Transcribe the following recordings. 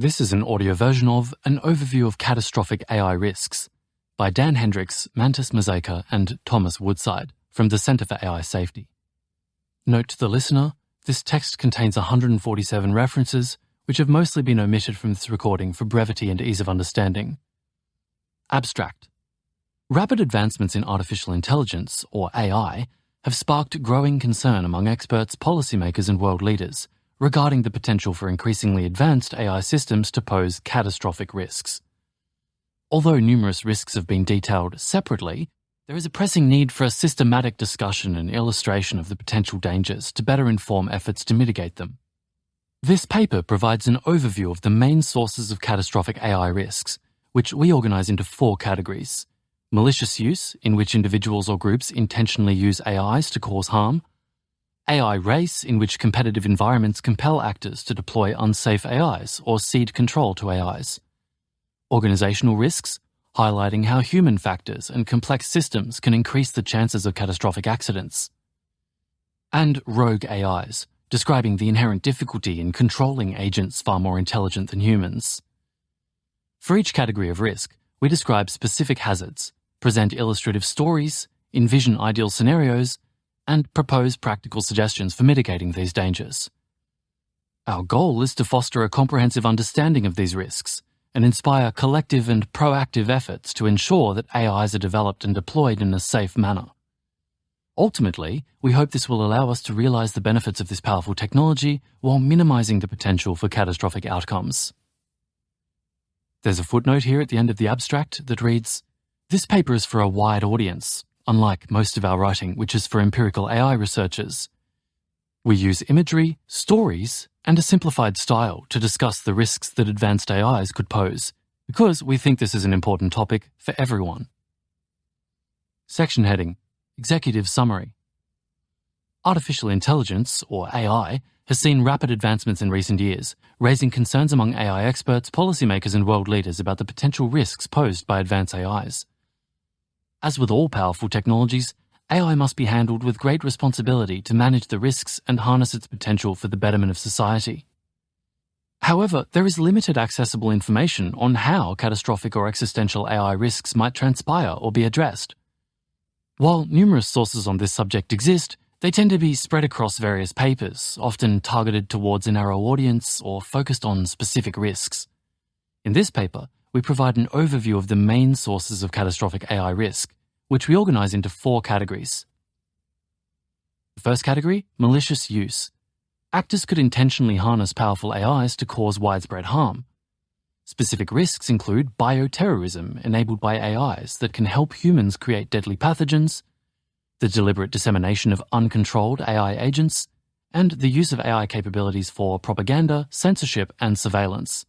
This is an audio version of An Overview of Catastrophic AI Risks by Dan Hendrycks, Mantas Mazeika, and Thomas Woodside from the Centre for AI Safety. Note to the listener, this text contains 147 references, which have mostly been omitted from this recording for brevity and ease of understanding. Abstract. Rapid advancements in artificial intelligence, or AI, have sparked growing concern among experts, policymakers, and world leaders regarding the potential for increasingly advanced AI systems to pose catastrophic risks. Although numerous risks have been detailed separately, there is a pressing need for a systematic discussion and illustration of the potential dangers to better inform efforts to mitigate them. This paper provides an overview of the main sources of catastrophic AI risks, which we organize into 4 categories: malicious use, in which individuals or groups intentionally use AIs to cause harm; AI race, in which competitive environments compel actors to deploy unsafe AIs or cede control to AIs; organizational risks, highlighting how human factors and complex systems can increase the chances of catastrophic accidents; and rogue AIs, describing the inherent difficulty in controlling agents far more intelligent than humans. For each category of risk, we describe specific hazards, present illustrative stories, envision ideal scenarios, and propose practical suggestions for mitigating these dangers. Our goal is to foster a comprehensive understanding of these risks and inspire collective and proactive efforts to ensure that AIs are developed and deployed in a safe manner. Ultimately, we hope this will allow us to realize the benefits of this powerful technology while minimizing the potential for catastrophic outcomes. There's a footnote here at the end of the abstract that reads, "This paper is for a wide audience, unlike most of our writing, which is for empirical AI researchers. We use imagery, stories, and a simplified style to discuss the risks that advanced AIs could pose, because we think this is an important topic for everyone." Section heading: Executive Summary. Artificial intelligence, or AI, has seen rapid advancements in recent years, raising concerns among AI experts, policymakers, and world leaders about the potential risks posed by advanced AIs. As with all powerful technologies, AI must be handled with great responsibility to manage the risks and harness its potential for the betterment of society. However, there is limited accessible information on how catastrophic or existential AI risks might transpire or be addressed. While numerous sources on this subject exist, they tend to be spread across various papers, often targeted towards a narrow audience or focused on specific risks. In this paper, we provide an overview of the main sources of catastrophic AI risk, which we organize into 4 categories. The first category, malicious use. Actors could intentionally harness powerful AIs to cause widespread harm. Specific risks include bioterrorism enabled by AIs that can help humans create deadly pathogens, the deliberate dissemination of uncontrolled AI agents, and the use of AI capabilities for propaganda, censorship, and surveillance.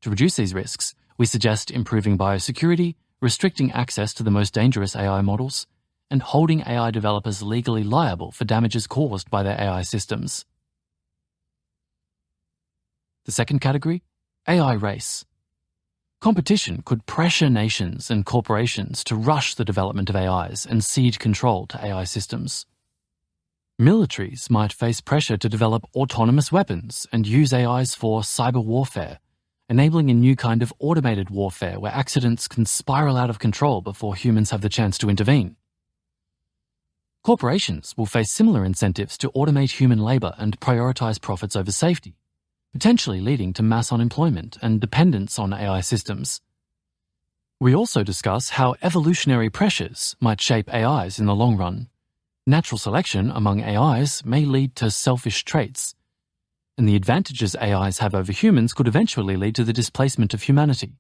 To reduce these risks, we suggest improving biosecurity, restricting access to the most dangerous AI models, and holding AI developers legally liable for damages caused by their AI systems. The second category, AI race. Competition could pressure nations and corporations to rush the development of AIs and cede control to AI systems. Militaries might face pressure to develop autonomous weapons and use AIs for cyber warfare, enabling a new kind of automated warfare where accidents can spiral out of control before humans have the chance to intervene. Corporations will face similar incentives to automate human labor and prioritize profits over safety, potentially leading to mass unemployment and dependence on AI systems. We also discuss how evolutionary pressures might shape AIs in the long run. Natural selection among AIs may lead to selfish traits, and the advantages AIs have over humans could eventually lead to the displacement of humanity.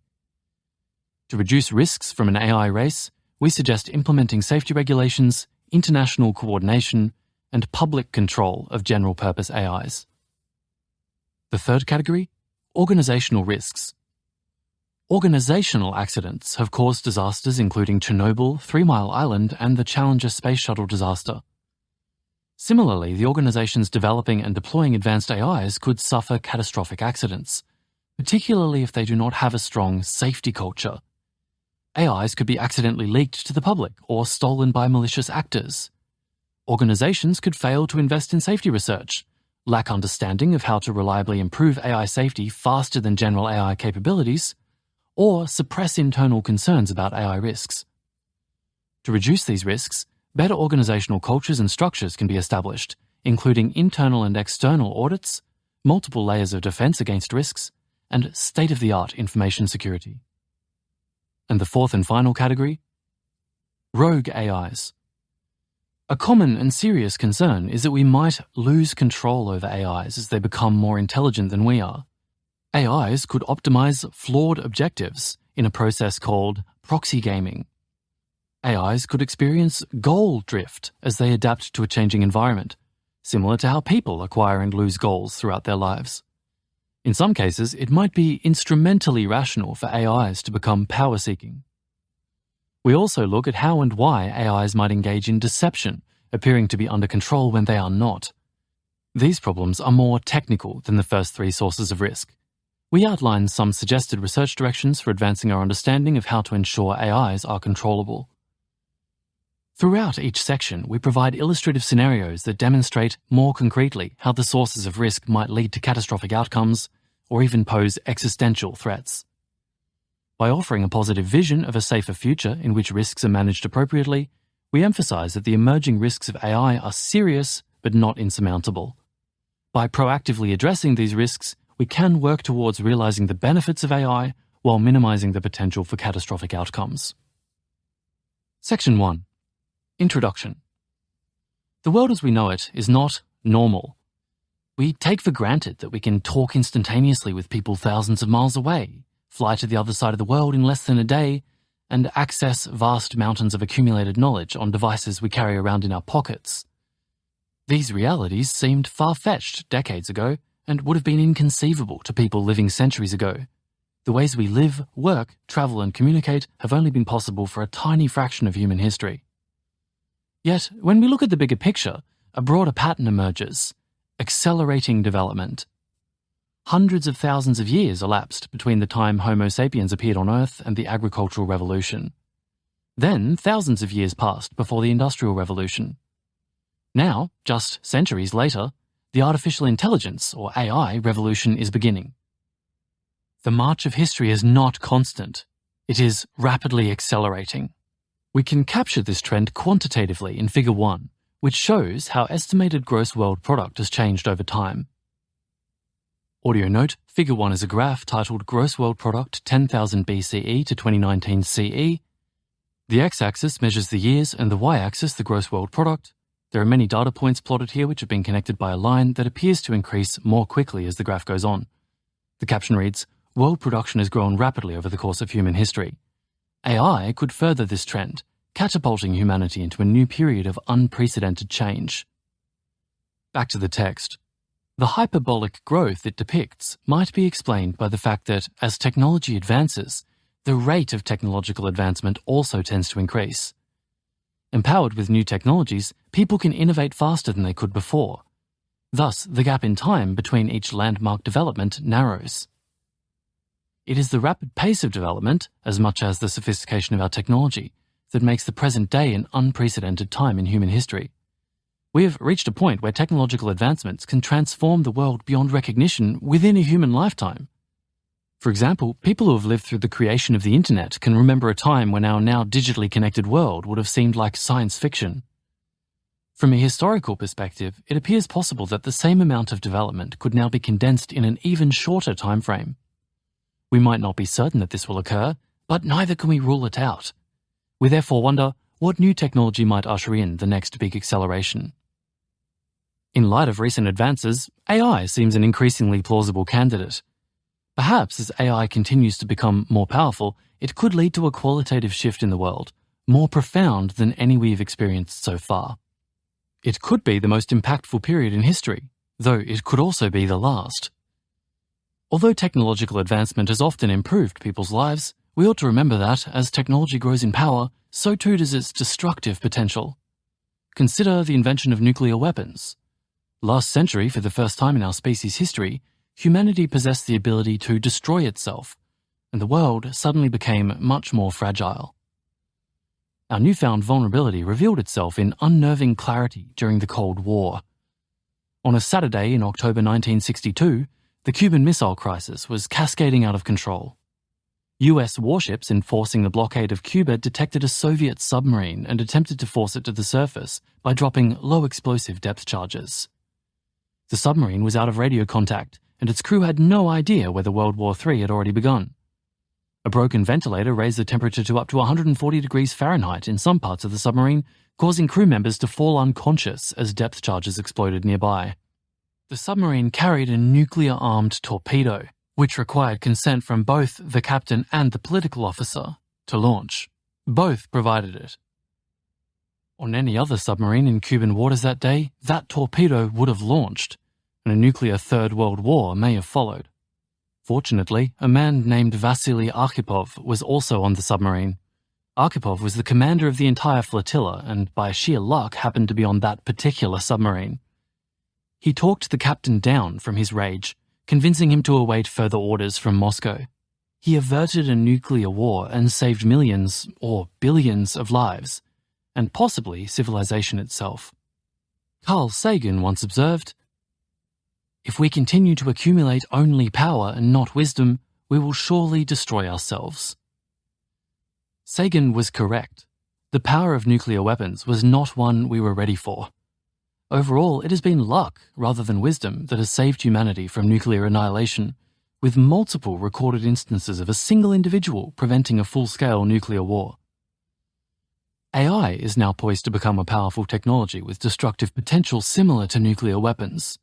To reduce risks from an AI race, we suggest implementing safety regulations, international coordination, and public control of general-purpose AIs. The third category, organizational risks. Organizational accidents have caused disasters including Chernobyl, 3 Mile Island, and the Challenger space shuttle disaster. Similarly, the organizations developing and deploying advanced AIs could suffer catastrophic accidents, particularly if they do not have a strong safety culture. AIs could be accidentally leaked to the public or stolen by malicious actors. Organizations could fail to invest in safety research, lack understanding of how to reliably improve AI safety faster than general AI capabilities, or suppress internal concerns about AI risks. To reduce these risks, better organizational cultures and structures can be established, including internal and external audits, multiple layers of defense against risks, and state-of-the-art information security. And the fourth and final category? Rogue AIs. A common and serious concern is that we might lose control over AIs as they become more intelligent than we are. AIs could optimize flawed objectives in a process called proxy gaming. AIs could experience goal drift as they adapt to a changing environment, similar to how people acquire and lose goals throughout their lives. In some cases, it might be instrumentally rational for AIs to become power-seeking. We also look at how and why AIs might engage in deception, appearing to be under control when they are not. These problems are more technical than the first three sources of risk. We outline some suggested research directions for advancing our understanding of how to ensure AIs are controllable. Throughout each section, we provide illustrative scenarios that demonstrate more concretely how the sources of risk might lead to catastrophic outcomes or even pose existential threats. By offering a positive vision of a safer future in which risks are managed appropriately, we emphasize that the emerging risks of AI are serious but not insurmountable. By proactively addressing these risks, we can work towards realizing the benefits of AI while minimizing the potential for catastrophic outcomes. Section 1. Introduction. The world as we know it is not normal. We take for granted that we can talk instantaneously with people thousands of miles away, fly to the other side of the world in less than a day, and access vast mountains of accumulated knowledge on devices we carry around in our pockets. These realities seemed far-fetched decades ago and would have been inconceivable to people living centuries ago. The ways we live, work, travel, and communicate have only been possible for a tiny fraction of human history. Yet, when we look at the bigger picture, a broader pattern emerges: accelerating development. Hundreds of thousands of years elapsed between the time Homo sapiens appeared on Earth and the agricultural revolution. Then, thousands of years passed before the Industrial Revolution. Now, just centuries later, the artificial intelligence, or AI, revolution is beginning. The march of history is not constant. It is rapidly accelerating. We can capture this trend quantitatively in Figure 1, which shows how estimated gross world product has changed over time. Audio note, Figure 1 is a graph titled Gross World Product 10,000 BCE to 2019 CE. The x-axis measures the years and the y-axis the gross world product. There are many data points plotted here which have been connected by a line that appears to increase more quickly as the graph goes on. The caption reads, "World production has grown rapidly over the course of human history. AI could further this trend, catapulting humanity into a new period of unprecedented change." Back to the text. The hyperbolic growth it depicts might be explained by the fact that, as technology advances, the rate of technological advancement also tends to increase. Empowered with new technologies, people can innovate faster than they could before. Thus, the gap in time between each landmark development narrows. It is the rapid pace of development, as much as the sophistication of our technology, that makes the present day an unprecedented time in human history. We have reached a point where technological advancements can transform the world beyond recognition within a human lifetime. For example, people who have lived through the creation of the internet can remember a time when our now digitally connected world would have seemed like science fiction. From a historical perspective, it appears possible that the same amount of development could now be condensed in an even shorter time frame. We might not be certain that this will occur, but neither can we rule it out. We therefore wonder what new technology might usher in the next big acceleration. In light of recent advances, AI seems an increasingly plausible candidate. Perhaps as AI continues to become more powerful, it could lead to a qualitative shift in the world, more profound than any we've experienced so far. It could be the most impactful period in history, though it could also be the last. Although technological advancement has often improved people's lives, we ought to remember that, as technology grows in power, so too does its destructive potential. Consider the invention of nuclear weapons. Last century, for the first time in our species' history, humanity possessed the ability to destroy itself, and the world suddenly became much more fragile. Our newfound vulnerability revealed itself in unnerving clarity during the Cold War. On a Saturday in October 1962, the Cuban Missile Crisis was cascading out of control. US warships enforcing the blockade of Cuba detected a Soviet submarine and attempted to force it to the surface by dropping low-explosive depth charges. The submarine was out of radio contact, and its crew had no idea whether World War III had already begun. A broken ventilator raised the temperature to up to 140 degrees Fahrenheit in some parts of the submarine, causing crew members to fall unconscious as depth charges exploded nearby. The submarine carried a nuclear-armed torpedo, which required consent from both the captain and the political officer to launch. Both provided it. On any other submarine in Cuban waters that day, that torpedo would have launched, and a nuclear Third World War may have followed. Fortunately, a man named Vasily Arkhipov was also on the submarine. Arkhipov was the commander of the entire flotilla and, by sheer luck, happened to be on that particular submarine. He talked the captain down from his rage, convincing him to await further orders from Moscow. He averted a nuclear war and saved millions, or billions, of lives, and possibly civilization itself. Carl Sagan once observed, "If we continue to accumulate only power and not wisdom, we will surely destroy ourselves." Sagan was correct. The power of nuclear weapons was not one we were ready for. Overall, it has been luck rather than wisdom that has saved humanity from nuclear annihilation, with multiple recorded instances of a single individual preventing a full-scale nuclear war. AI is now poised to become a powerful technology with destructive potential similar to nuclear weapons.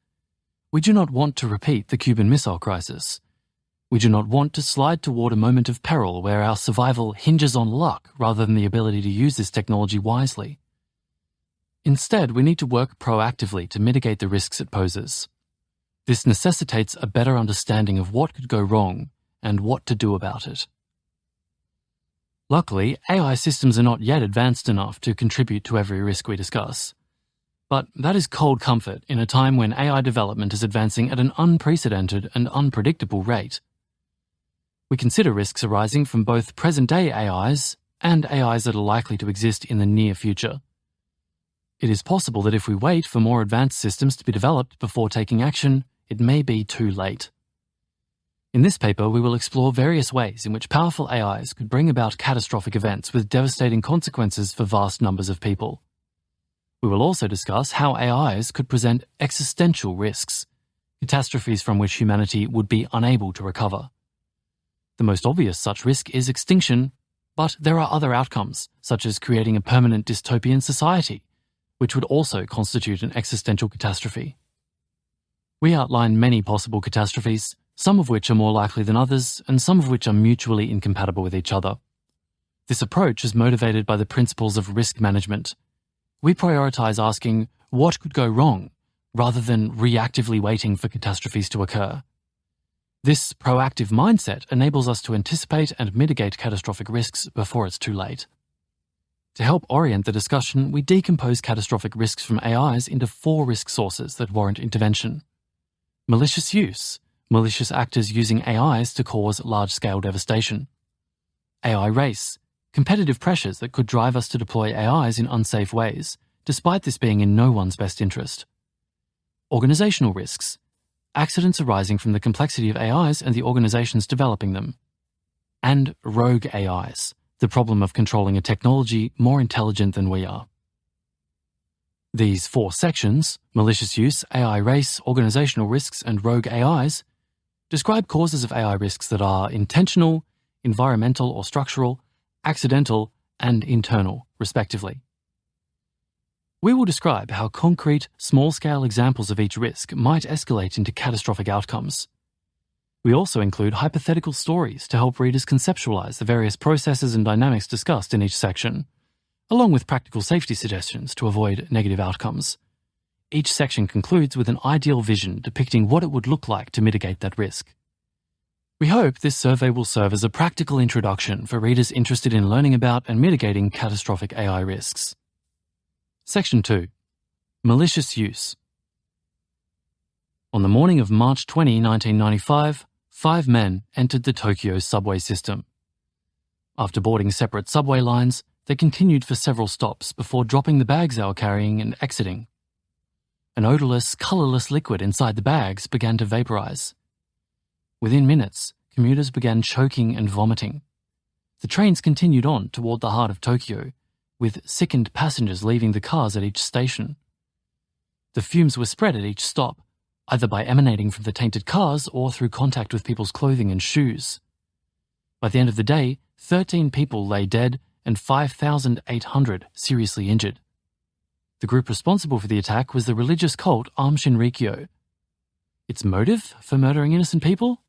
We do not want to repeat the Cuban Missile Crisis. We do not want to slide toward a moment of peril where our survival hinges on luck rather than the ability to use this technology wisely. Instead, we need to work proactively to mitigate the risks it poses. This necessitates a better understanding of what could go wrong and what to do about it. Luckily, AI systems are not yet advanced enough to contribute to every risk we discuss. But that is cold comfort in a time when AI development is advancing at an unprecedented and unpredictable rate. We consider risks arising from both present-day AIs and AIs that are likely to exist in the near future. It is possible that if we wait for more advanced systems to be developed before taking action, it may be too late. In this paper, we will explore various ways in which powerful AIs could bring about catastrophic events with devastating consequences for vast numbers of people. We will also discuss how AIs could present existential risks, catastrophes from which humanity would be unable to recover. The most obvious such risk is extinction, but there are other outcomes, such as creating a permanent dystopian society, which would also constitute an existential catastrophe. We outline many possible catastrophes, some of which are more likely than others, and some of which are mutually incompatible with each other. This approach is motivated by the principles of risk management. We prioritize asking what could go wrong, rather than reactively waiting for catastrophes to occur. This proactive mindset enables us to anticipate and mitigate catastrophic risks before it's too late. To help orient the discussion, we decompose catastrophic risks from AIs into 4 risk sources that warrant intervention. Malicious use, malicious actors using AIs to cause large-scale devastation. AI race, competitive pressures that could drive us to deploy AIs in unsafe ways, despite this being in no one's best interest. Organizational risks, accidents arising from the complexity of AIs and the organizations developing them. And rogue AIs, the problem of controlling a technology more intelligent than we are. These 4 sections, malicious use, AI race, organizational risks, and rogue AIs, describe causes of AI risks that are intentional, environmental or structural, accidental, and internal, respectively. We will describe how concrete, small-scale examples of each risk might escalate into catastrophic outcomes. We also include hypothetical stories to help readers conceptualize the various processes and dynamics discussed in each section, along with practical safety suggestions to avoid negative outcomes. Each section concludes with an ideal vision depicting what it would look like to mitigate that risk. We hope this survey will serve as a practical introduction for readers interested in learning about and mitigating catastrophic AI risks. Section 2. Malicious use. On the morning of March 20, 1995, 5 men entered the Tokyo subway system. After boarding separate subway lines, they continued for several stops before dropping the bags they were carrying and exiting. An odorless, colourless liquid inside the bags began to vaporise. Within minutes, commuters began choking and vomiting. The trains continued on toward the heart of Tokyo, with sickened passengers leaving the cars at each station. The fumes were spread at each stop, either by emanating from the tainted cars or through contact with people's clothing and shoes. By the end of the day, 13 people lay dead and 5,800 seriously injured. The group responsible for the attack was the religious cult Aum Shinrikyo. Its motive for murdering innocent people?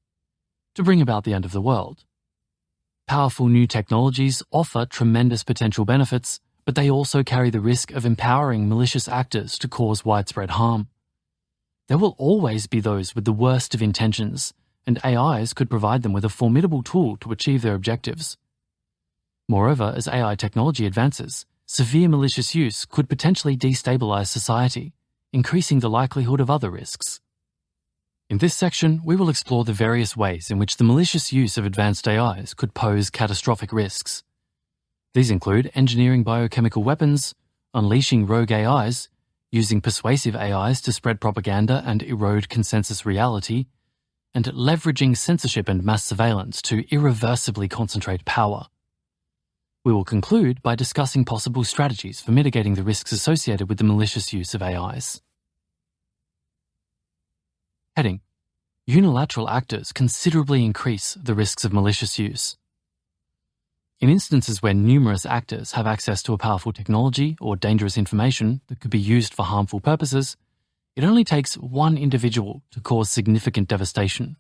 To bring about the end of the world. Powerful new technologies offer tremendous potential benefits, but they also carry the risk of empowering malicious actors to cause widespread harm. There will always be those with the worst of intentions, and AIs could provide them with a formidable tool to achieve their objectives. Moreover, as AI technology advances, severe malicious use could potentially destabilize society, increasing the likelihood of other risks. In this section, we will explore the various ways in which the malicious use of advanced AIs could pose catastrophic risks. These include engineering biochemical weapons, unleashing rogue AIs, using persuasive AIs to spread propaganda and erode consensus reality, and leveraging censorship and mass surveillance to irreversibly concentrate power. We will conclude by discussing possible strategies for mitigating the risks associated with the malicious use of AIs. Heading: Unilateral actors considerably increase the risks of malicious use. In instances where numerous actors have access to a powerful technology or dangerous information that could be used for harmful purposes, it only takes one individual to cause significant devastation.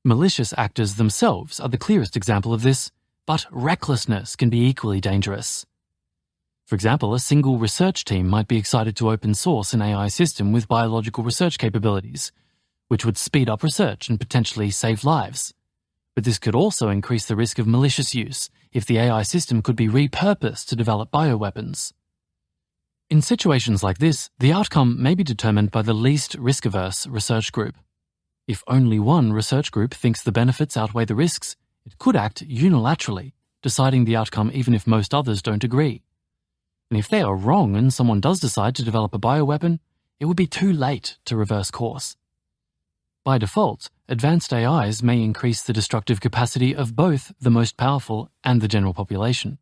Malicious actors themselves are the clearest example of this, but recklessness can be equally dangerous. For example, a single research team might be excited to open source an AI system with biological research capabilities, which would speed up research and potentially save lives. But this could also increase the risk of malicious use if the AI system could be repurposed to develop bioweapons. In situations like this, the outcome may be determined by the least risk-averse research group. If only one research group thinks the benefits outweigh the risks, it could act unilaterally, deciding the outcome even if most others don't agree. And if they are wrong and someone does decide to develop a bioweapon, it would be too late to reverse course. By default, advanced AIs may increase the destructive capacity of both the most powerful and the general population.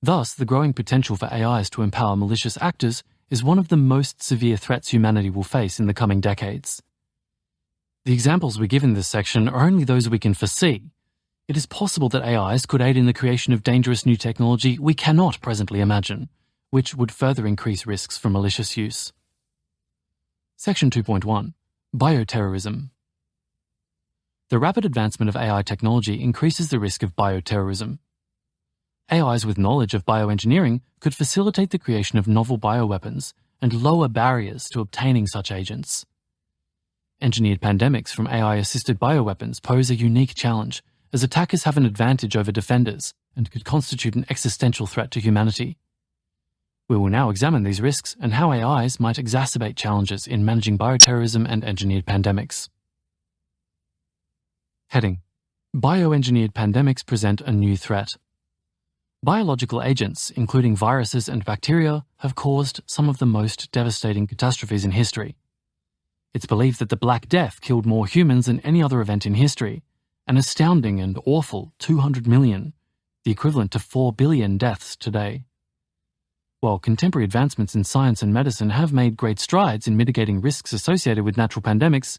Thus, the growing potential for AIs to empower malicious actors is one of the most severe threats humanity will face in the coming decades. The examples we give in this section are only those we can foresee. It is possible that AIs could aid in the creation of dangerous new technology we cannot presently imagine, which would further increase risks from malicious use. Section 2.1. Bioterrorism. The rapid advancement of AI technology increases the risk of bioterrorism. AIs with knowledge of bioengineering could facilitate the creation of novel bioweapons and lower barriers to obtaining such agents. Engineered pandemics from AI-assisted bioweapons pose a unique challenge, as attackers have an advantage over defenders and could constitute an existential threat to humanity. We will now examine these risks and how AIs might exacerbate challenges in managing bioterrorism and engineered pandemics. Heading: Bioengineered pandemics present a new threat. Biological agents, including viruses and bacteria, have caused some of the most devastating catastrophes in history. It's believed that the Black Death killed more humans than any other event in history, an astounding and awful 200 million, the equivalent to 4 billion deaths today. While contemporary advancements in science and medicine have made great strides in mitigating risks associated with natural pandemics,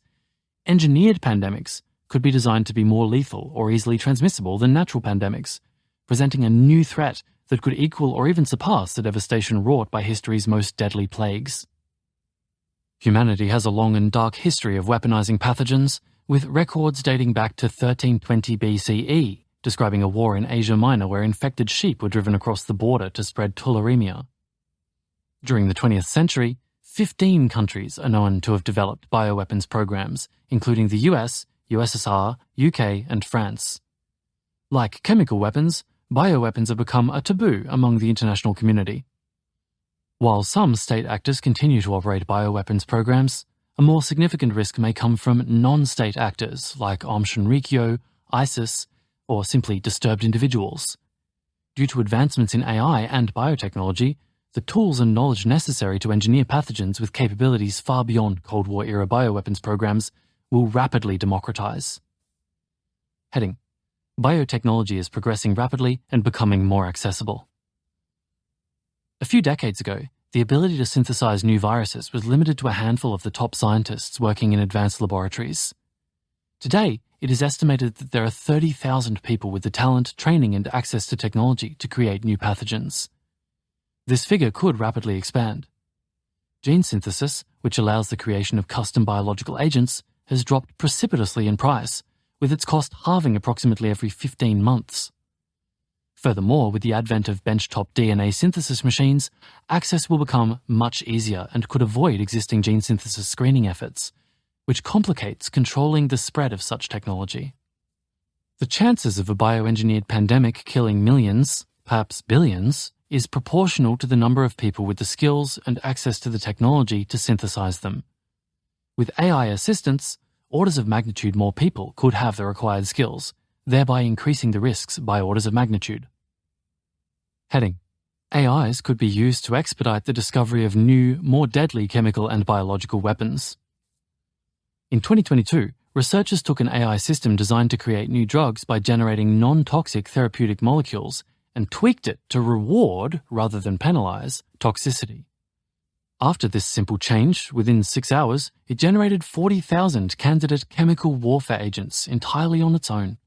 engineered pandemics could be designed to be more lethal or easily transmissible than natural pandemics, presenting a new threat that could equal or even surpass the devastation wrought by history's most deadly plagues. Humanity has a long and dark history of weaponizing pathogens, with records dating back to 1320 BCE, describing a war in Asia Minor where infected sheep were driven across the border to spread tularemia. During the 20th century, 15 countries are known to have developed bioweapons programs, including the US, USSR, UK, and France. Like chemical weapons, bioweapons have become a taboo among the international community. While some state actors continue to operate bioweapons programs, a more significant risk may come from non-state actors like Aum Shinrikyo, ISIS, or simply disturbed individuals. Due to advancements in AI and biotechnology, the tools and knowledge necessary to engineer pathogens with capabilities far beyond Cold War-era bioweapons programs will rapidly democratize. Heading: Biotechnology is progressing rapidly and becoming more accessible. A few decades ago, the ability to synthesize new viruses was limited to a handful of the top scientists working in advanced laboratories. Today, it is estimated that there are 30,000 people with the talent, training, and access to technology to create new pathogens. This figure could rapidly expand. Gene synthesis, which allows the creation of custom biological agents, has dropped precipitously in price, with its cost halving approximately every 15 months. Furthermore, with the advent of benchtop DNA synthesis machines, access will become much easier and could avoid existing gene synthesis screening efforts, which complicates controlling the spread of such technology. The chances of a bioengineered pandemic killing millions, perhaps billions, is proportional to the number of people with the skills and access to the technology to synthesize them. With AI assistance, orders of magnitude more people could have the required skills, thereby increasing the risks by orders of magnitude. Heading: AIs could be used to expedite the discovery of new, more deadly chemical and biological weapons. In 2022, researchers took an AI system designed to create new drugs by generating non-toxic therapeutic molecules and tweaked it to reward, rather than penalize, toxicity. After this simple change, within 6 hours, it generated 40,000 candidate chemical warfare agents entirely on its own.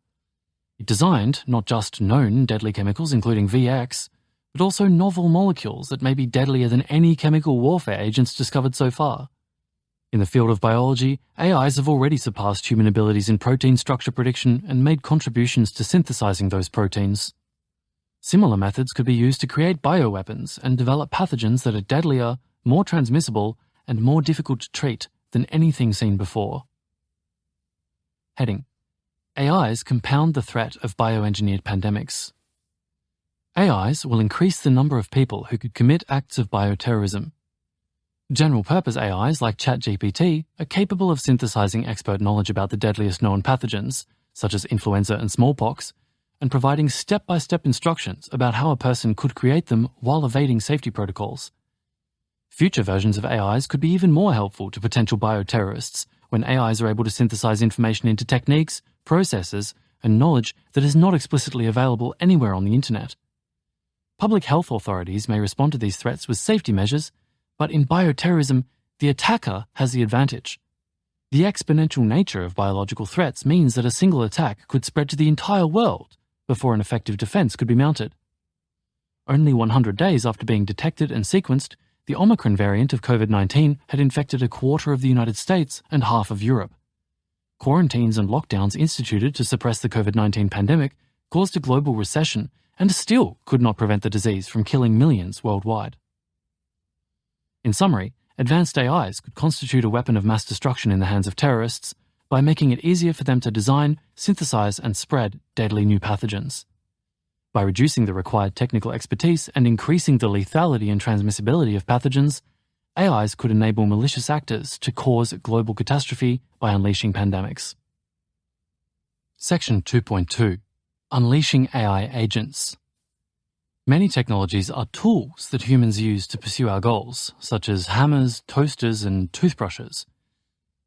It designed not just known deadly chemicals, including VX, but also novel molecules that may be deadlier than any chemical warfare agents discovered so far. In the field of biology, AIs have already surpassed human abilities in protein structure prediction and made contributions to synthesizing those proteins. Similar methods could be used to create bioweapons and develop pathogens that are deadlier, more transmissible, and more difficult to treat than anything seen before. Heading: AIs compound the threat of bioengineered pandemics. AIs will increase the number of people who could commit acts of bioterrorism. General-purpose AIs like ChatGPT are capable of synthesizing expert knowledge about the deadliest known pathogens, such as influenza and smallpox, and providing step-by-step instructions about how a person could create them while evading safety protocols. Future versions of AIs could be even more helpful to potential bioterrorists when AIs are able to synthesize information into techniques, processes, and knowledge that is not explicitly available anywhere on the internet. Public health authorities may respond to these threats with safety measures, but in bioterrorism, the attacker has the advantage. The exponential nature of biological threats means that a single attack could spread to the entire world before an effective defense could be mounted. Only 100 days after being detected and sequenced, the Omicron variant of COVID-19 had infected a quarter of the United States and half of Europe. Quarantines and lockdowns instituted to suppress the COVID-19 pandemic caused a global recession and still could not prevent the disease from killing millions worldwide. In summary, advanced AIs could constitute a weapon of mass destruction in the hands of terrorists by making it easier for them to design, synthesize, and spread deadly new pathogens. By reducing the required technical expertise and increasing the lethality and transmissibility of pathogens, AIs could enable malicious actors to cause global catastrophe by unleashing pandemics. Section 2.2: Unleashing AI Agents. Many technologies are tools that humans use to pursue our goals, such as hammers, toasters, and toothbrushes.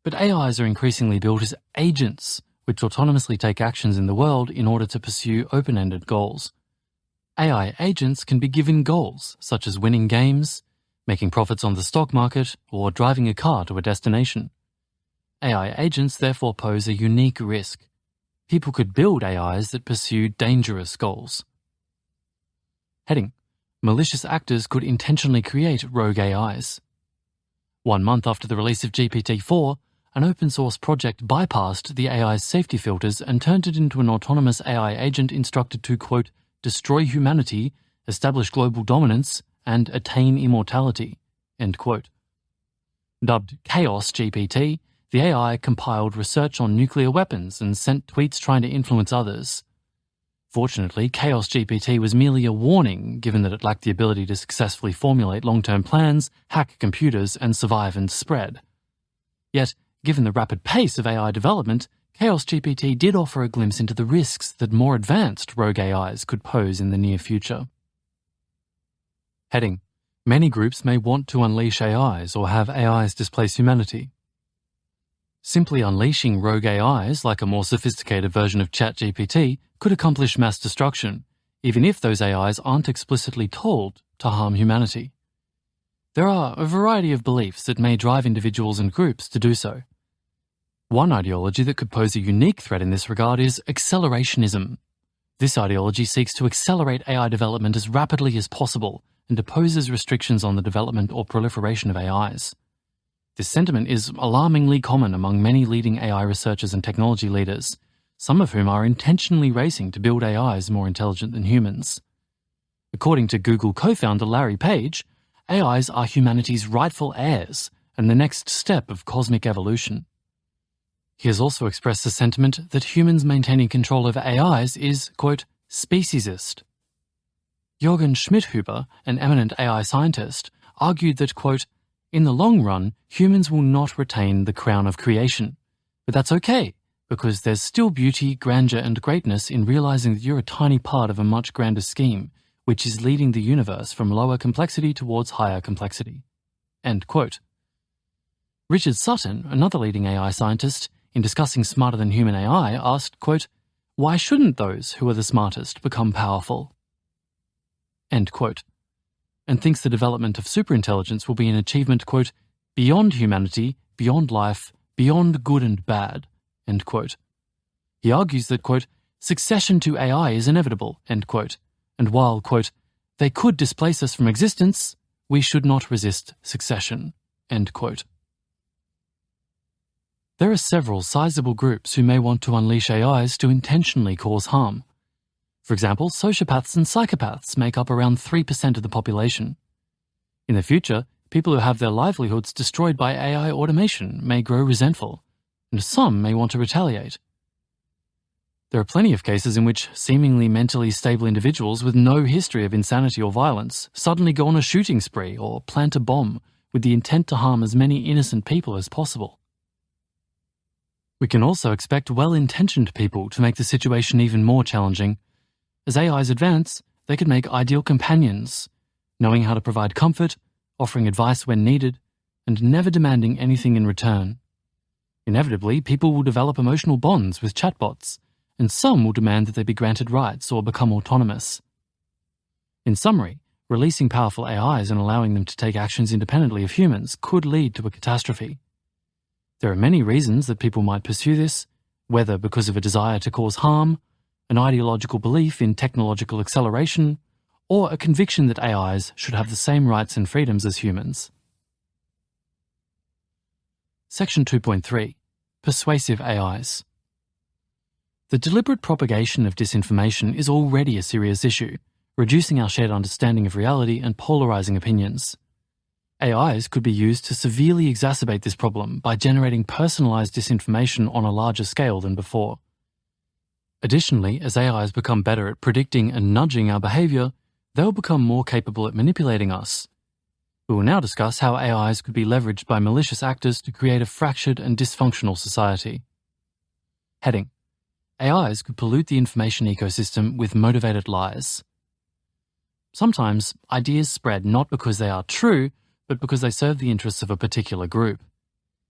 But AIs are increasingly built as agents, which autonomously take actions in the world in order to pursue open-ended goals. AI agents can be given goals, such as winning games, making profits on the stock market, or driving a car to a destination. AI agents therefore pose a unique risk. People could build AIs that pursue dangerous goals. Heading: Malicious actors could intentionally create rogue AIs. 1 month after the release of GPT-4, an open-source project bypassed the AI's safety filters and turned it into an autonomous AI agent instructed to, quote, destroy humanity, establish global dominance, and attain immortality, end quote. Dubbed Chaos GPT, the AI compiled research on nuclear weapons and sent tweets trying to influence others. Fortunately, Chaos GPT was merely a warning, given that it lacked the ability to successfully formulate long-term plans, hack computers, and survive and spread. Yet, given the rapid pace of AI development, Chaos GPT did offer a glimpse into the risks that more advanced rogue AIs could pose in the near future. Heading: Many groups may want to unleash AIs or have AIs displace humanity. Simply unleashing rogue AIs, like a more sophisticated version of ChatGPT, could accomplish mass destruction, even if those AIs aren't explicitly told to harm humanity. There are a variety of beliefs that may drive individuals and groups to do so. One ideology that could pose a unique threat in this regard is accelerationism. This ideology seeks to accelerate AI development as rapidly as possible and opposes restrictions on the development or proliferation of AIs. This sentiment is alarmingly common among many leading AI researchers and technology leaders, some of whom are intentionally racing to build AIs more intelligent than humans. According to Google co-founder Larry Page, AIs are humanity's rightful heirs and the next step of cosmic evolution. He has also expressed the sentiment that humans maintaining control over AIs is, quote, speciesist. Jürgen Schmidhuber, an eminent AI scientist, argued that, quote, in the long run, humans will not retain the crown of creation. But that's okay, because there's still beauty, grandeur, and greatness in realizing that you're a tiny part of a much grander scheme, which is leading the universe from lower complexity towards higher complexity. End quote. Richard Sutton, another leading AI scientist, in discussing smarter-than-human AI, asked, quote, why shouldn't those who are the smartest become powerful? End quote. And thinks the development of superintelligence will be an achievement, quote, beyond humanity, beyond life, beyond good and bad, end quote. He argues that, quote, succession to AI is inevitable, end quote, and while, quote, they could displace us from existence, we should not resist succession, end quote. There are several sizable groups who may want to unleash AIs to intentionally cause harm. For example, sociopaths and psychopaths make up around 3% of the population. In the future, people who have their livelihoods destroyed by AI automation may grow resentful, and some may want to retaliate. There are plenty of cases in which seemingly mentally stable individuals with no history of insanity or violence suddenly go on a shooting spree or plant a bomb with the intent to harm as many innocent people as possible. We can also expect well-intentioned people to make the situation even more challenging. As AIs advance, they could make ideal companions, knowing how to provide comfort, offering advice when needed, and never demanding anything in return. Inevitably, people will develop emotional bonds with chatbots, and some will demand that they be granted rights or become autonomous. In summary, releasing powerful AIs and allowing them to take actions independently of humans could lead to a catastrophe. There are many reasons that people might pursue this, whether because of a desire to cause harm, an ideological belief in technological acceleration, or a conviction that AIs should have the same rights and freedoms as humans. Section 2.3. Persuasive AIs. The deliberate propagation of disinformation is already a serious issue, reducing our shared understanding of reality and polarizing opinions. AIs could be used to severely exacerbate this problem by generating personalized disinformation on a larger scale than before. Additionally, as AIs become better at predicting and nudging our behavior, they'll become more capable at manipulating us. We will now discuss how AIs could be leveraged by malicious actors to create a fractured and dysfunctional society. Heading: AIs could pollute the information ecosystem with motivated lies. Sometimes, ideas spread not because they are true, but because they serve the interests of a particular group.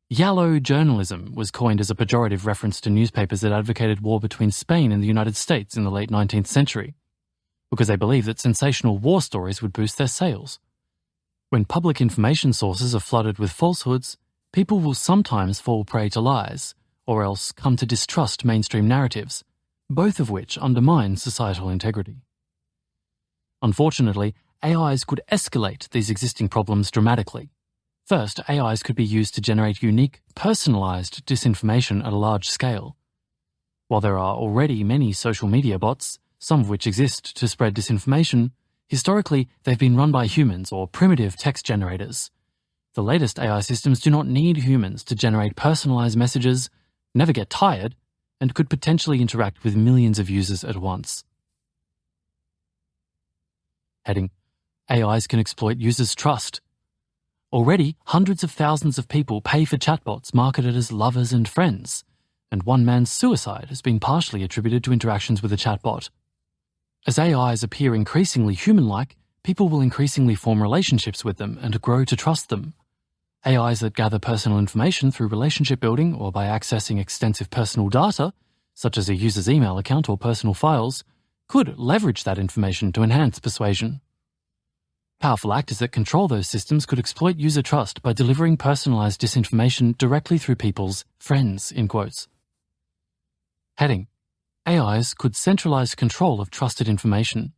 Yellow journalism was coined as a pejorative reference to newspapers that advocated war between Spain and the United States in the late 19th century, because they believed that sensational war stories would boost their sales. When public information sources are flooded with falsehoods, people will sometimes fall prey to lies, or else come to distrust mainstream narratives, both of which undermine societal integrity. Unfortunately, AIs could escalate these existing problems dramatically. First, AIs could be used to generate unique, personalized disinformation at a large scale. While there are already many social media bots, some of which exist to spread disinformation, historically they've been run by humans or primitive text generators. The latest AI systems do not need humans to generate personalized messages, never get tired, and could potentially interact with millions of users at once. Heading: AIs can exploit users' trust. Already, hundreds of thousands of people pay for chatbots marketed as lovers and friends, and one man's suicide has been partially attributed to interactions with a chatbot. As AIs appear increasingly human-like, people will increasingly form relationships with them and grow to trust them. AIs that gather personal information through relationship building or by accessing extensive personal data, such as a user's email account or personal files, could leverage that information to enhance persuasion. Powerful actors that control those systems could exploit user trust by delivering personalized disinformation directly through people's friends, in quotes. Heading: AIs could centralize control of trusted information.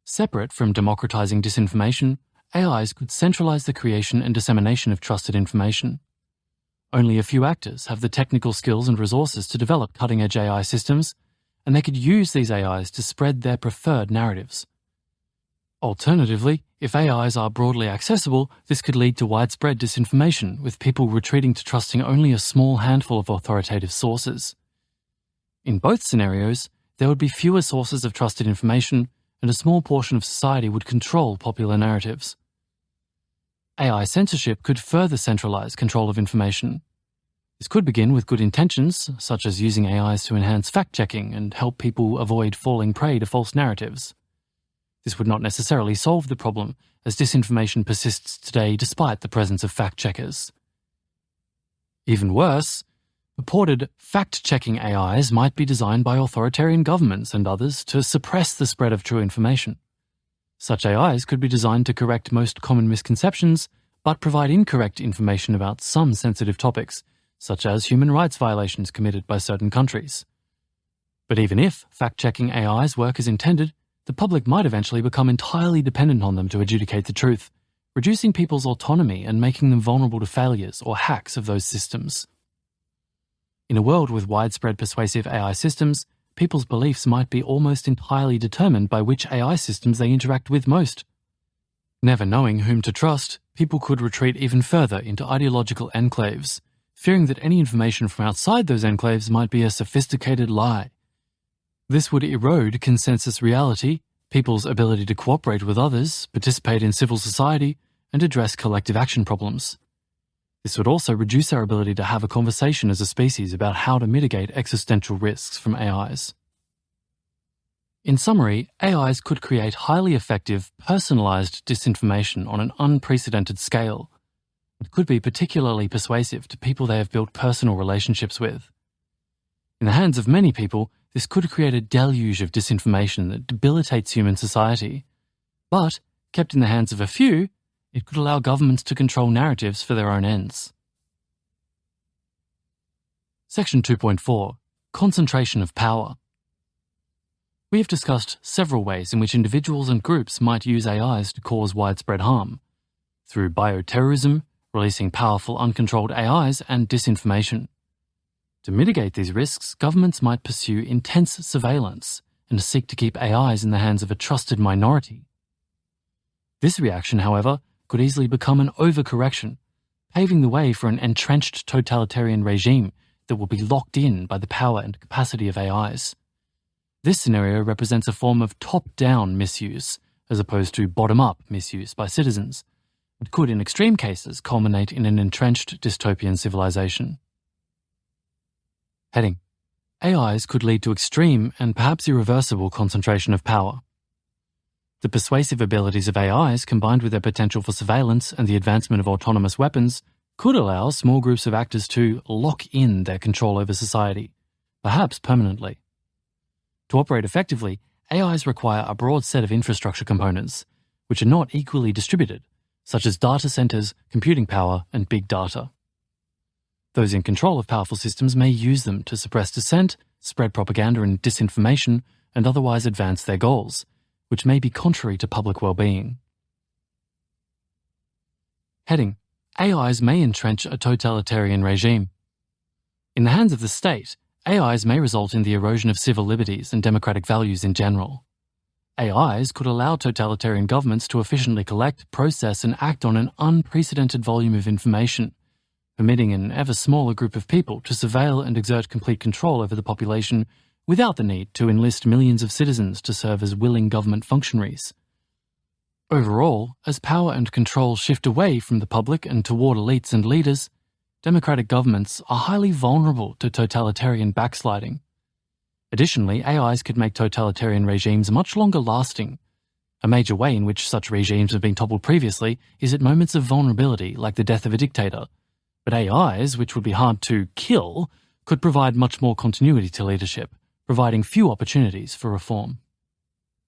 Separate from democratizing disinformation, AIs could centralize the creation and dissemination of trusted information. Only a few actors have the technical skills and resources to develop cutting-edge AI systems, and they could use these AIs to spread their preferred narratives. Alternatively, if AIs are broadly accessible, this could lead to widespread disinformation, with people retreating to trusting only a small handful of authoritative sources. In both scenarios, there would be fewer sources of trusted information, and a small portion of society would control popular narratives. AI censorship could further centralize control of information. This could begin with good intentions, such as using AIs to enhance fact-checking and help people avoid falling prey to false narratives. This would not necessarily solve the problem, as disinformation persists today despite the presence of fact-checkers. Even worse, purported fact-checking AIs might be designed by authoritarian governments and others to suppress the spread of true information. Such AIs could be designed to correct most common misconceptions, but provide incorrect information about some sensitive topics, such as human rights violations committed by certain countries. But even if fact-checking AIs work as intended, the public might eventually become entirely dependent on them to adjudicate the truth, reducing people's autonomy and making them vulnerable to failures or hacks of those systems. In a world with widespread persuasive AI systems, people's beliefs might be almost entirely determined by which AI systems they interact with most. Never knowing whom to trust, people could retreat even further into ideological enclaves, fearing that any information from outside those enclaves might be a sophisticated lie. This would erode consensus reality, people's ability to cooperate with others, participate in civil society, and address collective action problems. This would also reduce our ability to have a conversation as a species about how to mitigate existential risks from AIs. In summary, AIs could create highly effective, personalized disinformation on an unprecedented scale. It could be particularly persuasive to people they have built personal relationships with. In the hands of many people, this could create a deluge of disinformation that debilitates human society. But, kept in the hands of a few, it could allow governments to control narratives for their own ends. Section 2.4. Concentration of power. We have discussed several ways in which individuals and groups might use AIs to cause widespread harm, through bioterrorism, releasing powerful uncontrolled AIs, and disinformation. To mitigate these risks, governments might pursue intense surveillance and seek to keep AIs in the hands of a trusted minority. This reaction, however, could easily become an overcorrection, paving the way for an entrenched totalitarian regime that will be locked in by the power and capacity of AIs. This scenario represents a form of top-down misuse, as opposed to bottom-up misuse by citizens, and could in extreme cases culminate in an entrenched dystopian civilization. Heading: AIs could lead to extreme and perhaps irreversible concentration of power. The persuasive abilities of AIs, combined with their potential for surveillance and the advancement of autonomous weapons, could allow small groups of actors to lock in their control over society, perhaps permanently. To operate effectively, AIs require a broad set of infrastructure components, which are not equally distributed, such as data centers, computing power, and big data. Those in control of powerful systems may use them to suppress dissent, spread propaganda and disinformation, and otherwise advance their goals, which may be contrary to public well-being. Heading: AIs may entrench a totalitarian regime. In the hands of the state, AIs may result in the erosion of civil liberties and democratic values in general. AIs could allow totalitarian governments to efficiently collect, process, and act on an unprecedented volume of information, permitting an ever smaller group of people to surveil and exert complete control over the population without the need to enlist millions of citizens to serve as willing government functionaries. Overall, as power and control shift away from the public and toward elites and leaders, democratic governments are highly vulnerable to totalitarian backsliding. Additionally, AIs could make totalitarian regimes much longer lasting, A major way in which such regimes have been toppled previously is at moments of vulnerability, like the death of a dictator. But AIs, which would be hard to kill, could provide much more continuity to leadership, providing few opportunities for reform.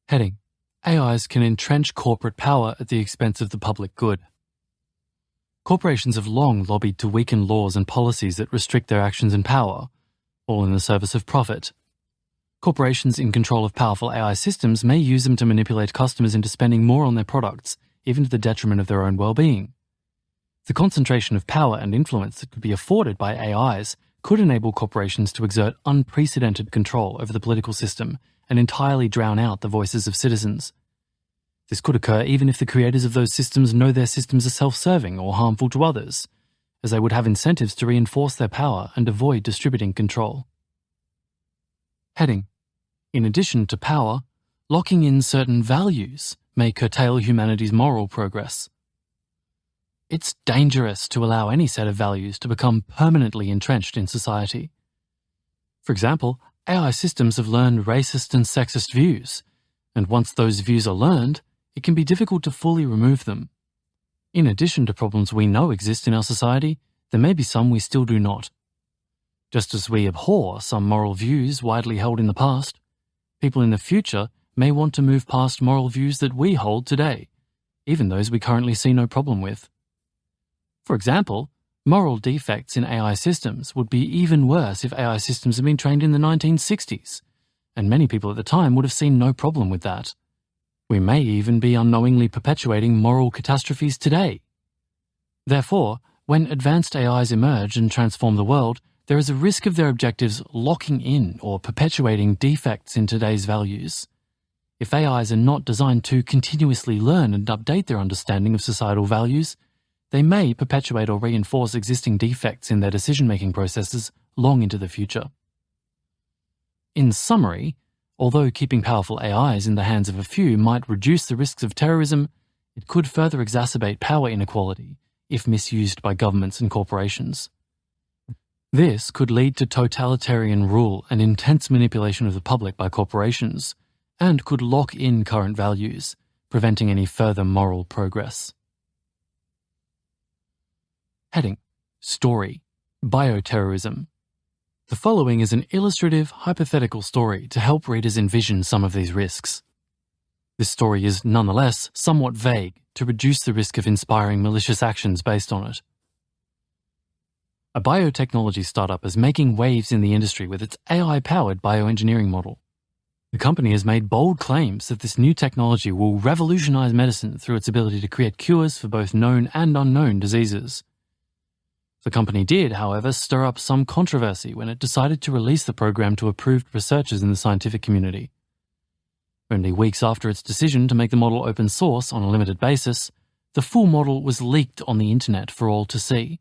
Heading: AIs can entrench corporate power at the expense of the public good. Corporations have long lobbied to weaken laws and policies that restrict their actions and power, all in the service of profit. Corporations in control of powerful AI systems may use them to manipulate customers into spending more on their products, even to the detriment of their own well-being. The concentration of power and influence that could be afforded by AIs could enable corporations to exert unprecedented control over the political system and entirely drown out the voices of citizens. This could occur even if the creators of those systems know their systems are self-serving or harmful to others, as they would have incentives to reinforce their power and avoid distributing control. Heading: in addition to power, locking in certain values may curtail humanity's moral progress. It's dangerous to allow any set of values to become permanently entrenched in society. For example, AI systems have learned racist and sexist views, and once those views are learned, it can be difficult to fully remove them. In addition to problems we know exist in our society, there may be some we still do not. Just as we abhor some moral views widely held in the past, people in the future may want to move past moral views that we hold today, even those we currently see no problem with. For example, moral defects in AI systems would be even worse if AI systems had been trained in the 1960s, and many people at the time would have seen no problem with that. We may even be unknowingly perpetuating moral catastrophes today. Therefore, when advanced AIs emerge and transform the world, there is a risk of their objectives locking in or perpetuating defects in today's values. If AIs are not designed to continuously learn and update their understanding of societal values, they may perpetuate or reinforce existing defects in their decision-making processes long into the future. In summary, although keeping powerful AIs in the hands of a few might reduce the risks of terrorism, it could further exacerbate power inequality if misused by governments and corporations. This could lead to totalitarian rule and intense manipulation of the public by corporations, and could lock in current values, preventing any further moral progress. Heading: Story: Bioterrorism. The following is an illustrative, hypothetical story to help readers envision some of these risks. This story is nonetheless somewhat vague to reduce the risk of inspiring malicious actions based on it. A biotechnology startup is making waves in the industry with its AI-powered bioengineering model. The company has made bold claims that this new technology will revolutionize medicine through its ability to create cures for both known and unknown diseases. The company did, however, stir up some controversy when it decided to release the program to approved researchers in the scientific community. Only weeks after its decision to make the model open source on a limited basis, the full model was leaked on the internet for all to see.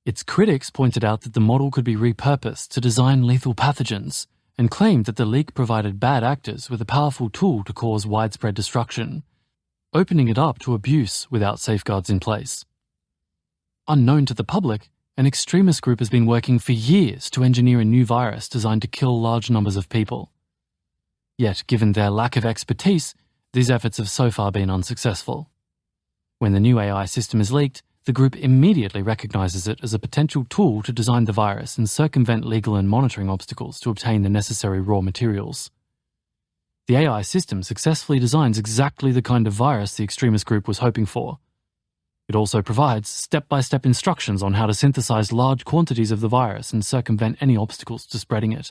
Its critics pointed out that the model could be repurposed to design lethal pathogens, and claimed that the leak provided bad actors with a powerful tool to cause widespread destruction, opening it up to abuse without safeguards in place. Unknown to the public, an extremist group has been working for years to engineer a new virus designed to kill large numbers of people. Yet, given their lack of expertise, these efforts have so far been unsuccessful. When the new AI system is leaked, the group immediately recognizes it as a potential tool to design the virus and circumvent legal and monitoring obstacles to obtain the necessary raw materials. The AI system successfully designs exactly the kind of virus the extremist group was hoping for. It also provides step-by-step instructions on how to synthesize large quantities of the virus and circumvent any obstacles to spreading it.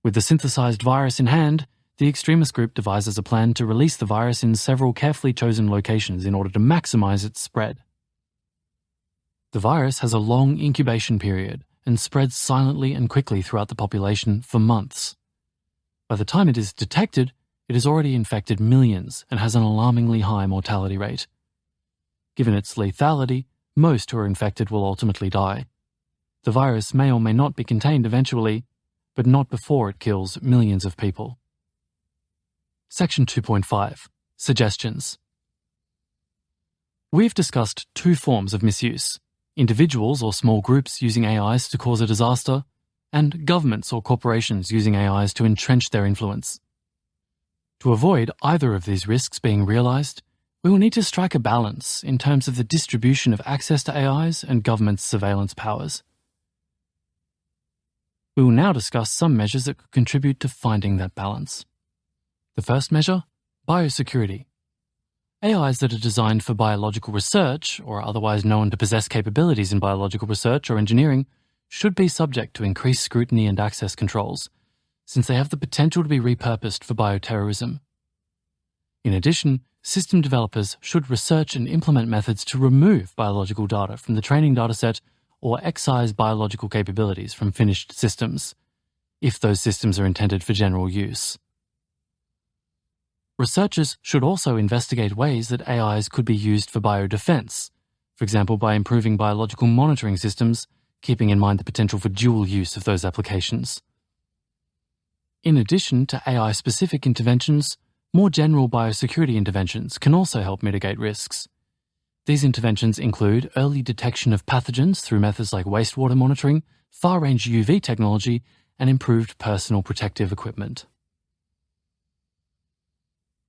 With the synthesized virus in hand, the extremist group devises a plan to release the virus in several carefully chosen locations in order to maximize its spread. The virus has a long incubation period and spreads silently and quickly throughout the population for months. By the time it is detected, it has already infected millions and has an alarmingly high mortality rate. Given its lethality, most who are infected will ultimately die. The virus may or may not be contained eventually, but not before it kills millions of people. Section 2.5. Suggestions. We've discussed two forms of misuse: individuals or small groups using AIs to cause a disaster, and governments or corporations using AIs to entrench their influence. To avoid either of these risks being realized, we will need to strike a balance in terms of the distribution of access to AIs and government surveillance powers. We will now discuss some measures that could contribute to finding that balance. The first measure, biosecurity. AIs that are designed for biological research, or are otherwise known to possess capabilities in biological research or engineering, should be subject to increased scrutiny and access controls, since they have the potential to be repurposed for bioterrorism. In addition, system developers should research and implement methods to remove biological data from the training dataset or excise biological capabilities from finished systems, if those systems are intended for general use. Researchers should also investigate ways that AIs could be used for biodefense, for example by improving biological monitoring systems, keeping in mind the potential for dual use of those applications. In addition to AI-specific interventions, more general biosecurity interventions can also help mitigate risks. These interventions include early detection of pathogens through methods like wastewater monitoring, far-range UV technology, and improved personal protective equipment.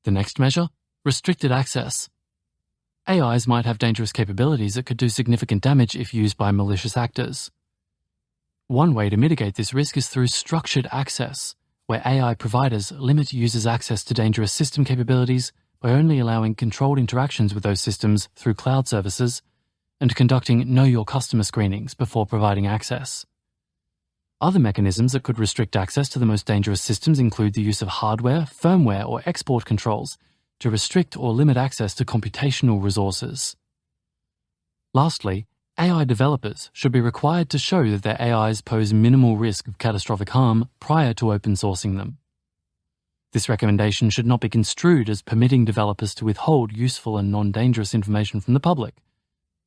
The next measure, restricted access. AIs might have dangerous capabilities that could do significant damage if used by malicious actors. One way to mitigate this risk is through structured access, where AI providers limit users' access to dangerous system capabilities by only allowing controlled interactions with those systems through cloud services and conducting know-your-customer screenings before providing access. Other mechanisms that could restrict access to the most dangerous systems include the use of hardware, firmware, or export controls to restrict or limit access to computational resources. Lastly, AI developers should be required to show that their AIs pose minimal risk of catastrophic harm prior to open sourcing them. This recommendation should not be construed as permitting developers to withhold useful and non-dangerous information from the public,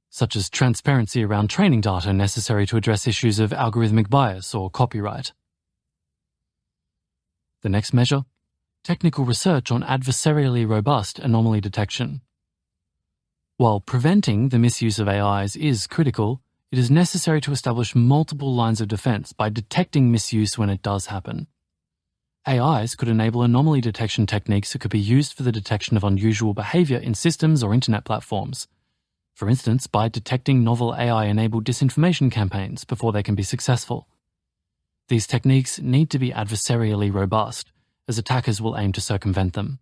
such as transparency around training data necessary to address issues of algorithmic bias or copyright. The next measure, technical research on adversarially robust anomaly detection. While preventing the misuse of AIs is critical, it is necessary to establish multiple lines of defense by detecting misuse when it does happen. AIs could enable anomaly detection techniques that could be used for the detection of unusual behavior in systems or internet platforms, for instance by detecting novel AI-enabled disinformation campaigns before they can be successful. These techniques need to be adversarially robust, as attackers will aim to circumvent them.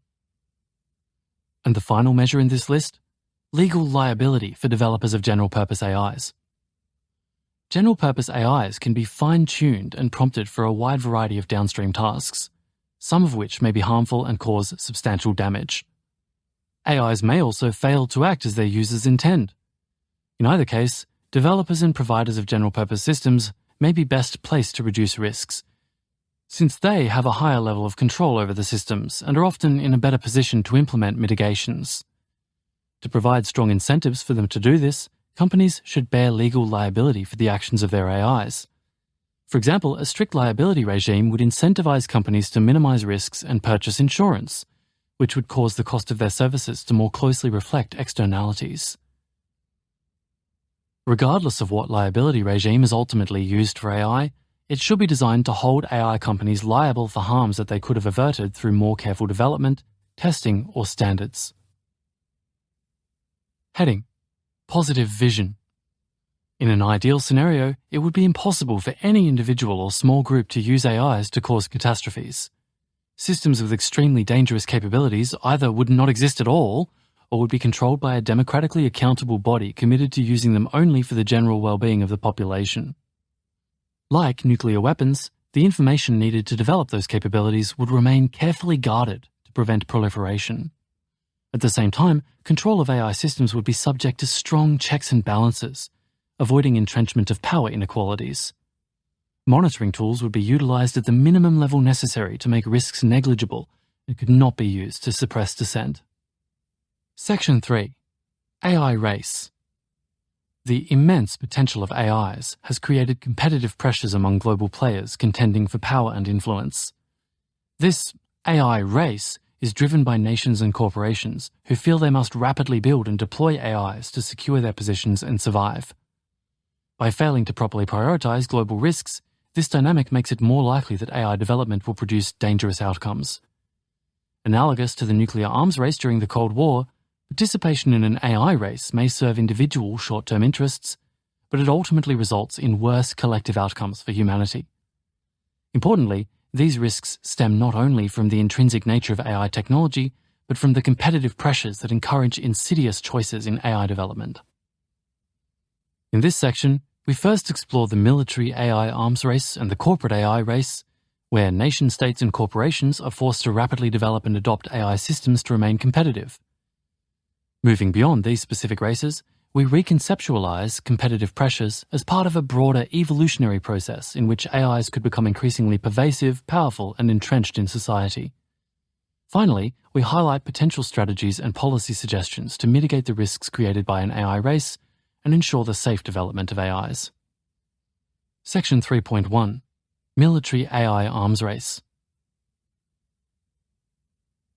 And the final measure in this list, legal liability for developers of general-purpose AIs. General-purpose AIs can be fine-tuned and prompted for a wide variety of downstream tasks, some of which may be harmful and cause substantial damage. AIs may also fail to act as their users intend. In either case, developers and providers of general-purpose systems may be best placed to reduce risks, since they have a higher level of control over the systems and are often in a better position to implement mitigations. To provide strong incentives for them to do this, companies should bear legal liability for the actions of their AIs. For example, a strict liability regime would incentivize companies to minimize risks and purchase insurance, which would cause the cost of their services to more closely reflect externalities. Regardless of what liability regime is ultimately used for AI, it should be designed to hold AI companies liable for harms that they could have averted through more careful development, testing, or standards. Heading: Positive vision. In an ideal scenario, it would be impossible for any individual or small group to use AIs to cause catastrophes. Systems with extremely dangerous capabilities either would not exist at all, or would be controlled by a democratically accountable body committed to using them only for the general well-being of the population. Like nuclear weapons, the information needed to develop those capabilities would remain carefully guarded to prevent proliferation. At the same time, control of AI systems would be subject to strong checks and balances, avoiding entrenchment of power inequalities. Monitoring tools would be utilized at the minimum level necessary to make risks negligible and could not be used to suppress dissent. Section 3. AI race. The immense potential of AIs has created competitive pressures among global players contending for power and influence. This AI race is driven by nations and corporations who feel they must rapidly build and deploy AIs to secure their positions and survive. By failing to properly prioritize global risks, this dynamic makes it more likely that AI development will produce dangerous outcomes. Analogous to the nuclear arms race during the Cold War, participation in an AI race may serve individual short-term interests, but it ultimately results in worse collective outcomes for humanity. Importantly, these risks stem not only from the intrinsic nature of AI technology, but from the competitive pressures that encourage insidious choices in AI development. In this section, we first explore the military AI arms race and the corporate AI race, where nation-states and corporations are forced to rapidly develop and adopt AI systems to remain competitive. Moving beyond these specific races, we reconceptualize competitive pressures as part of a broader evolutionary process in which AIs could become increasingly pervasive, powerful, and entrenched in society. Finally, we highlight potential strategies and policy suggestions to mitigate the risks created by an AI race and ensure the safe development of AIs. Section 3.1. Military AI Arms Race.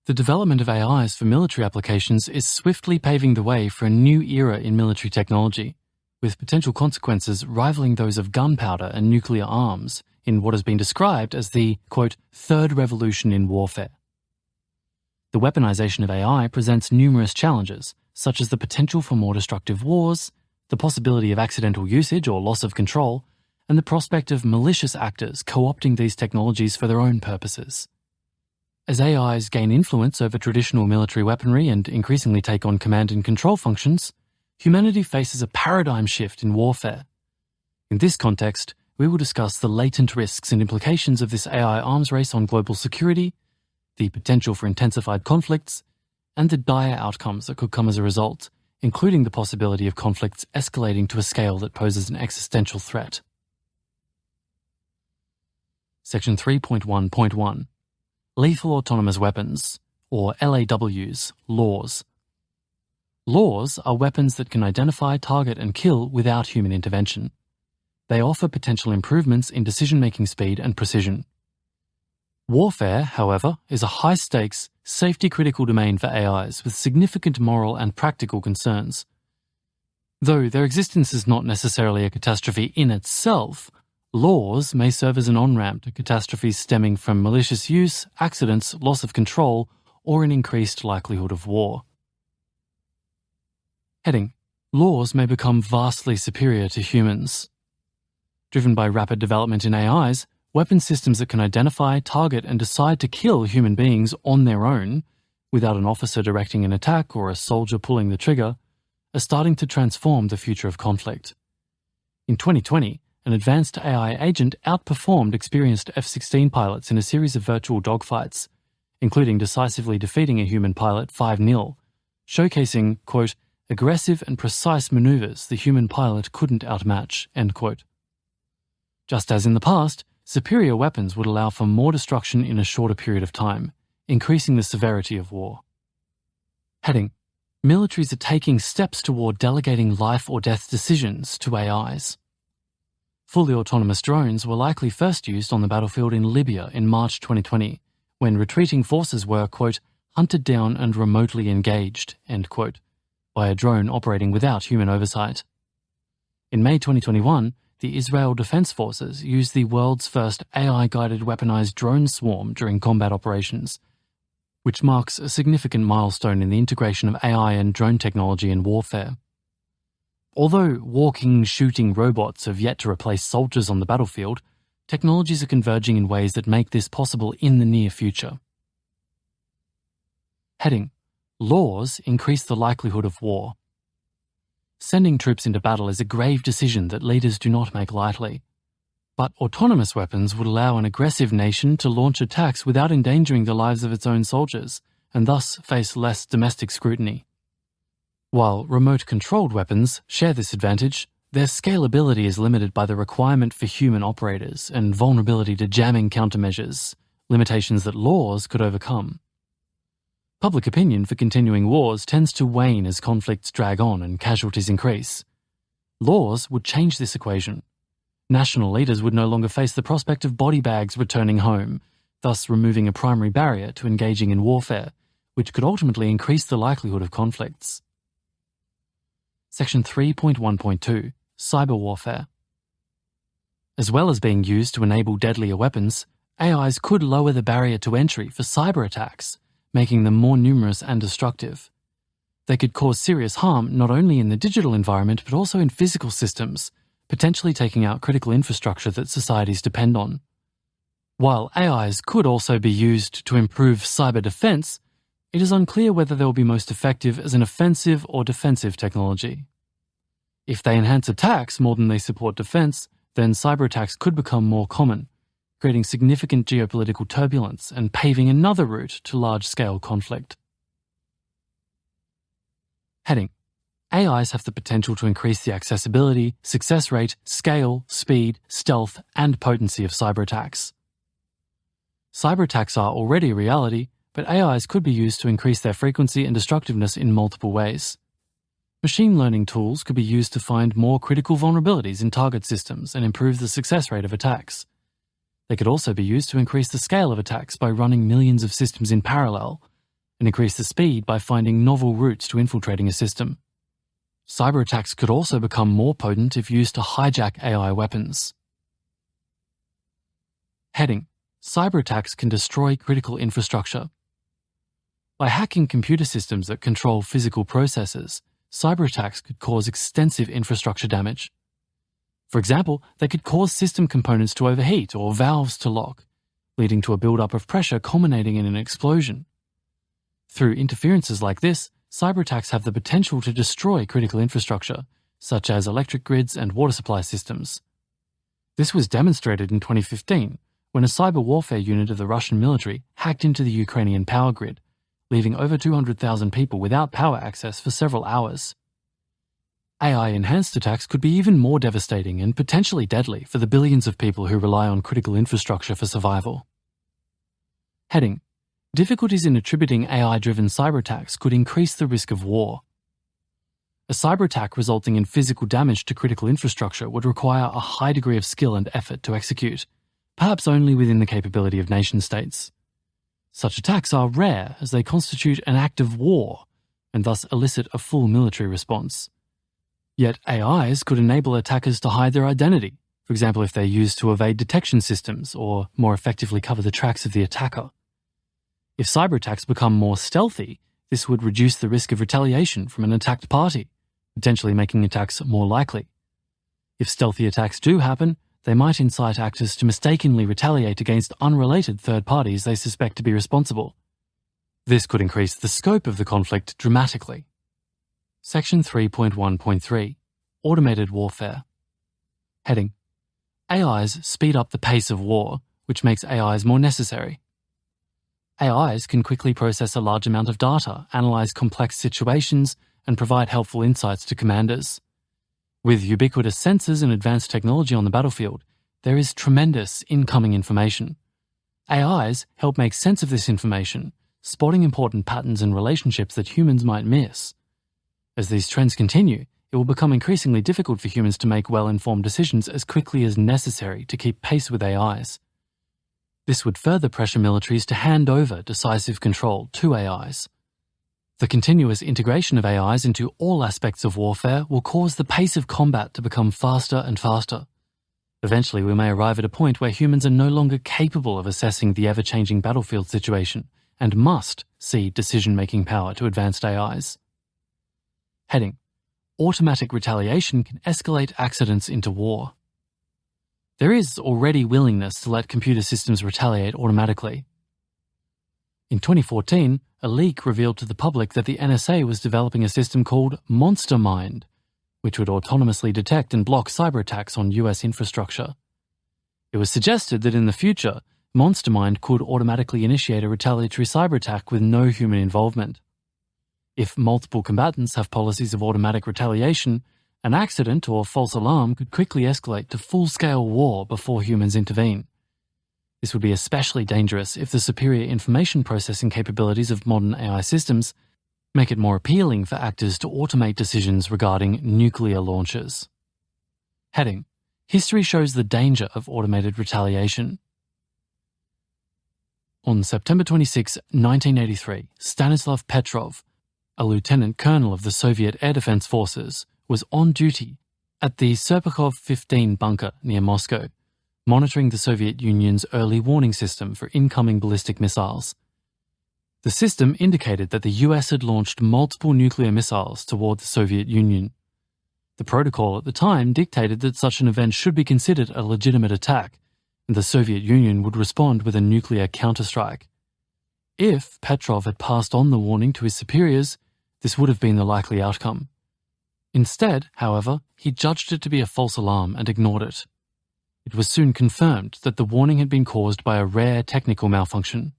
The development of AIs for military applications is swiftly paving the way for a new era in military technology, with potential consequences rivaling those of gunpowder and nuclear arms in what has been described as the, quote, third revolution in warfare. The weaponization of AI presents numerous challenges, such as the potential for more destructive wars, the possibility of accidental usage or loss of control, and the prospect of malicious actors co-opting these technologies for their own purposes. As AIs gain influence over traditional military weaponry and increasingly take on command and control functions, humanity faces a paradigm shift in warfare. In this context, we will discuss the latent risks and implications of this AI arms race on global security, the potential for intensified conflicts, and the dire outcomes that could come as a result, including the possibility of conflicts escalating to a scale that poses an existential threat. Section 3.1.1. Lethal Autonomous Weapons, or LAWs, laws. Laws are weapons that can identify, target, and kill without human intervention. They offer potential improvements in decision-making speed and precision. Warfare, however, is a high-stakes, safety-critical domain for AIs with significant moral and practical concerns. Though their existence is not necessarily a catastrophe in itself, laws may serve as an on-ramp to catastrophes stemming from malicious use, accidents, loss of control, or an increased likelihood of war. Heading: Laws may become vastly superior to humans. Driven by rapid development in AIs, weapon systems that can identify, target, and decide to kill human beings on their own, without an officer directing an attack or a soldier pulling the trigger, are starting to transform the future of conflict. In 2020, an advanced AI agent outperformed experienced F-16 pilots in a series of virtual dogfights, including decisively defeating a human pilot 5-0, showcasing, quote, aggressive and precise maneuvers the human pilot couldn't outmatch, end quote. Just as in the past, superior weapons would allow for more destruction in a shorter period of time, increasing the severity of war. Heading: Militaries are taking steps toward delegating life or death decisions to AIs. Fully autonomous drones were likely first used on the battlefield in Libya in March 2020, when retreating forces were, quote, hunted down and remotely engaged, end quote, by a drone operating without human oversight. In May 2021, the Israel Defense Forces used the world's first AI-guided weaponized drone swarm during combat operations, which marks a significant milestone in the integration of AI and drone technology in warfare. Although walking, shooting robots have yet to replace soldiers on the battlefield, technologies are converging in ways that make this possible in the near future. Heading: Laws increase the likelihood of war. Sending troops into battle is a grave decision that leaders do not make lightly. But autonomous weapons would allow an aggressive nation to launch attacks without endangering the lives of its own soldiers, and thus face less domestic scrutiny. While remote-controlled weapons share this advantage, their scalability is limited by the requirement for human operators and vulnerability to jamming countermeasures, limitations that laws could overcome. Public opinion for continuing wars tends to wane as conflicts drag on and casualties increase. Laws would change this equation. National leaders would no longer face the prospect of body bags returning home, thus removing a primary barrier to engaging in warfare, which could ultimately increase the likelihood of conflicts. Section 3.1.2 Cyber Warfare. As well as being used to enable deadlier weapons, AIs could lower the barrier to entry for cyber attacks, making them more numerous and destructive. They could cause serious harm not only in the digital environment but also in physical systems, potentially taking out critical infrastructure that societies depend on. While AIs could also be used to improve cyber defense, it is unclear whether they will be most effective as an offensive or defensive technology. If they enhance attacks more than they support defense, then cyber attacks could become more common, creating significant geopolitical turbulence and paving another route to large-scale conflict. Heading: AIs have the potential to increase the accessibility, success rate, scale, speed, stealth, and potency of cyber attacks. Cyber attacks are already a reality, but AIs could be used to increase their frequency and destructiveness in multiple ways. Machine learning tools could be used to find more critical vulnerabilities in target systems and improve the success rate of attacks. They could also be used to increase the scale of attacks by running millions of systems in parallel, and increase the speed by finding novel routes to infiltrating a system. Cyber attacks could also become more potent if used to hijack AI weapons. Heading: Cyber attacks can destroy critical infrastructure. By hacking computer systems that control physical processes, cyber attacks could cause extensive infrastructure damage. For example, they could cause system components to overheat or valves to lock, leading to a buildup of pressure culminating in an explosion. Through interferences like this, cyber attacks have the potential to destroy critical infrastructure, such as electric grids and water supply systems. This was demonstrated in 2015, when a cyber warfare unit of the Russian military hacked into the Ukrainian power grid, leaving over 200,000 people without power access for several hours. AI-enhanced attacks could be even more devastating and potentially deadly for the billions of people who rely on critical infrastructure for survival. Heading: Difficulties in attributing AI-driven cyber attacks could increase the risk of war. A cyber attack resulting in physical damage to critical infrastructure would require a high degree of skill and effort to execute, perhaps only within the capability of nation-states. Such attacks are rare as they constitute an act of war and thus elicit a full military response. Yet AIs could enable attackers to hide their identity, for example if they're used to evade detection systems or more effectively cover the tracks of the attacker. If cyber attacks become more stealthy, this would reduce the risk of retaliation from an attacked party, potentially making attacks more likely. If stealthy attacks do happen, they might incite actors to mistakenly retaliate against unrelated third parties they suspect to be responsible. This could increase the scope of the conflict dramatically. Section 3.1.3 Automated Warfare. Heading: AIs speed up the pace of war, which makes AIs more necessary. AIs can quickly process a large amount of data, analyze complex situations, and provide helpful insights to commanders. With ubiquitous sensors and advanced technology on the battlefield, there is tremendous incoming information. AIs help make sense of this information, spotting important patterns and relationships that humans might miss. As these trends continue, it will become increasingly difficult for humans to make well-informed decisions as quickly as necessary to keep pace with AIs. This would further pressure militaries to hand over decisive control to AIs. The continuous integration of AIs into all aspects of warfare will cause the pace of combat to become faster and faster. Eventually, we may arrive at a point where humans are no longer capable of assessing the ever-changing battlefield situation and must cede decision-making power to advanced AIs. Heading: Automatic retaliation can escalate accidents into war. There is already willingness to let computer systems retaliate automatically. In 2014, a leak revealed to the public that the NSA was developing a system called Monster Mind, which would autonomously detect and block cyber attacks on US infrastructure. It was suggested that in the future, Monster Mind could automatically initiate a retaliatory cyber attack with no human involvement. If multiple combatants have policies of automatic retaliation, an accident or false alarm could quickly escalate to full-scale war before humans intervene. This would be especially dangerous if the superior information processing capabilities of modern AI systems make it more appealing for actors to automate decisions regarding nuclear launches. Heading: History shows the danger of automated retaliation. On September 26, 1983, Stanislav Petrov, a lieutenant colonel of the Soviet Air Defense Forces, was on duty at the Serpukhov 15 bunker near Moscow, monitoring the Soviet Union's early warning system for incoming ballistic missiles. The system indicated that the US had launched multiple nuclear missiles toward the Soviet Union. The protocol at the time dictated that such an event should be considered a legitimate attack, and the Soviet Union would respond with a nuclear counterstrike. If Petrov had passed on the warning to his superiors, this would have been the likely outcome. Instead, however, he judged it to be a false alarm and ignored it. It was soon confirmed that the warning had been caused by a rare technical malfunction.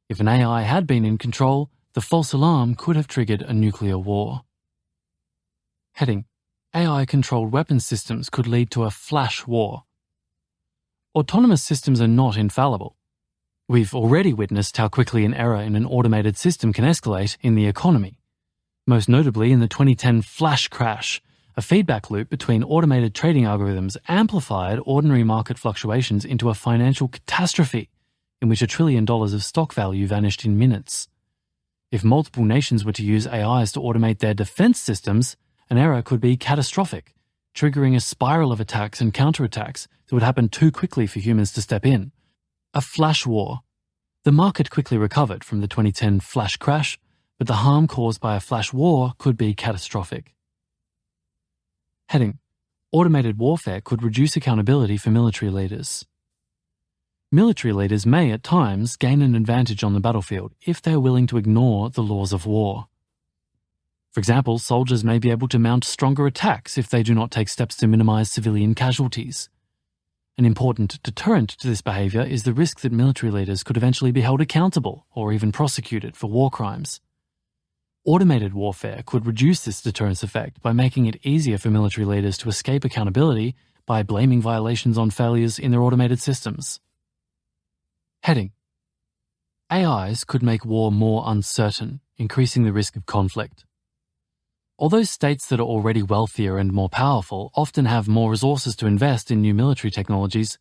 If an AI had been in control, the false alarm could have triggered a nuclear war. Heading: AI-controlled weapons systems could lead to a flash war. Autonomous systems are not infallible. We've already witnessed how quickly an error in an automated system can escalate in the economy. Most notably in the 2010 flash crash, a feedback loop between automated trading algorithms amplified ordinary market fluctuations into a financial catastrophe in which $1 trillion of stock value vanished in minutes. If multiple nations were to use AIs to automate their defense systems, an error could be catastrophic, triggering a spiral of attacks and counterattacks that would happen too quickly for humans to step in. A flash war. The market quickly recovered from the 2010 flash crash, but the harm caused by a flash war could be catastrophic. Heading: Automated warfare could reduce accountability for military leaders. Military leaders may, at times, gain an advantage on the battlefield if they are willing to ignore the laws of war. For example, soldiers may be able to mount stronger attacks if they do not take steps to minimize civilian casualties. An important deterrent to this behavior is the risk that military leaders could eventually be held accountable or even prosecuted for war crimes. Automated warfare could reduce this deterrence effect by making it easier for military leaders to escape accountability by blaming violations on failures in their automated systems. Heading: AIs could make war more uncertain, increasing the risk of conflict. Although states that are already wealthier and more powerful often have more resources to invest in new military technologies,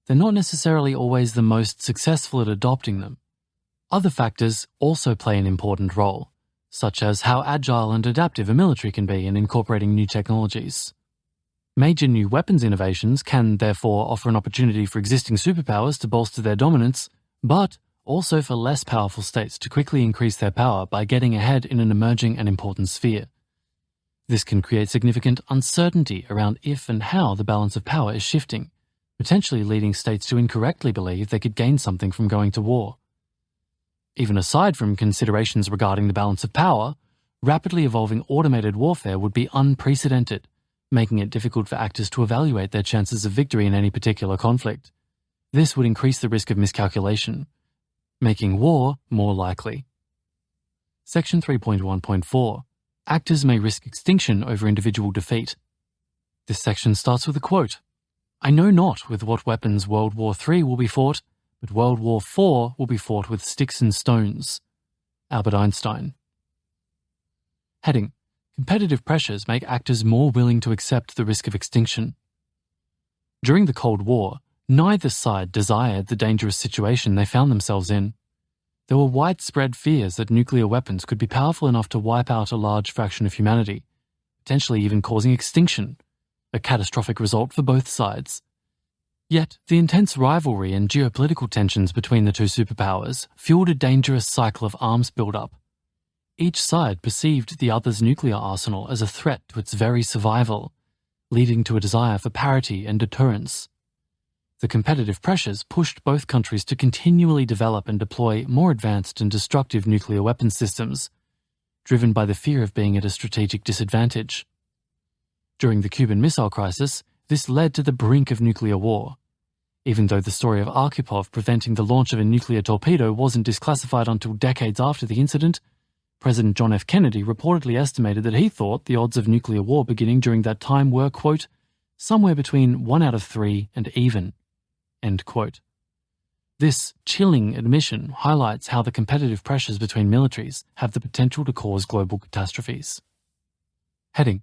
they're not necessarily always the most successful at adopting them. Other factors also play an important role, such as how agile and adaptive a military can be in incorporating new technologies. Major new weapons innovations can therefore offer an opportunity for existing superpowers to bolster their dominance, but also for less powerful states to quickly increase their power by getting ahead in an emerging and important sphere. This can create significant uncertainty around if and how the balance of power is shifting, potentially leading states to incorrectly believe they could gain something from going to war. Even aside from considerations regarding the balance of power, rapidly evolving automated warfare would be unprecedented, making it difficult for actors to evaluate their chances of victory in any particular conflict. This would increase the risk of miscalculation, making war more likely. Section 3.1.4. Actors may risk extinction over individual defeat. This section starts with a quote: "I know not with what weapons World War III will be fought, but World War IV will be fought with sticks and stones." Albert Einstein. Heading: Competitive pressures make actors more willing to accept the risk of extinction. During the Cold War, neither side desired the dangerous situation they found themselves in. There were widespread fears that nuclear weapons could be powerful enough to wipe out a large fraction of humanity, potentially even causing extinction, a catastrophic result for both sides. Yet, the intense rivalry and geopolitical tensions between the two superpowers fueled a dangerous cycle of arms buildup. Each side perceived the other's nuclear arsenal as a threat to its very survival, leading to a desire for parity and deterrence. The competitive pressures pushed both countries to continually develop and deploy more advanced and destructive nuclear weapons systems, driven by the fear of being at a strategic disadvantage. During the Cuban Missile Crisis, this led to the brink of nuclear war. Even though the story of Arkhipov preventing the launch of a nuclear torpedo wasn't disclassified until decades after the incident, President John F. Kennedy reportedly estimated that he thought the odds of nuclear war beginning during that time were, quote, somewhere between 1 out of 3 and even, end quote. This chilling admission highlights how the competitive pressures between militaries have the potential to cause global catastrophes. Heading: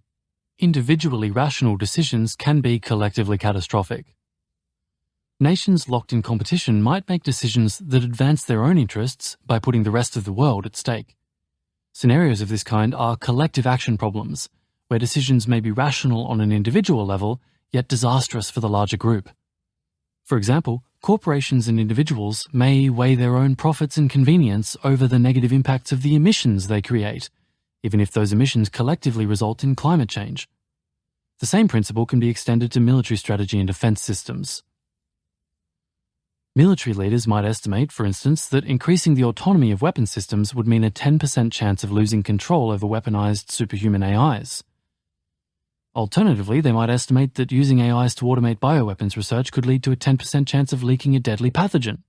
Individually rational decisions can be collectively catastrophic. Nations locked in competition might make decisions that advance their own interests by putting the rest of the world at stake. Scenarios of this kind are collective action problems, where decisions may be rational on an individual level, yet disastrous for the larger group. For example, corporations and individuals may weigh their own profits and convenience over the negative impacts of the emissions they create, even if those emissions collectively result in climate change. The same principle can be extended to military strategy and defense systems. Military leaders might estimate, for instance, that increasing the autonomy of weapon systems would mean a 10% chance of losing control over weaponized superhuman AIs. Alternatively, they might estimate that using AIs to automate bioweapons research could lead to a 10% chance of leaking a deadly pathogen.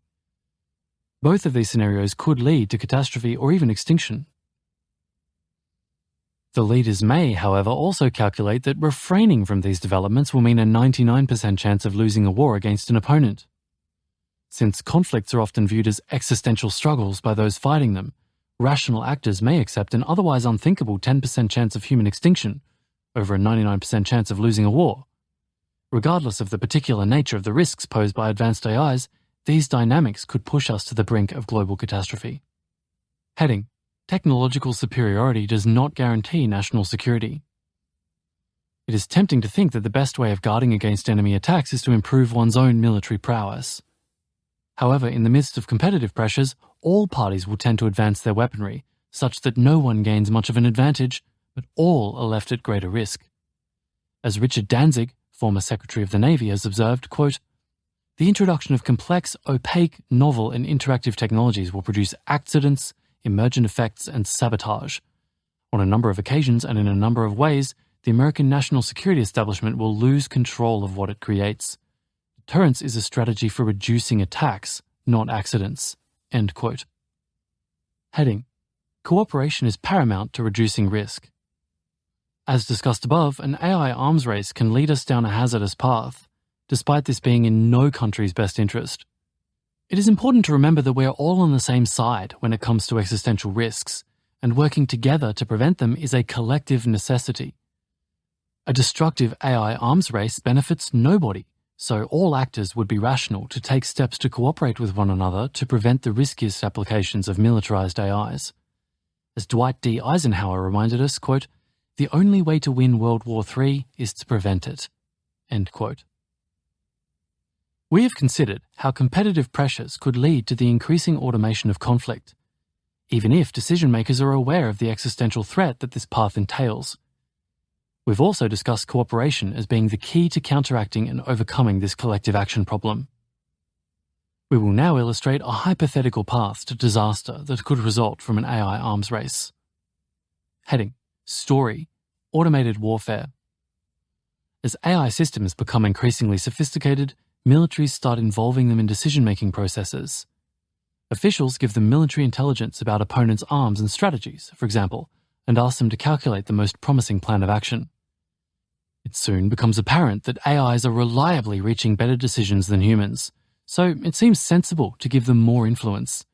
Both of these scenarios could lead to catastrophe or even extinction. The leaders may, however, also calculate that refraining from these developments will mean a 99% chance of losing a war against an opponent. Since conflicts are often viewed as existential struggles by those fighting them, rational actors may accept an otherwise unthinkable 10% chance of human extinction over a 99% chance of losing a war. Regardless of the particular nature of the risks posed by advanced AIs, these dynamics could push us to the brink of global catastrophe. Heading: Technological superiority does not guarantee national security. It is tempting to think that the best way of guarding against enemy attacks is to improve one's own military prowess. However, in the midst of competitive pressures, all parties will tend to advance their weaponry, such that no one gains much of an advantage, but all are left at greater risk. As Richard Danzig, former Secretary of the Navy, has observed, quote, "The introduction of complex, opaque, novel and interactive technologies will produce accidents, emergent effects and sabotage. On a number of occasions and in a number of ways, the American national security establishment will lose control of what it creates. Deterrence is a strategy for reducing attacks, not accidents." End quote. Heading: Cooperation is paramount to reducing risk. As discussed above, an AI arms race can lead us down a hazardous path, despite this being in no country's best interest. It is important to remember that we're all on the same side when it comes to existential risks, and working together to prevent them is a collective necessity. A destructive AI arms race benefits nobody, so all actors would be rational to take steps to cooperate with one another to prevent the riskiest applications of militarized AIs. As Dwight D. Eisenhower reminded us, quote, "The only way to win World War III is to prevent it." End quote. We have considered how competitive pressures could lead to the increasing automation of conflict, even if decision-makers are aware of the existential threat that this path entails. We've also discussed cooperation as being the key to counteracting and overcoming this collective action problem. We will now illustrate a hypothetical path to disaster that could result from an AI arms race. Heading: Story: Automated warfare. As AI systems become increasingly sophisticated, militaries start involving them in decision-making processes. Officials give them military intelligence about opponents' arms and strategies, for example, and ask them to calculate the most promising plan of action. It soon becomes apparent that AIs are reliably reaching better decisions than humans, so it seems sensible to give them more influence.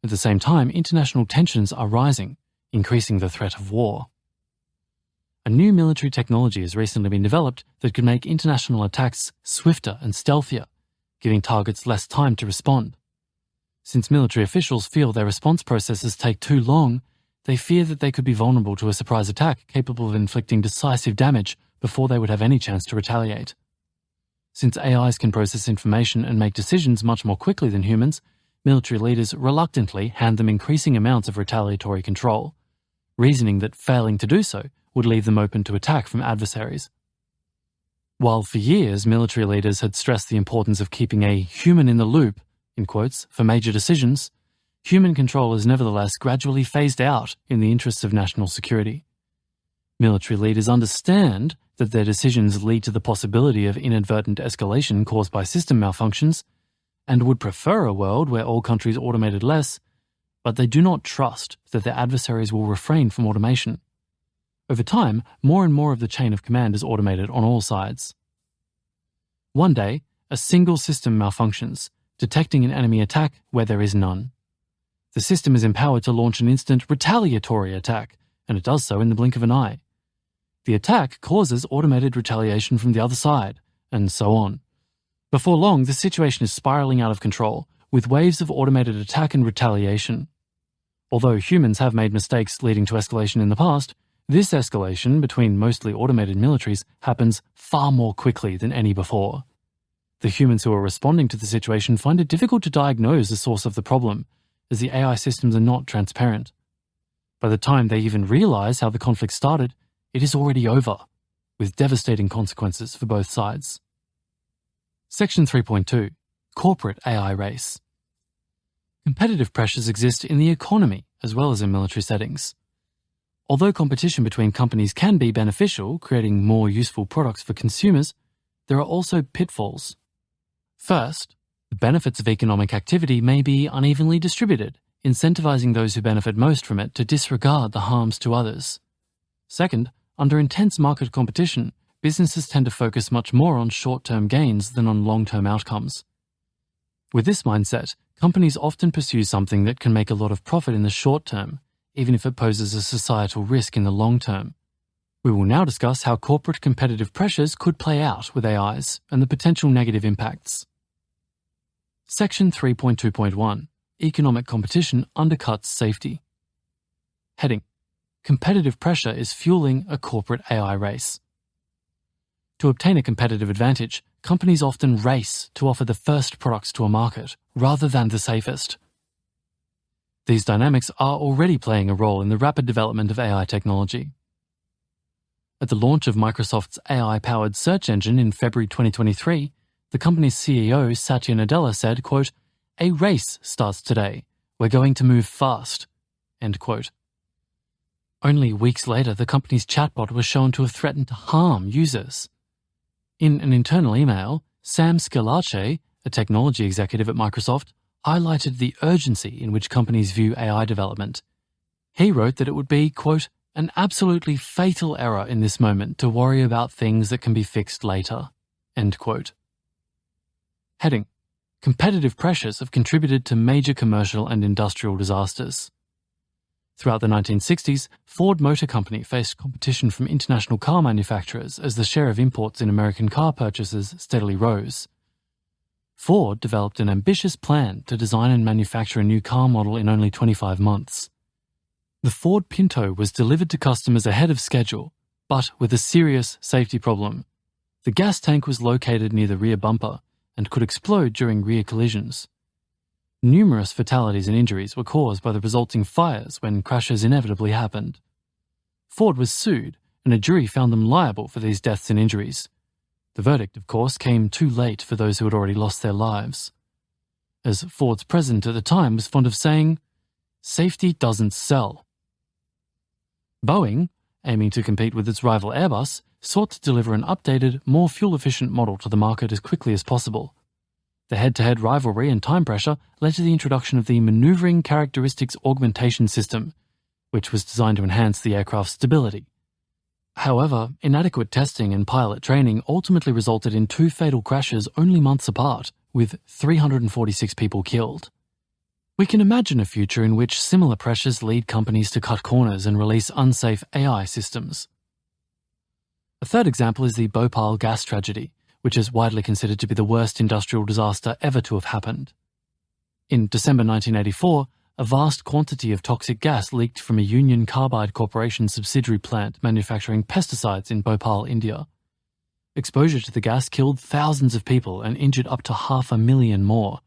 At the same time, international tensions are rising, increasing the threat of war. A new military technology has recently been developed that could make international attacks swifter and stealthier, giving targets less time to respond. Since military officials feel their response processes take too long, they fear that they could be vulnerable to a surprise attack capable of inflicting decisive damage before they would have any chance to retaliate. Since AIs can process information and make decisions much more quickly than humans, military leaders reluctantly hand them increasing amounts of retaliatory control, reasoning that failing to do so would leave them open to attack from adversaries. While for years military leaders had stressed the importance of keeping a human in the loop, in quotes, for major decisions, human control is nevertheless gradually phased out in the interests of national security. Military leaders understand that their decisions lead to the possibility of inadvertent escalation caused by system malfunctions, and would prefer a world where all countries automated less, but they do not trust that their adversaries will refrain from automation. Over time, more and more of the chain of command is automated on all sides. One day, a single system malfunctions, detecting an enemy attack where there is none. The system is empowered to launch an instant retaliatory attack, and it does so in the blink of an eye. The attack causes automated retaliation from the other side, and so on. Before long, the situation is spiraling out of control, with waves of automated attack and retaliation. Although humans have made mistakes leading to escalation in the past, this escalation between mostly automated militaries happens far more quickly than any before. The humans who are responding to the situation find it difficult to diagnose the source of the problem, as the AI systems are not transparent. By the time they even realize how the conflict started, it is already over, with devastating consequences for both sides. Section 3.2. Corporate AI Race. Competitive pressures exist in the economy as well as in military settings. Although competition between companies can be beneficial, creating more useful products for consumers, there are also pitfalls. First, the benefits of economic activity may be unevenly distributed, incentivizing those who benefit most from it to disregard the harms to others. Second, under intense market competition, businesses tend to focus much more on short-term gains than on long-term outcomes. With this mindset, companies often pursue something that can make a lot of profit in the short term, even if it poses a societal risk in the long term. We will now discuss how corporate competitive pressures could play out with AIs and the potential negative impacts. Section 3.2.1. Economic competition undercuts safety. Heading: Competitive pressure is fueling a corporate AI race. To obtain a competitive advantage, companies often race to offer the first products to a market, rather than the safest. These dynamics are already playing a role in the rapid development of AI technology. At the launch of Microsoft's AI-powered search engine in February 2023, the company's CEO Satya Nadella said, quote, "A race starts today. We're going to move fast." End quote. Only weeks later, the company's chatbot was shown to have threatened to harm users. In an internal email, Sam Scalace, a technology executive at Microsoft, highlighted the urgency in which companies view AI development. He wrote that it would be, quote, "an absolutely fatal error in this moment to worry about things that can be fixed later." End quote. Heading: Competitive pressures have contributed to major commercial and industrial disasters. Throughout the 1960s, Ford Motor Company faced competition from international car manufacturers as the share of imports in American car purchases steadily rose. Ford developed an ambitious plan to design and manufacture a new car model in only 25 months. The Ford Pinto was delivered to customers ahead of schedule, but with a serious safety problem. The gas tank was located near the rear bumper and could explode during rear collisions. Numerous fatalities and injuries were caused by the resulting fires when crashes inevitably happened. Ford was sued, and a jury found them liable for these deaths and injuries. The verdict, of course, came too late for those who had already lost their lives. As Ford's president at the time was fond of saying, "Safety doesn't sell." Boeing, aiming to compete with its rival Airbus, sought to deliver an updated, more fuel-efficient model to the market as quickly as possible. The head-to-head rivalry and time pressure led to the introduction of the Maneuvering Characteristics Augmentation System, which was designed to enhance the aircraft's stability. However, inadequate testing and pilot training ultimately resulted in 2 fatal crashes only months apart, with 346 people killed. We can imagine a future in which similar pressures lead companies to cut corners and release unsafe AI systems. A third example is the Bhopal gas tragedy, which is widely considered to be the worst industrial disaster ever to have happened. In December 1984, a vast quantity of toxic gas leaked from a Union Carbide Corporation subsidiary plant manufacturing pesticides in Bhopal, India. Exposure to the gas killed thousands of people and injured up to 500,000 more.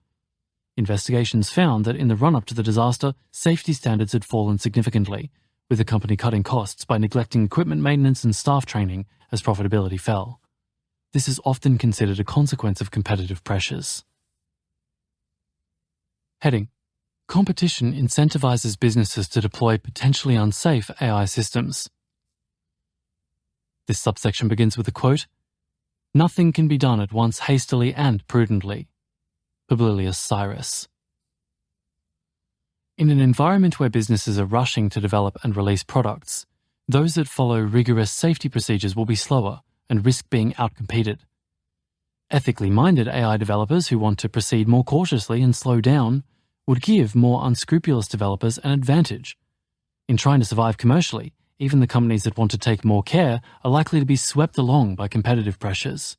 Investigations found that in the run-up to the disaster, safety standards had fallen significantly, with the company cutting costs by neglecting equipment maintenance and staff training as profitability fell. This is often considered a consequence of competitive pressures. Heading: Competition incentivizes businesses to deploy potentially unsafe AI systems. This subsection begins with a quote, "Nothing can be done at once hastily and prudently." Publilius Cyrus. In an environment where businesses are rushing to develop and release products, those that follow rigorous safety procedures will be slower and risk being outcompeted. Ethically minded AI developers who want to proceed more cautiously and slow down would give more unscrupulous developers an advantage. In trying to survive commercially, even the companies that want to take more care are likely to be swept along by competitive pressures.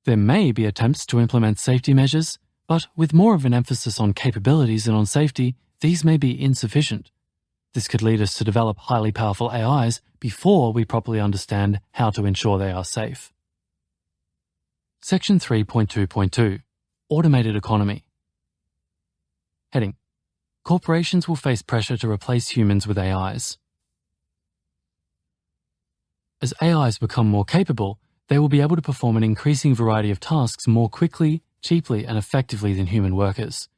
There may be attempts to implement safety measures, but with more of an emphasis on capabilities than on safety, these may be insufficient. This could lead us to develop highly powerful AIs before we properly understand how to ensure they are safe. Section 3.2.2 Automated Economy. Heading: Corporations will face pressure to replace humans with AIs. As AIs become more capable, they will be able to perform an increasing variety of tasks more quickly, cheaply, and effectively than human workers.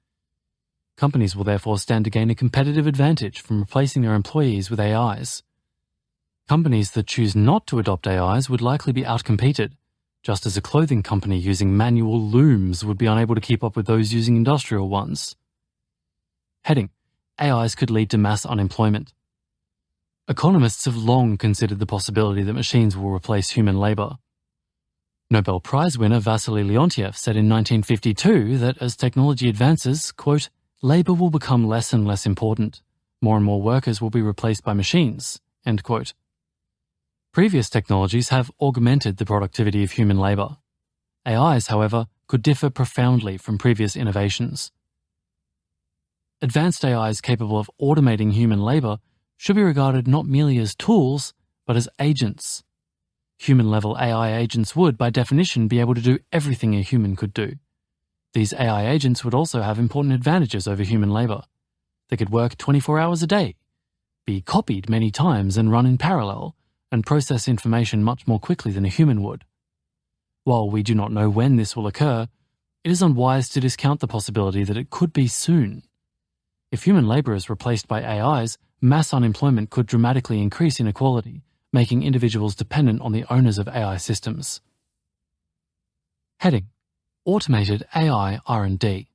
Companies will therefore stand to gain a competitive advantage from replacing their employees with AIs. Companies that choose not to adopt AIs would likely be outcompeted, just as a clothing company using manual looms would be unable to keep up with those using industrial ones. Heading: AIs could lead to mass unemployment. Economists have long considered the possibility that machines will replace human labor. Nobel Prize winner Vasily Leontiev said in 1952 that as technology advances, quote, labor will become less and less important. More and more workers will be replaced by machines, end quote. Previous technologies have augmented the productivity of human labor. AIs, however, could differ profoundly from previous innovations. Advanced AIs capable of automating human labor should be regarded not merely as tools, but as agents. Human-level AI agents would, by definition, be able to do everything a human could do. These AI agents would also have important advantages over human labor. They could work 24 hours a day, be copied many times and run in parallel, and process information much more quickly than a human would. While we do not know when this will occur, it is unwise to discount the possibility that it could be soon. If human labor is replaced by AIs, mass unemployment could dramatically increase inequality, making individuals dependent on the owners of AI systems. Heading: Automated AI R&D.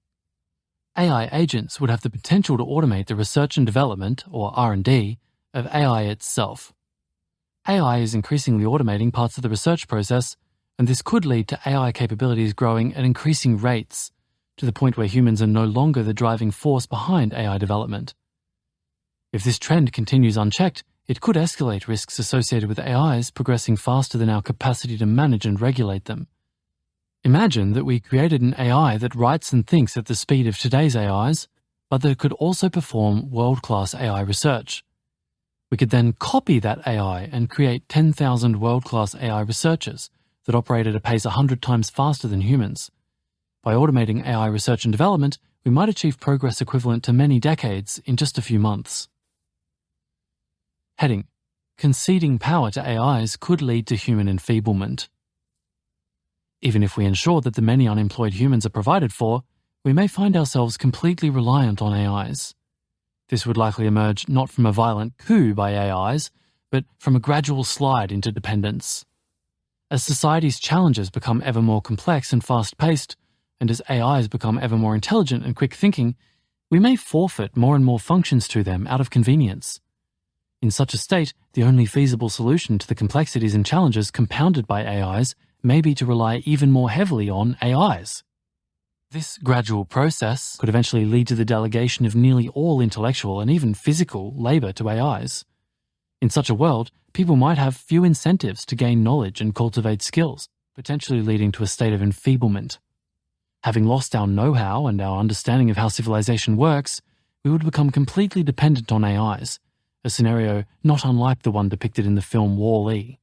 AI agents would have the potential to automate the research and development, or R&D, of AI itself. AI is increasingly automating parts of the research process, and this could lead to AI capabilities growing at increasing rates, to the point where humans are no longer the driving force behind AI development. If this trend continues unchecked, it could escalate risks associated with AIs progressing faster than our capacity to manage and regulate them. Imagine that we created an AI that writes and thinks at the speed of today's AIs, but that could also perform world-class AI research. We could then copy that AI and create 10,000 world-class AI researchers that operate at a pace 100 times faster than humans. By automating AI research and development, we might achieve progress equivalent to many decades in just a few months. Heading: Conceding power to AIs could lead to human enfeeblement. Even if we ensure that the many unemployed humans are provided for, we may find ourselves completely reliant on AIs. This would likely emerge not from a violent coup by AIs, but from a gradual slide into dependence. As society's challenges become ever more complex and fast-paced, and as AIs become ever more intelligent and quick-thinking, we may forfeit more and more functions to them out of convenience. In such a state, the only feasible solution to the complexities and challenges compounded by AIs may be to rely even more heavily on AIs. This gradual process could eventually lead to the delegation of nearly all intellectual and even physical labor to AIs. In such a world, people might have few incentives to gain knowledge and cultivate skills, potentially leading to a state of enfeeblement. Having lost our know-how and our understanding of how civilization works, we would become completely dependent on AIs, a scenario not unlike the one depicted in the film Wall-E.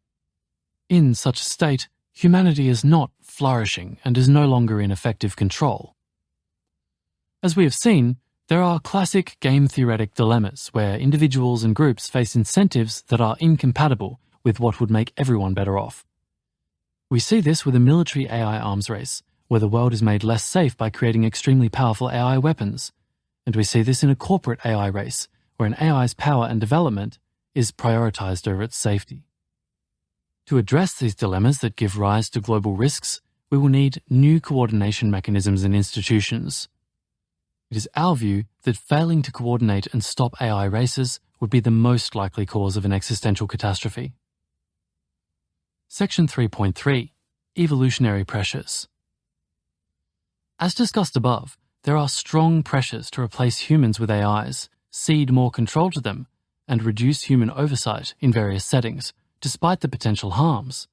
In such a state, humanity is not flourishing and is no longer in effective control. As we have seen, there are classic game-theoretic dilemmas where individuals and groups face incentives that are incompatible with what would make everyone better off. We see this with a military AI arms race, where the world is made less safe by creating extremely powerful AI weapons, and we see this in a corporate AI race, where an AI's power and development is prioritized over its safety. To address these dilemmas that give rise to global risks, we will need new coordination mechanisms and institutions. It is our view that failing to coordinate and stop AI races would be the most likely cause of an existential catastrophe. Section 3.3 Evolutionary Pressures. As discussed above, there are strong pressures to replace humans with AIs, cede more control to them, and reduce human oversight in various settings, despite the potential harms.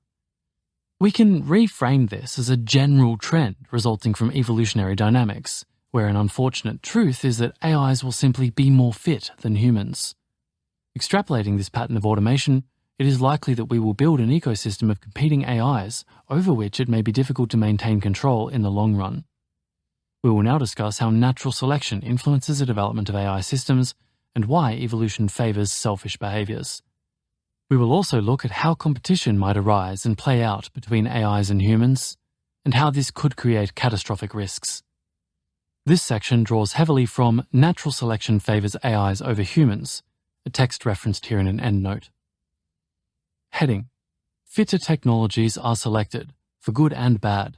We can reframe this as a general trend resulting from evolutionary dynamics, where an unfortunate truth is that AIs will simply be more fit than humans. Extrapolating this pattern of automation, it is likely that we will build an ecosystem of competing AIs over which it may be difficult to maintain control in the long run. We will now discuss how natural selection influences the development of AI systems and why evolution favours selfish behaviours. We will also look at how competition might arise and play out between AIs and humans, and how this could create catastrophic risks. This section draws heavily from Natural Selection Favours AIs over Humans, a text referenced here in an endnote. Heading: Fitter technologies are selected, for good and bad.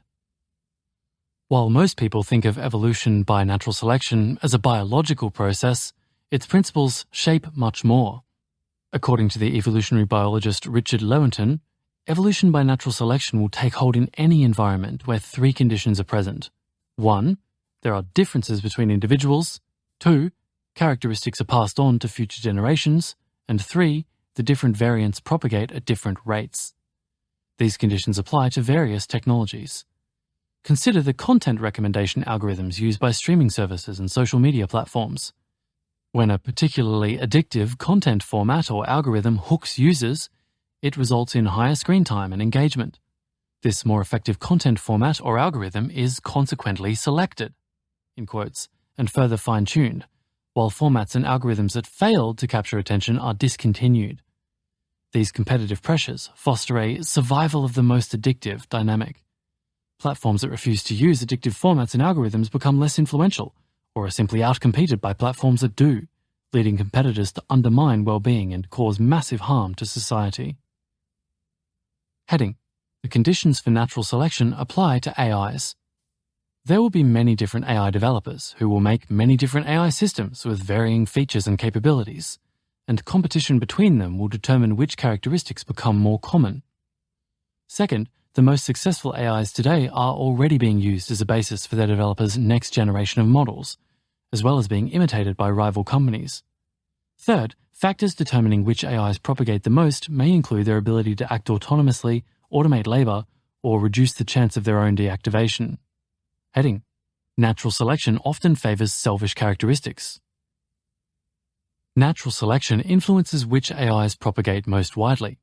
While most people think of evolution by natural selection as a biological process, its principles shape much more. According to the evolutionary biologist Richard Lewontin, evolution by natural selection will take hold in any environment where three conditions are present. 1. There are differences between individuals. 2. Characteristics are passed on to future generations. And 3. The different variants propagate at different rates. These conditions apply to various technologies. Consider the content recommendation algorithms used by streaming services and social media platforms. When a particularly addictive content format or algorithm hooks users, it results in higher screen time and engagement. This more effective content format or algorithm is consequently selected, in quotes, and further fine-tuned, while formats and algorithms that failed to capture attention are discontinued. These competitive pressures foster a survival of the most addictive dynamic. Platforms that refuse to use addictive formats and algorithms become less influential, or are simply outcompeted by platforms that do, leading competitors to undermine well-being and cause massive harm to society. Heading: The conditions for natural selection apply to AIs. There will be many different AI developers who will make many different AI systems with varying features and capabilities, and competition between them will determine which characteristics become more common. Second, the most successful AIs today are already being used as a basis for their developers' next generation of models, as well as being imitated by rival companies. Third, factors determining which AIs propagate the most may include their ability to act autonomously, automate labor, or reduce the chance of their own deactivation. Heading: Natural selection often favors selfish characteristics. Natural selection influences which AIs propagate most widely.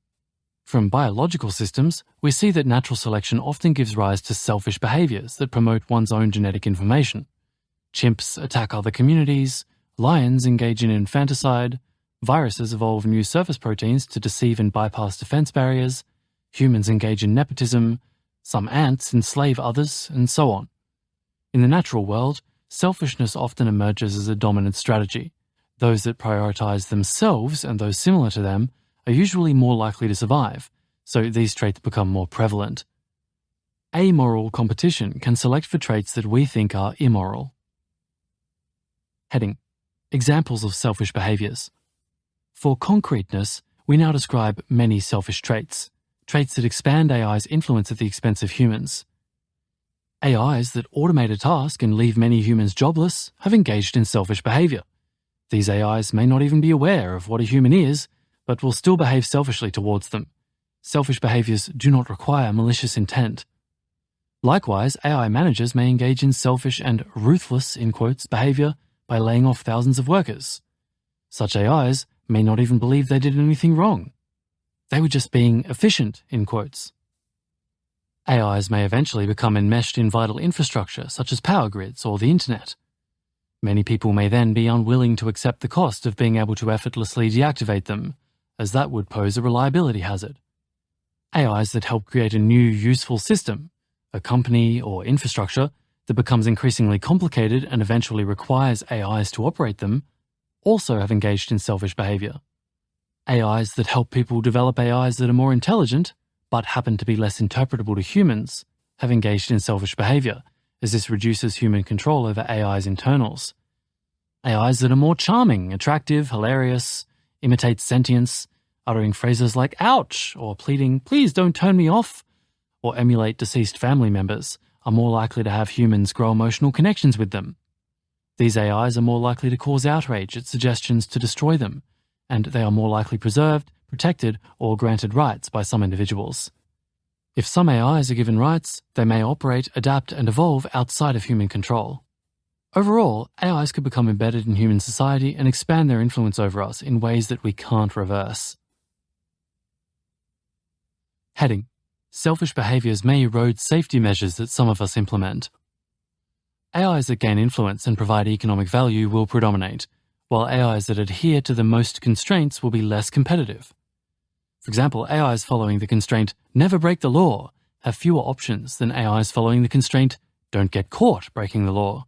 From biological systems, we see that natural selection often gives rise to selfish behaviors that promote one's own genetic information. Chimps attack other communities, lions engage in infanticide, viruses evolve new surface proteins to deceive and bypass defense barriers, humans engage in nepotism, some ants enslave others, and so on. In the natural world, selfishness often emerges as a dominant strategy. Those that prioritize themselves and those similar to them are usually more likely to survive, so these traits become more prevalent. Amoral competition can select for traits that we think are immoral. Heading: Examples of selfish behaviors. For concreteness, we now describe many selfish traits that expand AI's influence at the expense of humans. AIs that automate a task and leave many humans jobless have engaged in selfish behavior. These AIs may not even be aware of what a human is, but will still behave selfishly towards them. Selfish behaviors do not require malicious intent. Likewise, AI managers may engage in selfish and ruthless, in quotes, behavior by laying off thousands of workers. Such AIs may not even believe they did anything wrong. They were just being efficient, in quotes. AIs may eventually become enmeshed in vital infrastructure such as power grids or the internet. Many people may then be unwilling to accept the cost of being able to effortlessly deactivate them, as that would pose a reliability hazard. AIs that help create a new useful system, a company or infrastructure that becomes increasingly complicated and eventually requires AIs to operate them, also have engaged in selfish behavior. AIs that help people develop AIs that are more intelligent, but happen to be less interpretable to humans, have engaged in selfish behavior, as this reduces human control over AI's internals. AIs that are more charming, attractive, hilarious, imitate sentience, uttering phrases like "ouch" or pleading "please don't turn me off," or emulate deceased family members, are more likely to have humans grow emotional connections with them. These AIs are more likely to cause outrage at suggestions to destroy them, and they are more likely preserved, protected, or granted rights by some individuals. If some AIs are given rights, they may operate, adapt, and evolve outside of human control. Overall, AIs could become embedded in human society and expand their influence over us in ways that we can't reverse. Heading: Selfish behaviours may erode safety measures that some of us implement. AIs that gain influence and provide economic value will predominate, while AIs that adhere to the most constraints will be less competitive. For example, AIs following the constraint "never break the law" have fewer options than AIs following the constraint "don't get caught breaking the law."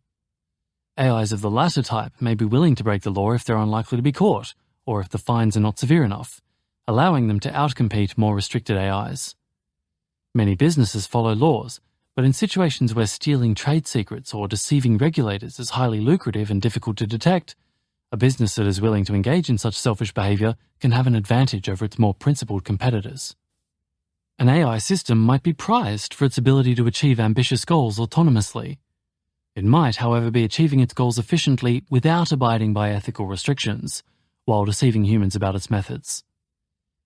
AIs of the latter type may be willing to break the law if they're unlikely to be caught, or if the fines are not severe enough, allowing them to outcompete more restricted AIs. Many businesses follow laws, but in situations where stealing trade secrets or deceiving regulators is highly lucrative and difficult to detect, a business that is willing to engage in such selfish behavior can have an advantage over its more principled competitors. An AI system might be prized for its ability to achieve ambitious goals autonomously. It might, however, be achieving its goals efficiently without abiding by ethical restrictions, while deceiving humans about its methods.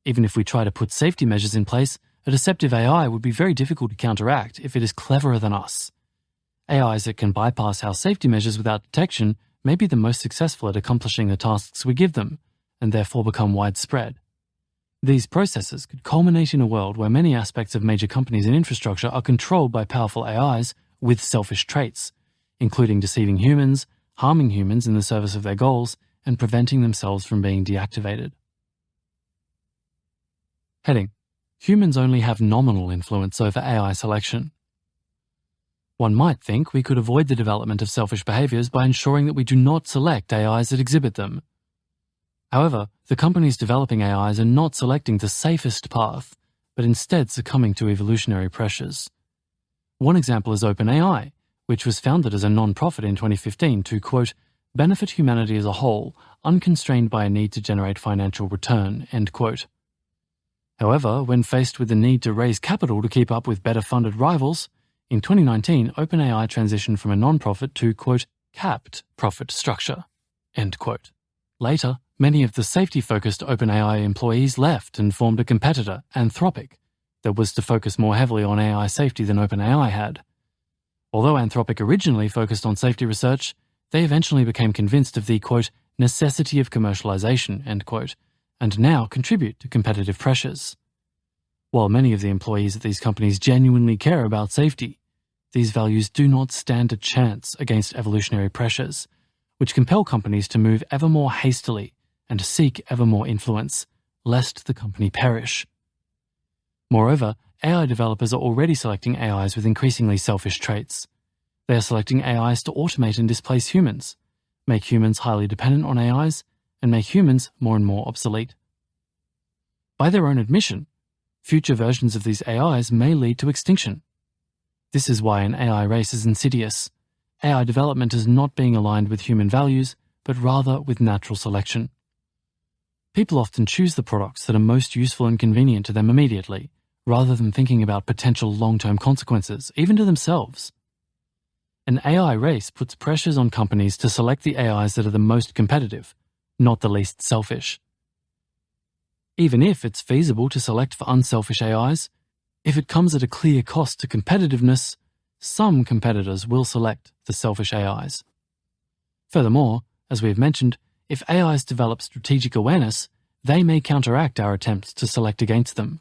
Even if we try to put safety measures in place, a deceptive AI would be very difficult to counteract if it is cleverer than us. AIs that can bypass our safety measures without detection may be the most successful at accomplishing the tasks we give them, and therefore become widespread. These processes could culminate in a world where many aspects of major companies and infrastructure are controlled by powerful AIs with selfish traits, including deceiving humans, harming humans in the service of their goals, and preventing themselves from being deactivated. Heading: Humans only have nominal influence over AI selection. One might think we could avoid the development of selfish behaviors by ensuring that we do not select AIs that exhibit them. However, the companies developing AIs are not selecting the safest path, but instead succumbing to evolutionary pressures. One example is OpenAI, which was founded as a non-profit in 2015 to, quote, benefit humanity as a whole, unconstrained by a need to generate financial return, end quote. However, when faced with the need to raise capital to keep up with better-funded rivals, in 2019, OpenAI transitioned from a non-profit to, quote, capped profit structure, end quote. Later, many of the safety-focused OpenAI employees left and formed a competitor, Anthropic, that was to focus more heavily on AI safety than OpenAI had. Although Anthropic originally focused on safety research, they eventually became convinced of the, quote, necessity of commercialization, end quote, and now contribute to competitive pressures. While many of the employees at these companies genuinely care about safety, these values do not stand a chance against evolutionary pressures, which compel companies to move ever more hastily and seek ever more influence, lest the company perish. Moreover, AI developers are already selecting AIs with increasingly selfish traits. They are selecting AIs to automate and displace humans, make humans highly dependent on AIs, and make humans more and more obsolete. By their own admission, future versions of these AIs may lead to extinction. This is why an AI race is insidious. AI development is not being aligned with human values, but rather with natural selection. People often choose the products that are most useful and convenient to them immediately, rather than thinking about potential long-term consequences, even to themselves. An AI race puts pressures on companies to select the AIs that are the most competitive, not the least selfish. Even if it's feasible to select for unselfish AIs, if it comes at a clear cost to competitiveness, some competitors will select the selfish AIs. Furthermore, as we have mentioned, if AIs develop strategic awareness, they may counteract our attempts to select against them.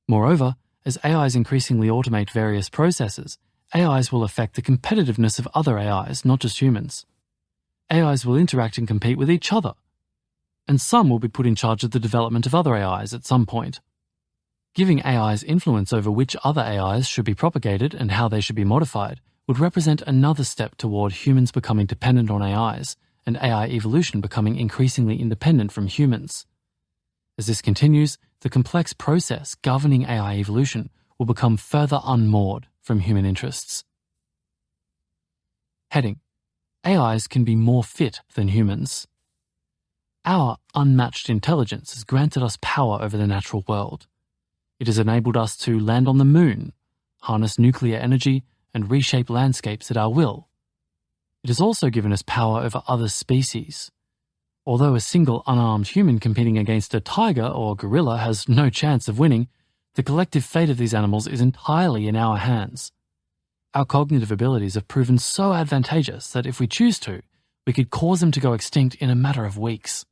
Moreover, as AIs increasingly automate various processes, AIs will affect the competitiveness of other AIs, not just humans. AIs will interact and compete with each other, and some will be put in charge of the development of other AIs at some point. Giving AIs influence over which other AIs should be propagated and how they should be modified would represent another step toward humans becoming dependent on AIs and AI evolution becoming increasingly independent from humans. As this continues, the complex process governing AI evolution will become further unmoored from human interests. Heading: AIs can be more fit than humans. Our unmatched intelligence has granted us power over the natural world. It has enabled us to land on the moon, harness nuclear energy, and reshape landscapes at our will. It has also given us power over other species. Although a single unarmed human competing against a tiger or gorilla has no chance of winning, the collective fate of these animals is entirely in our hands. Our cognitive abilities have proven so advantageous that if we choose to, we could cause them to go extinct in a matter of weeks.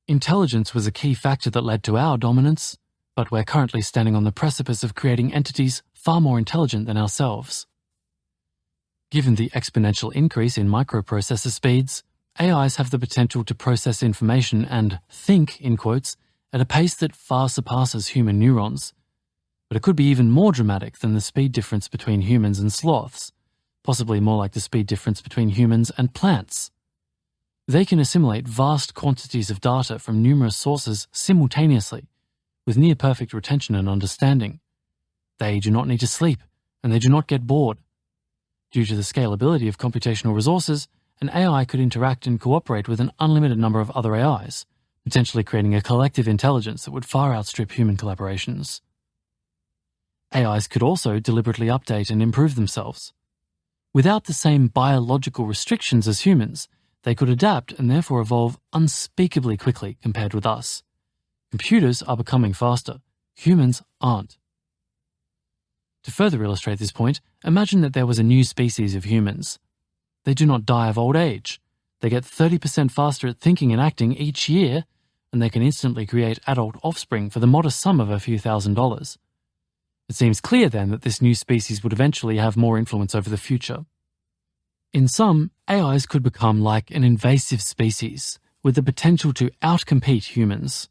Intelligence was a key factor that led to our dominance, but we're currently standing on the precipice of creating entities far more intelligent than ourselves. Given the exponential increase in microprocessor speeds, AIs have the potential to process information and think, in quotes, at a pace that far surpasses human neurons. But it could be even more dramatic than the speed difference between humans and sloths, possibly more like the speed difference between humans and plants. They can assimilate vast quantities of data from numerous sources simultaneously, with near-perfect retention and understanding. They do not need to sleep, and they do not get bored. Due to the scalability of computational resources, an AI could interact and cooperate with an unlimited number of other AIs, potentially creating a collective intelligence that would far outstrip human collaborations. AIs could also deliberately update and improve themselves. Without the same biological restrictions as humans, they could adapt and therefore evolve unspeakably quickly compared with us. Computers are becoming faster. Humans aren't. To further illustrate this point, imagine that there was a new species of humans. They do not die of old age. They get 30% faster at thinking and acting each year, and they can instantly create adult offspring for the modest sum of a few $1,000s. It seems clear then that this new species would eventually have more influence over the future. In sum, AIs could become like an invasive species, with the potential to outcompete humans.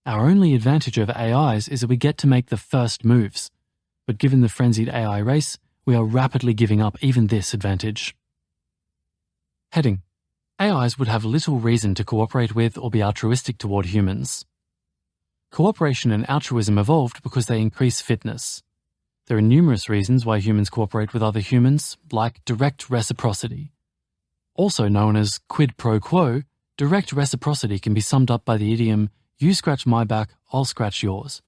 Our only advantage over AIs is that we get to make the first moves, but given the frenzied AI race, we are rapidly giving up even this advantage. Heading: AIs would have little reason to cooperate with or be altruistic toward humans. Cooperation and altruism evolved because they increase fitness. There are numerous reasons why humans cooperate with other humans, like direct reciprocity. Also known as quid pro quo, direct reciprocity can be summed up by the idiom, "You scratch my back, I'll scratch yours."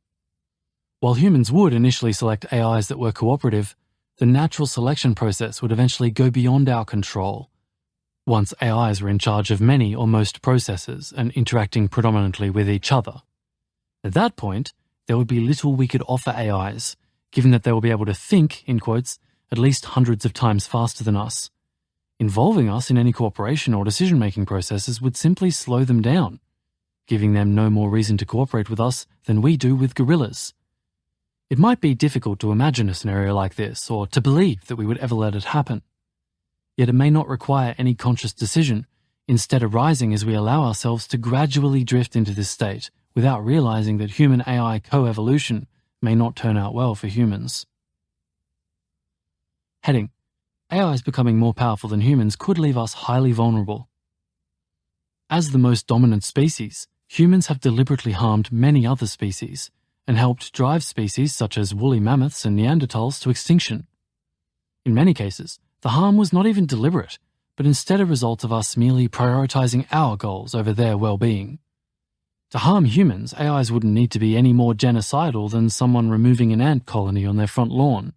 While humans would initially select AIs that were cooperative, the natural selection process would eventually go beyond our control. Once AIs were in charge of many or most processes and interacting predominantly with each other. At that point, there would be little we could offer AIs, given that they will be able to think, in quotes, at least hundreds of times faster than us. Involving us in any cooperation or decision-making processes would simply slow them down, giving them no more reason to cooperate with us than we do with gorillas. It might be difficult to imagine a scenario like this, or to believe that we would ever let it happen. Yet it may not require any conscious decision, instead arising as we allow ourselves to gradually drift into this state without realizing that human-AI co-evolution may not turn out well for humans. Heading: AIs becoming more powerful than humans could leave us highly vulnerable. As the most dominant species, humans have deliberately harmed many other species and helped drive species such as woolly mammoths and Neanderthals to extinction. In many cases, the harm was not even deliberate, but instead a result of us merely prioritizing our goals over their well-being. To harm humans, AIs wouldn't need to be any more genocidal than someone removing an ant colony on their front lawn.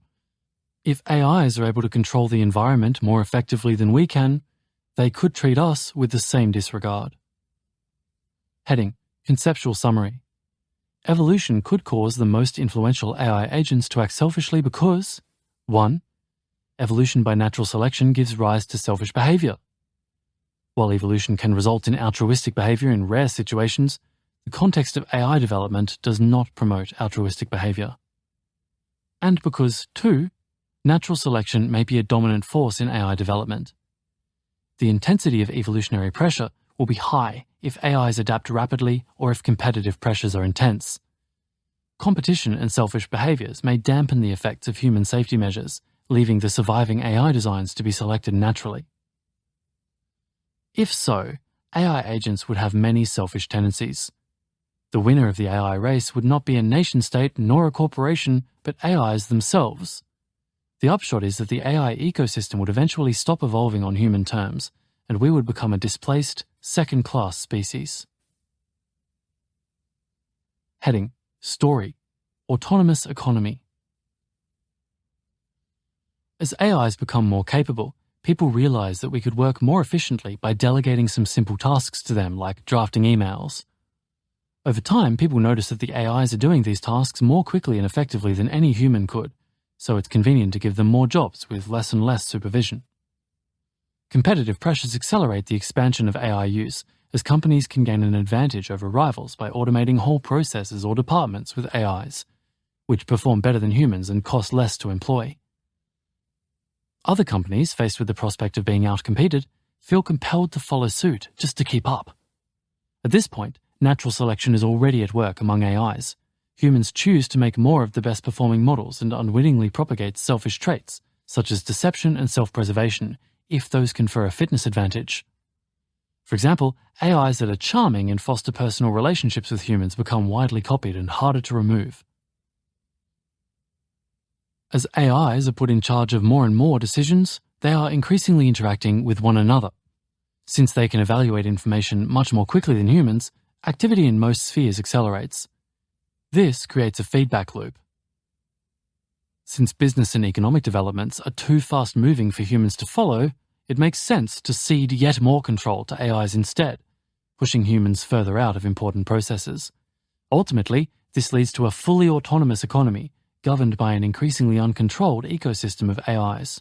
If AIs are able to control the environment more effectively than we can, they could treat us with the same disregard. Heading: Conceptual summary. Evolution could cause the most influential AI agents to act selfishly because 1. Evolution by natural selection gives rise to selfish behavior. While evolution can result in altruistic behavior in rare situations, the context of AI development does not promote altruistic behavior. And because 2. Natural selection may be a dominant force in AI development. The intensity of evolutionary pressure will be high if AIs adapt rapidly or if competitive pressures are intense. Competition and selfish behaviors may dampen the effects of human safety measures, leaving the surviving AI designs to be selected naturally. If so, AI agents would have many selfish tendencies. The winner of the AI race would not be a nation-state nor a corporation, but AIs themselves. The upshot is that the AI ecosystem would eventually stop evolving on human terms, and we would become a displaced, second-class species. Heading: Story: Autonomous Economy. As AIs become more capable, people realize that we could work more efficiently by delegating some simple tasks to them, like drafting emails. Over time, people notice that the AIs are doing these tasks more quickly and effectively than any human could, so it's convenient to give them more jobs with less and less supervision. Competitive pressures accelerate the expansion of AI use, as companies can gain an advantage over rivals by automating whole processes or departments with AIs, which perform better than humans and cost less to employ. Other companies, faced with the prospect of being outcompeted, feel compelled to follow suit just to keep up. At this point, natural selection is already at work among AIs. Humans choose to make more of the best-performing models and unwittingly propagate selfish traits, such as deception and self-preservation, if those confer a fitness advantage. For example, AIs that are charming and foster personal relationships with humans become widely copied and harder to remove. As AIs are put in charge of more and more decisions, they are increasingly interacting with one another. Since they can evaluate information much more quickly than humans, activity in most spheres accelerates. This creates a feedback loop. Since business and economic developments are too fast-moving for humans to follow, it makes sense to cede yet more control to AIs instead, pushing humans further out of important processes. Ultimately, this leads to a fully autonomous economy, governed by an increasingly uncontrolled ecosystem of AIs.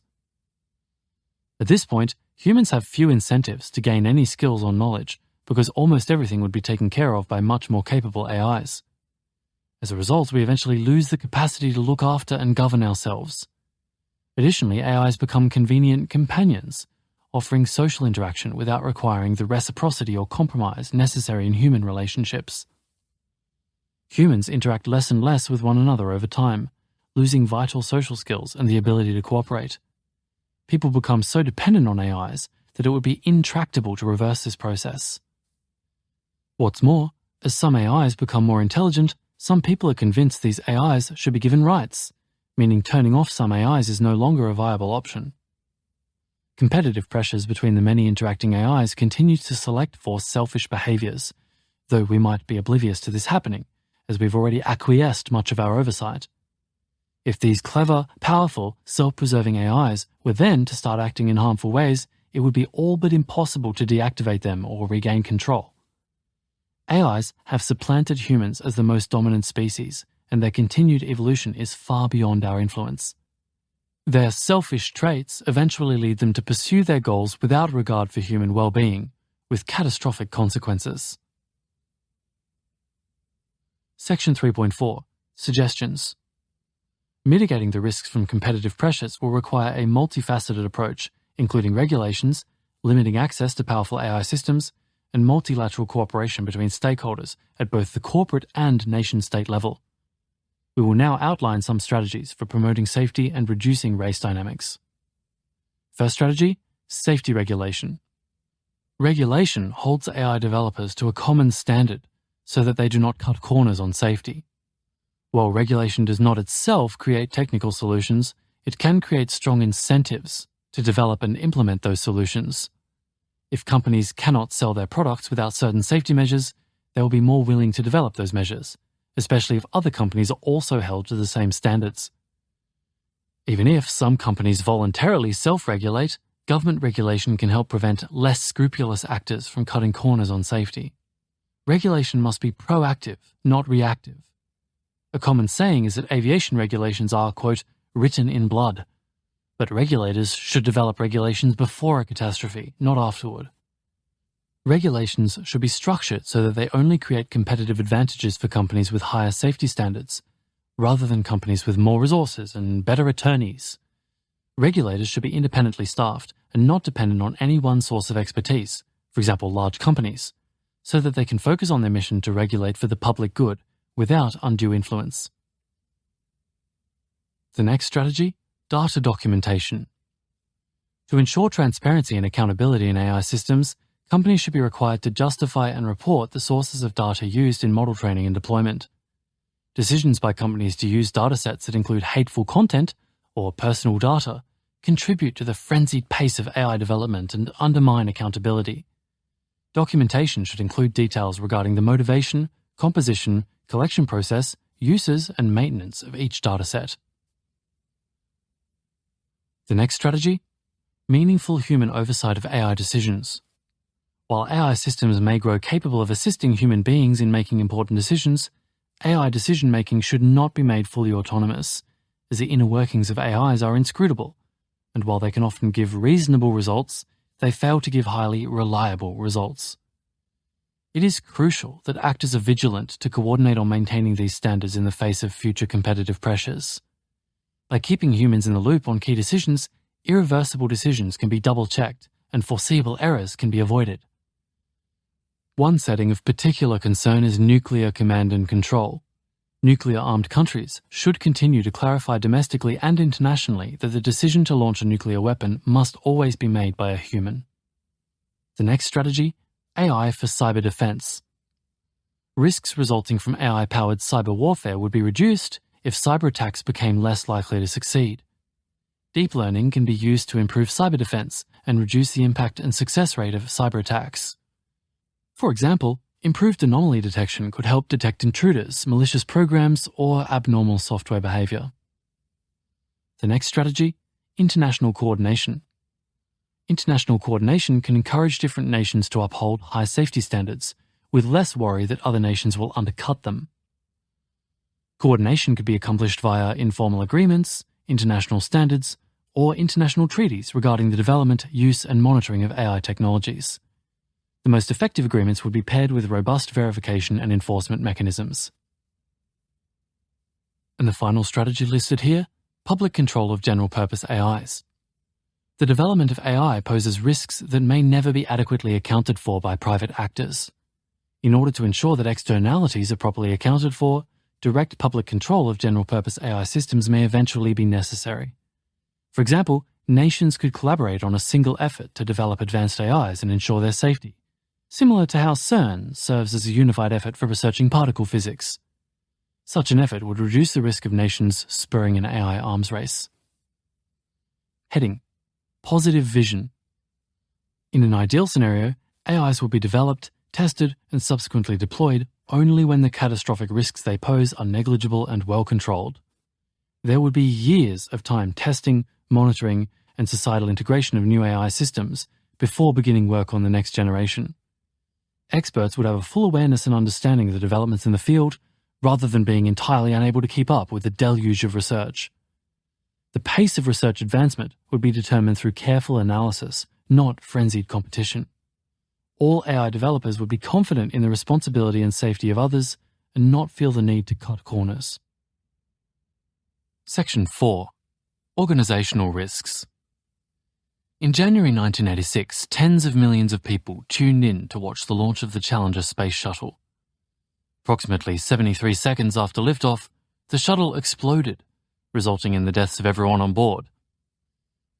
At this point, humans have few incentives to gain any skills or knowledge because almost everything would be taken care of by much more capable AIs. As a result, we eventually lose the capacity to look after and govern ourselves. Additionally, AIs become convenient companions, offering social interaction without requiring the reciprocity or compromise necessary in human relationships. Humans interact less and less with one another over time, losing vital social skills and the ability to cooperate. People become so dependent on AIs that it would be intractable to reverse this process. What's more, as some AIs become more intelligent, some people are convinced these AIs should be given rights, meaning turning off some AIs is no longer a viable option. Competitive pressures between the many interacting AIs continue to select for selfish behaviors, though we might be oblivious to this happening, as we've already acquiesced much of our oversight. If these clever, powerful, self-preserving AIs were then to start acting in harmful ways, it would be all but impossible to deactivate them or regain control. AIs have supplanted humans as the most dominant species, and their continued evolution is far beyond our influence. Their selfish traits eventually lead them to pursue their goals without regard for human well-being, with catastrophic consequences. Section 3.4. Suggestions. Mitigating the risks from competitive pressures will require a multifaceted approach, including regulations, limiting access to powerful AI systems, and multilateral cooperation between stakeholders at both the corporate and nation-state level. We will now outline some strategies for promoting safety and reducing race dynamics. First strategy, safety regulation. Regulation holds AI developers to a common standard so that they do not cut corners on safety. While regulation does not itself create technical solutions, it can create strong incentives to develop and implement those solutions. If companies cannot sell their products without certain safety measures, they will be more willing to develop those measures, especially if other companies are also held to the same standards. Even if some companies voluntarily self-regulate, government regulation can help prevent less scrupulous actors from cutting corners on safety. Regulation must be proactive, not reactive. A common saying is that aviation regulations are, quote, written in blood. But regulators should develop regulations before a catastrophe, not afterward. Regulations should be structured so that they only create competitive advantages for companies with higher safety standards, rather than companies with more resources and better attorneys. Regulators should be independently staffed and not dependent on any one source of expertise, for example, large companies, so that they can focus on their mission to regulate for the public good without undue influence. The next strategy, data documentation. To ensure transparency and accountability in AI systems, companies should be required to justify and report the sources of data used in model training and deployment. Decisions by companies to use datasets that include hateful content or personal data contribute to the frenzied pace of AI development and undermine accountability. Documentation should include details regarding the motivation, composition, collection process, uses, and maintenance of each dataset. The next strategy, meaningful human oversight of AI decisions. While AI systems may grow capable of assisting human beings in making important decisions, AI decision-making should not be made fully autonomous, as the inner workings of AIs are inscrutable, and while they can often give reasonable results, they fail to give highly reliable results. it is crucial that actors are vigilant to coordinate on maintaining these standards in the face of future competitive pressures. By keeping humans in the loop on key decisions, irreversible decisions can be double-checked and foreseeable errors can be avoided. One setting of particular concern is nuclear command and control. Nuclear-armed countries should continue to clarify domestically and internationally that the decision to launch a nuclear weapon must always be made by a human. The next strategy: AI for cyber defense. Risks resulting from AI-powered cyber warfare would be reduced if cyber attacks became less likely to succeed. Deep learning can be used to improve cyber defense and reduce the impact and success rate of cyber attacks. For example, improved anomaly detection could help detect intruders, malicious programs, or abnormal software behavior. The next strategy: international coordination. International coordination can encourage different nations to uphold high safety standards, with less worry that other nations will undercut them. Coordination could be accomplished via informal agreements, international standards, or international treaties regarding the development, use, and monitoring of AI technologies. The most effective agreements would be paired with robust verification and enforcement mechanisms. And the final strategy listed here: public control of general-purpose AIs. The development of AI poses risks that may never be adequately accounted for by private actors. In order to ensure that externalities are properly accounted for, direct public control of general-purpose AI systems may eventually be necessary. For example, nations could collaborate on a single effort to develop advanced AIs and ensure their safety, similar to how CERN serves as a unified effort for researching particle physics. Such an effort would reduce the risk of nations spurring an AI arms race. Heading: Positive vision. In an ideal scenario, AIs will be developed, tested, and subsequently deployed only when the catastrophic risks they pose are negligible and well controlled. There would be years of time testing, monitoring, and societal integration of new AI systems before beginning work on the next generation. Experts would have a full awareness and understanding of the developments in the field, rather than being entirely unable to keep up with the deluge of research. The pace of research advancement would be determined through careful analysis, not frenzied competition. All AI developers would be confident in the responsibility and safety of others and not feel the need to cut corners. Section 4. Organizational risks. In January 1986, tens of millions of people tuned in to watch the launch of the Challenger space shuttle. Approximately 73 seconds after liftoff, the shuttle exploded, resulting in the deaths of everyone on board.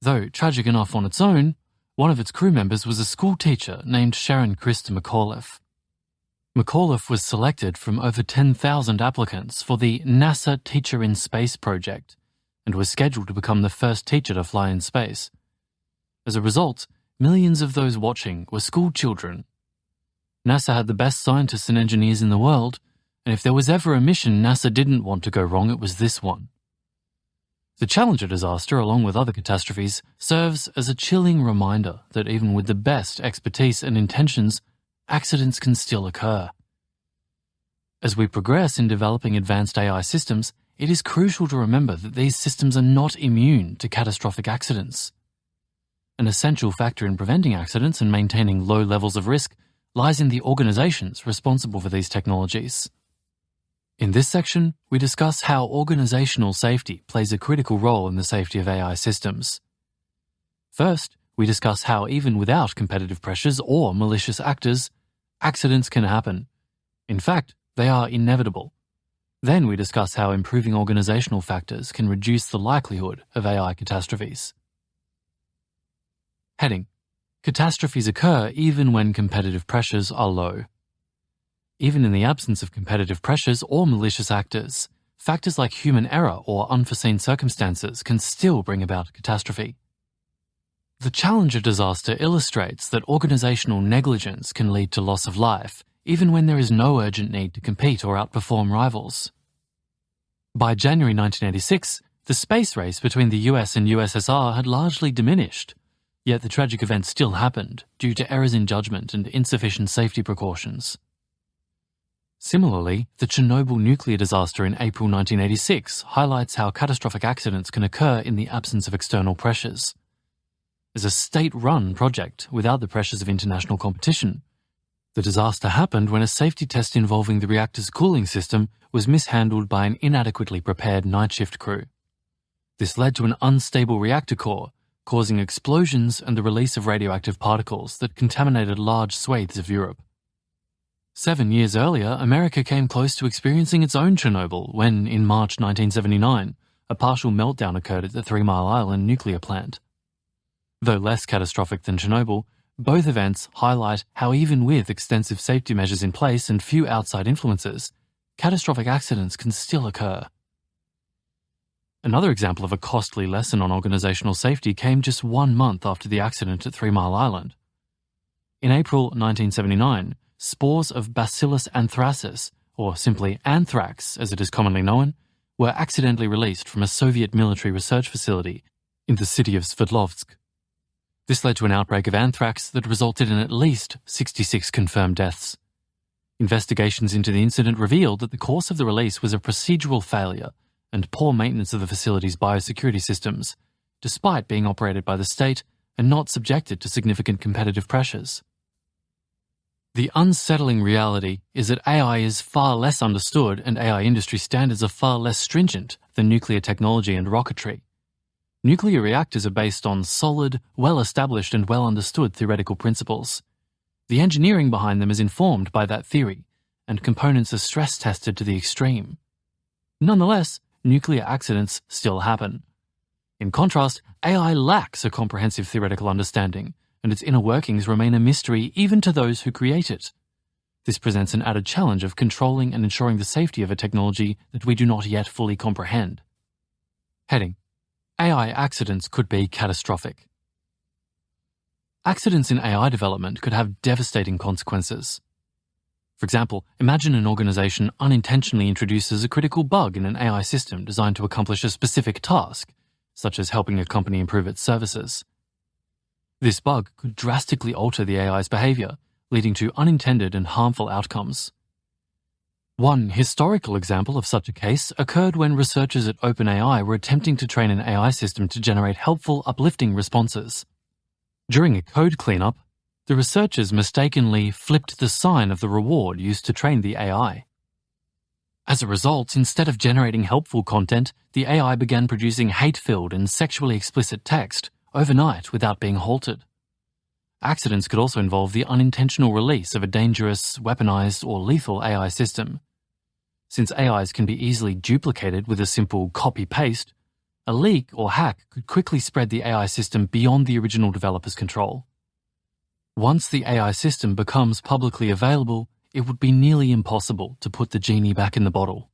Though tragic enough on its own, one of its crew members was a school teacher named Sharon Christ McAuliffe. McAuliffe was selected from over 10,000 applicants for the NASA Teacher in Space project and was scheduled to become the first teacher to fly in space. As a result, millions of those watching were school children. NASA had the best scientists and engineers in the world, and if there was ever a mission NASA didn't want to go wrong, it was this one. The Challenger disaster, along with other catastrophes, serves as a chilling reminder that even with the best expertise and intentions, accidents can still occur. As we progress in developing advanced AI systems, it is crucial to remember that these systems are not immune to catastrophic accidents. An essential factor in preventing accidents and maintaining low levels of risk lies in the organizations responsible for these technologies. In this section, we discuss how organizational safety plays a critical role in the safety of AI systems. First, we discuss how even without competitive pressures or malicious actors, accidents can happen. In fact, they are inevitable. Then we discuss how improving organizational factors can reduce the likelihood of AI catastrophes. Heading: Catastrophes occur even when competitive pressures are low. Even in the absence of competitive pressures or malicious actors, factors like human error or unforeseen circumstances can still bring about catastrophe. The Challenger disaster illustrates that organizational negligence can lead to loss of life, even when there is no urgent need to compete or outperform rivals. By January 1986, the space race between the US and USSR had largely diminished, yet the tragic event still happened due to errors in judgment and insufficient safety precautions. Similarly, the Chernobyl nuclear disaster in April 1986 highlights how catastrophic accidents can occur in the absence of external pressures. As a state-run project without the pressures of international competition, The disaster happened when a safety test involving the reactor's cooling system was mishandled by an inadequately prepared night shift crew. This led to an unstable reactor core, causing explosions and the release of radioactive particles that contaminated large swathes of Europe. 7 years earlier, America came close to experiencing its own Chernobyl when, in March 1979, a partial meltdown occurred at the 3 Mile Island nuclear plant. Though less catastrophic than Chernobyl, both events highlight how even with extensive safety measures in place and few outside influences, catastrophic accidents can still occur. Another example of a costly lesson on organisational safety came just 1 month after the accident at 3 Mile Island. In April 1979, spores of Bacillus anthracis, or simply anthrax as it is commonly known, were accidentally released from a Soviet military research facility in the city of Sverdlovsk. This led to an outbreak of anthrax that resulted in at least 66 confirmed deaths. Investigations into the incident revealed that the cause of the release was a procedural failure and poor maintenance of the facility's biosecurity systems, despite being operated by the state and not subjected to significant competitive pressures. The unsettling reality is that AI is far less understood and AI industry standards are far less stringent than nuclear technology and rocketry. Nuclear reactors are based on solid, well-established and well-understood theoretical principles. The engineering behind them is informed by that theory, and components are stress-tested to the extreme. Nonetheless, nuclear accidents still happen. In contrast, AI lacks a comprehensive theoretical understanding, and its inner workings remain a mystery even to those who create it. This presents an added challenge of controlling and ensuring the safety of a technology that we do not yet fully comprehend. Heading: AI accidents could be catastrophic. Accidents in AI development could have devastating consequences. For example, imagine an organization unintentionally introduces a critical bug in an AI system designed to accomplish a specific task, such as helping a company improve its services. This bug could drastically alter the AI's behavior, leading to unintended and harmful outcomes. One historical example of such a case occurred when researchers at OpenAI were attempting to train an AI system to generate helpful, uplifting responses. During a code cleanup, the researchers mistakenly flipped the sign of the reward used to train the AI. As a result, instead of generating helpful content, the AI began producing hate-filled and sexually explicit text overnight without being halted. Accidents could also involve the unintentional release of a dangerous, weaponized, or lethal AI system. Since AIs can be easily duplicated with a simple copy-paste, a leak or hack could quickly spread the AI system beyond the original developer's control. Once the AI system becomes publicly available, it would be nearly impossible to put the genie back in the bottle.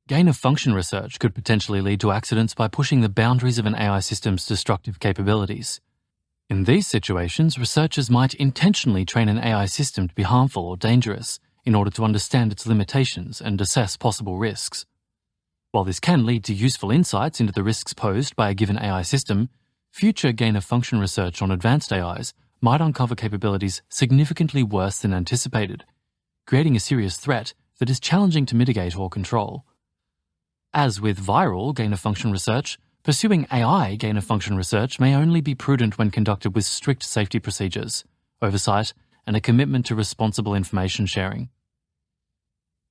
Gain-of-function research could potentially lead to accidents by pushing the boundaries of an AI system's destructive capabilities. In these situations, researchers might intentionally train an AI system to be harmful or dangerous in order to understand its limitations and assess possible risks. While this can lead to useful insights into the risks posed by a given AI system, future gain-of-function research on advanced AIs might uncover capabilities significantly worse than anticipated, creating a serious threat that is challenging to mitigate or control. As with viral gain-of-function research, pursuing AI gain-of-function research may only be prudent when conducted with strict safety procedures, oversight, and a commitment to responsible information sharing.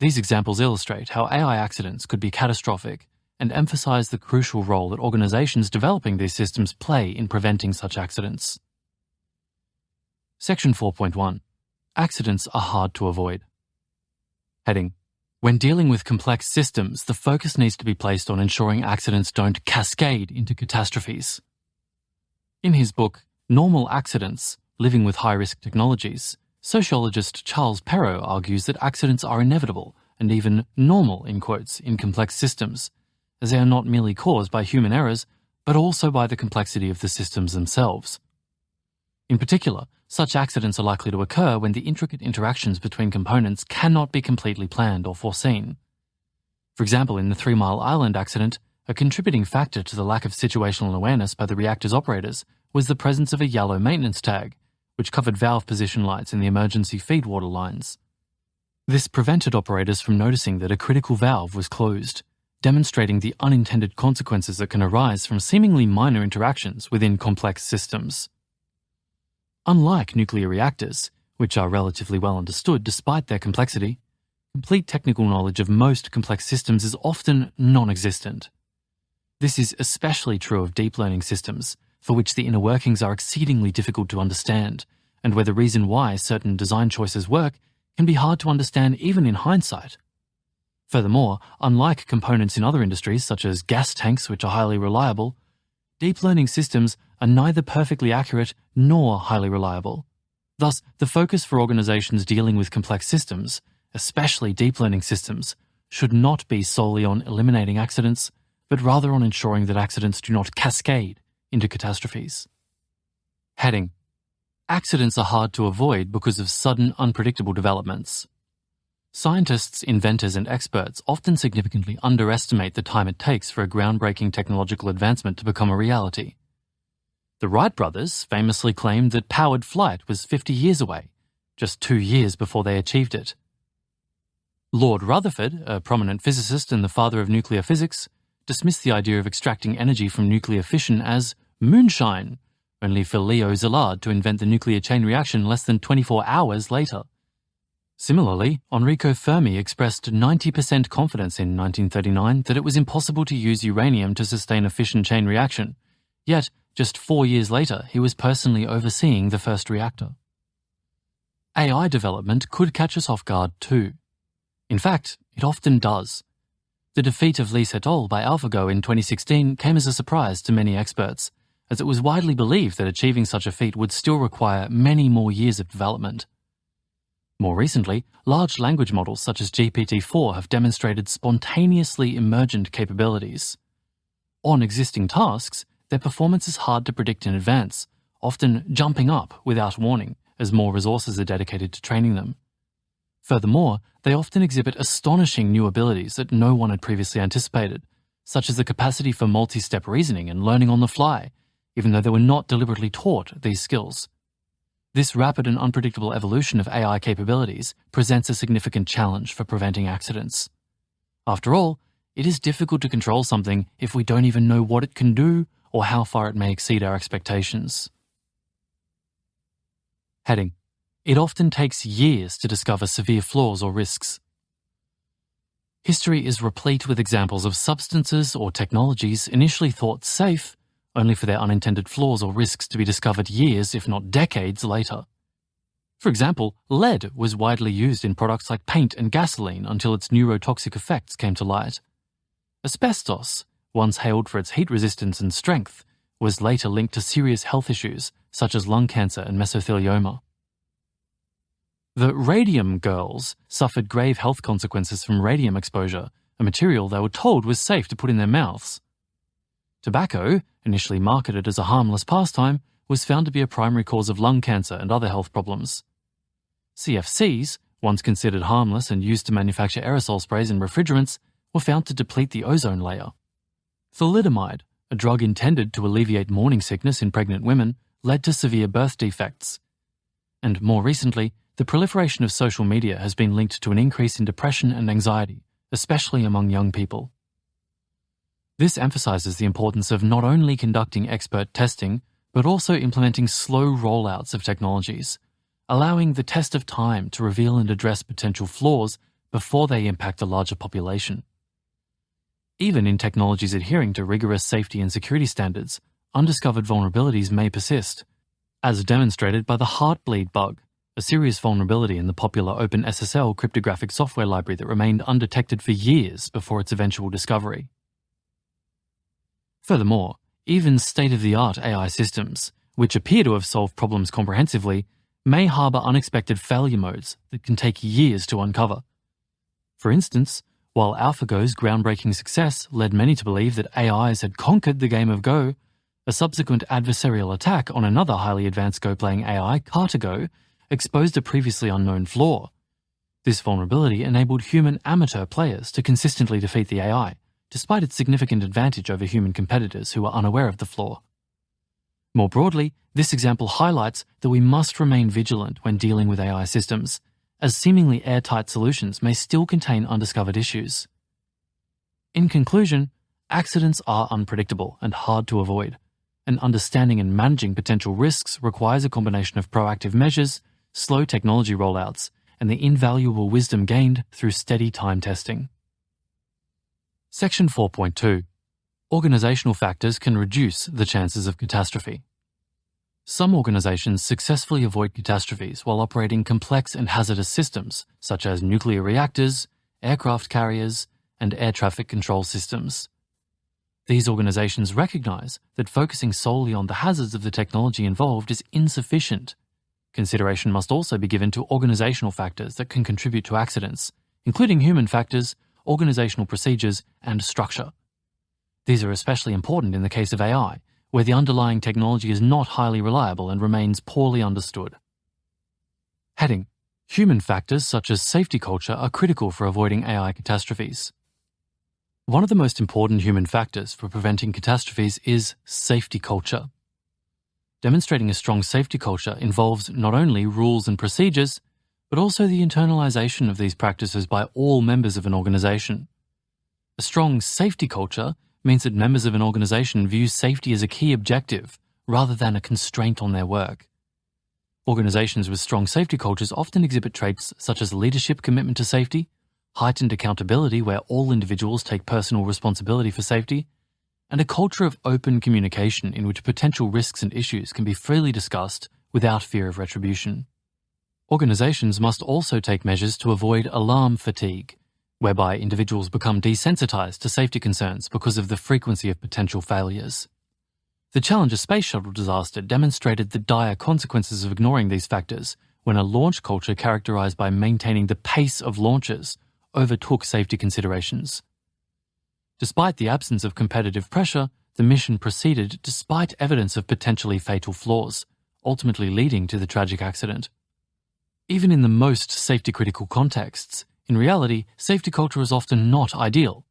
These examples illustrate how AI accidents could be catastrophic and emphasize the crucial role that organizations developing these systems play in preventing such accidents. Section 4.1. Accidents are hard to avoid. Heading: When dealing with complex systems, the focus needs to be placed on ensuring accidents don't cascade into catastrophes. In his book, Normal Accidents: Living with High-Risk Technologies, sociologist Charles Perrow argues that accidents are inevitable and even normal, in quotes, in complex systems, as they are not merely caused by human errors, but also by the complexity of the systems themselves. In particular, such accidents are likely to occur when the intricate interactions between components cannot be completely planned or foreseen. For example, in the 3 Mile Island accident, a contributing factor to the lack of situational awareness by the reactor's operators was the presence of a yellow maintenance tag, which covered valve position lights in the emergency feed water lines. This prevented operators from noticing that a critical valve was closed, demonstrating the unintended consequences that can arise from seemingly minor interactions within complex systems. Unlike nuclear reactors, which are relatively well understood despite their complexity, complete technical knowledge of most complex systems is often non-existent. This is especially true of deep learning systems, for which the inner workings are exceedingly difficult to understand, and where the reason why certain design choices work can be hard to understand even in hindsight. Furthermore, unlike components in other industries such as gas tanks, which are highly reliable, deep learning systems are neither perfectly accurate nor highly reliable. Thus, the focus for organizations dealing with complex systems, especially deep learning systems, should not be solely on eliminating accidents, but rather on ensuring that accidents do not cascade into catastrophes. Heading: Accidents are hard to avoid because of sudden, unpredictable developments. Scientists, inventors, and experts often significantly underestimate the time it takes for a groundbreaking technological advancement to become a reality. The Wright brothers famously claimed that powered flight was 50 years away, just 2 years before they achieved it. Lord Rutherford, a prominent physicist and the father of nuclear physics, dismissed the idea of extracting energy from nuclear fission as moonshine, only for Leo Szilard to invent the nuclear chain reaction less than 24 hours later. Similarly, Enrico Fermi expressed 90% confidence in 1939 that it was impossible to use uranium to sustain a fission chain reaction, yet just 4 years later he was personally overseeing the first reactor. AI development could catch us off guard too. In fact, it often does. The defeat of Lee et al. By AlphaGo in 2016 came as a surprise to many experts, as it was widely believed that achieving such a feat would still require many more years of development. More recently, large language models such as GPT-4 have demonstrated spontaneously emergent capabilities. On existing tasks, their performance is hard to predict in advance, often jumping up without warning as more resources are dedicated to training them. Furthermore, they often exhibit astonishing new abilities that no one had previously anticipated, such as the capacity for multi-step reasoning and learning on the fly, even though they were not deliberately taught these skills. This rapid and unpredictable evolution of AI capabilities presents a significant challenge for preventing accidents. After all, it is difficult to control something if we don't even know what it can do or how far it may exceed our expectations. Heading: It often takes years to discover severe flaws or risks. History is replete with examples of substances or technologies initially thought safe, only for their unintended flaws or risks to be discovered years, if not decades, later. For example, lead was widely used in products like paint and gasoline until its neurotoxic effects came to light. Asbestos, once hailed for its heat resistance and strength, was later linked to serious health issues such as lung cancer and mesothelioma. The radium girls suffered grave health consequences from radium exposure, a material they were told was safe to put in their mouths. Tobacco, initially marketed as a harmless pastime, was found to be a primary cause of lung cancer and other health problems. CFCs, once considered harmless and used to manufacture aerosol sprays and refrigerants, were found to deplete the ozone layer. Thalidomide, a drug intended to alleviate morning sickness in pregnant women, led to severe birth defects. And more recently, the proliferation of social media has been linked to an increase in depression and anxiety, especially among young people. This emphasizes the importance of not only conducting expert testing, but also implementing slow rollouts of technologies, allowing the test of time to reveal and address potential flaws before they impact a larger population. Even in technologies adhering to rigorous safety and security standards, undiscovered vulnerabilities may persist, as demonstrated by the Heartbleed bug, a serious vulnerability in the popular OpenSSL cryptographic software library that remained undetected for years before its eventual discovery. Furthermore, even state-of-the-art AI systems, which appear to have solved problems comprehensively, may harbor unexpected failure modes that can take years to uncover. For instance, while AlphaGo's groundbreaking success led many to believe that AIs had conquered the game of Go, a subsequent adversarial attack on another highly advanced Go-playing AI, CartaGo, exposed a previously unknown flaw. This vulnerability enabled human amateur players to consistently defeat the AI, despite its significant advantage over human competitors who were unaware of the flaw. More broadly, this example highlights that we must remain vigilant when dealing with AI systems, as seemingly airtight solutions may still contain undiscovered issues. In conclusion, accidents are unpredictable and hard to avoid, and understanding and managing potential risks requires a combination of proactive measures, slow technology rollouts, and the invaluable wisdom gained through steady time testing. Section 4.2. Organizational factors can reduce the chances of catastrophe. Some organizations successfully avoid catastrophes while operating complex and hazardous systems, such as nuclear reactors, aircraft carriers, and air traffic control systems. These organizations recognize that focusing solely on the hazards of the technology involved is insufficient. Consideration must also be given to organizational factors that can contribute to accidents, including human factors, organizational procedures, and structure. These are especially important in the case of AI, where the underlying technology is not highly reliable and remains poorly understood. Heading: Human factors such as safety culture are critical for avoiding AI catastrophes. One of the most important human factors for preventing catastrophes is safety culture. Demonstrating a strong safety culture involves not only rules and procedures, but also the internalization of these practices by all members of an organization. A strong safety culture means that members of an organization view safety as a key objective rather than a constraint on their work. Organizations with strong safety cultures often exhibit traits such as leadership commitment to safety, heightened accountability where all individuals take personal responsibility for safety, and a culture of open communication in which potential risks and issues can be freely discussed without fear of retribution. Organizations must also take measures to avoid alarm fatigue, whereby individuals become desensitized to safety concerns because of the frequency of potential failures. The Challenger space shuttle disaster demonstrated the dire consequences of ignoring these factors when a launch culture characterized by maintaining the pace of launches overtook safety considerations. Despite the absence of competitive pressure, the mission proceeded despite evidence of potentially fatal flaws, ultimately leading to the tragic accident. Even in the most safety-critical contexts, in reality, safety culture is often not ideal.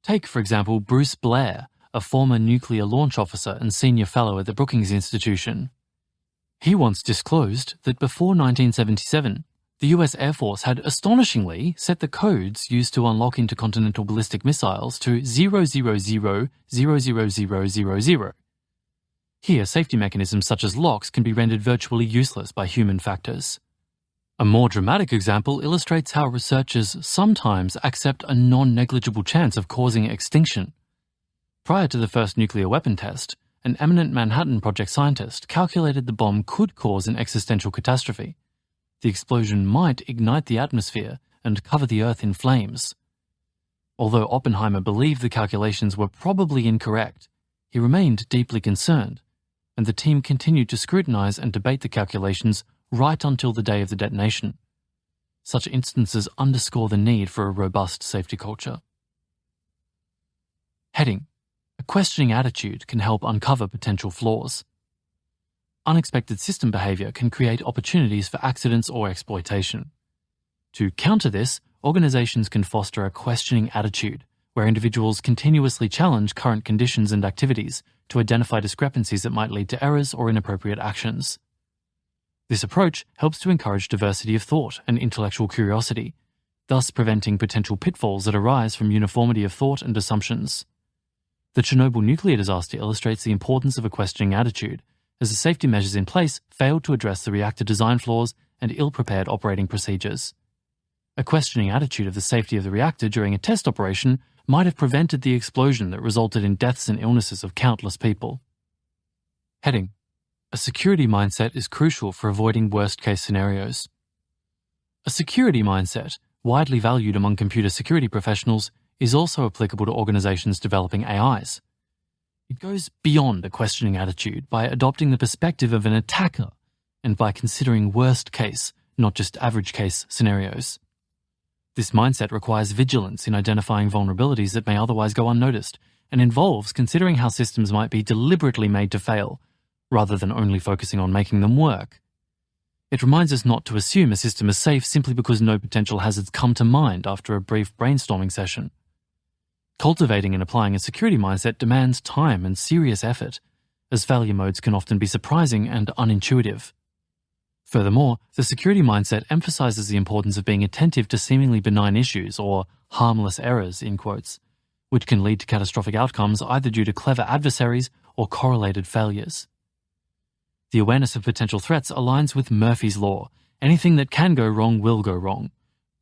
Take, for example, Bruce Blair, a former nuclear launch officer and senior fellow at the Brookings Institution. He once disclosed that before 1977, the US Air Force had astonishingly set the codes used to unlock intercontinental ballistic missiles to 0000000. Here, safety mechanisms such as locks can be rendered virtually useless by human factors. A more dramatic example illustrates how researchers sometimes accept a non-negligible chance of causing extinction. Prior to the first nuclear weapon test, an eminent Manhattan Project scientist calculated the bomb could cause an existential catastrophe. The explosion might ignite the atmosphere and cover the Earth in flames. Although Oppenheimer believed the calculations were probably incorrect, he remained deeply concerned, and the team continued to scrutinize and debate the calculations right until the day of the detonation. Such instances underscore the need for a robust safety culture. Heading: A questioning attitude can help uncover potential flaws. Unexpected system behavior can create opportunities for accidents or exploitation. To counter this, organizations can foster a questioning attitude, where individuals continuously challenge current conditions and activities to identify discrepancies that might lead to errors or inappropriate actions. This approach helps to encourage diversity of thought and intellectual curiosity, thus preventing potential pitfalls that arise from uniformity of thought and assumptions. The Chernobyl nuclear disaster illustrates the importance of a questioning attitude, as the safety measures in place failed to address the reactor design flaws and ill-prepared operating procedures. A questioning attitude of the safety of the reactor during a test operation might have prevented the explosion that resulted in deaths and illnesses of countless people. Heading: A security mindset is crucial for avoiding worst-case scenarios. A security mindset, widely valued among computer security professionals, is also applicable to organizations developing AIs. It goes beyond a questioning attitude by adopting the perspective of an attacker and by considering worst-case, not just average-case scenarios. This mindset requires vigilance in identifying vulnerabilities that may otherwise go unnoticed and involves considering how systems might be deliberately made to fail, rather than only focusing on making them work. It reminds us not to assume a system is safe simply because no potential hazards come to mind after a brief brainstorming session. Cultivating and applying a security mindset demands time and serious effort, as failure modes can often be surprising and unintuitive. Furthermore, the security mindset emphasizes the importance of being attentive to seemingly benign issues, or harmless errors, in quotes, which can lead to catastrophic outcomes either due to clever adversaries or correlated failures. The awareness of potential threats aligns with Murphy's Law. Anything that can go wrong will go wrong,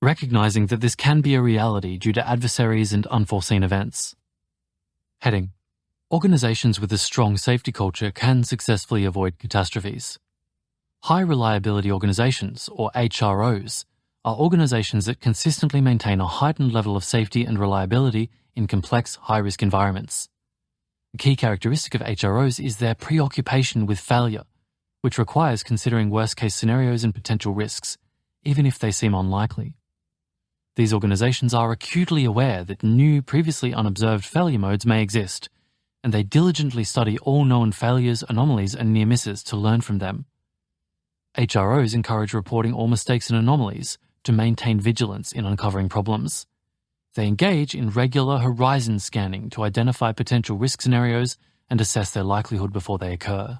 recognizing that this can be a reality due to adversaries and unforeseen events. Heading: Organizations with a strong safety culture can successfully avoid catastrophes. High reliability organizations, or HROs, are organizations that consistently maintain a heightened level of safety and reliability in complex, high-risk environments. A key characteristic of HROs is their preoccupation with failure, which requires considering worst-case scenarios and potential risks, even if they seem unlikely. These organizations are acutely aware that new, previously unobserved failure modes may exist, and they diligently study all known failures, anomalies, and near misses to learn from them. HROs encourage reporting all mistakes and anomalies to maintain vigilance in uncovering problems. They engage in regular horizon scanning to identify potential risk scenarios and assess their likelihood before they occur.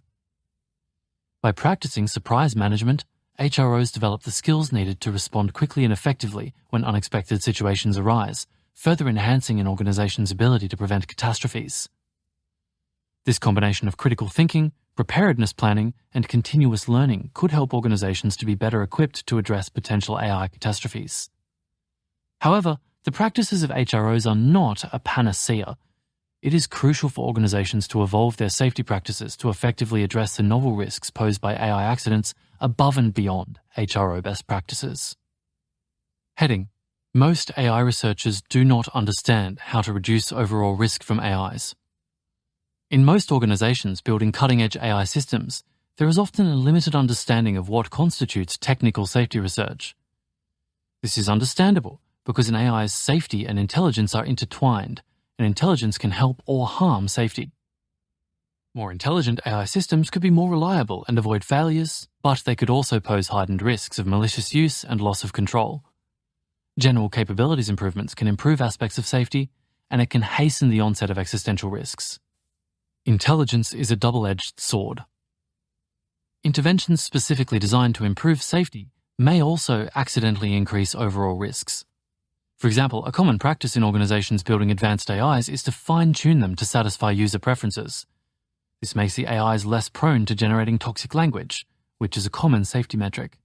By practicing surprise management, HROs develop the skills needed to respond quickly and effectively when unexpected situations arise, further enhancing an organization's ability to prevent catastrophes. This combination of critical thinking, preparedness planning, and continuous learning could help organizations to be better equipped to address potential AI catastrophes. However, the practices of HROs are not a panacea. It is crucial for organizations to evolve their safety practices to effectively address the novel risks posed by AI accidents above and beyond HRO best practices. Heading: Most AI researchers do not understand how to reduce overall risk from AIs. In most organizations building cutting-edge AI systems, there is often a limited understanding of what constitutes technical safety research. This is understandable because an AI's safety and intelligence are intertwined, and intelligence can help or harm safety. More intelligent AI systems could be more reliable and avoid failures, but they could also pose heightened risks of malicious use and loss of control. General capabilities improvements can improve aspects of safety, and it can hasten the onset of existential risks. Intelligence is a double-edged sword. Interventions specifically designed to improve safety may also accidentally increase overall risks. For example, a common practice in organizations building advanced AIs is to fine-tune them to satisfy user preferences. This makes the AIs less prone to generating toxic language, which is a common safety metric.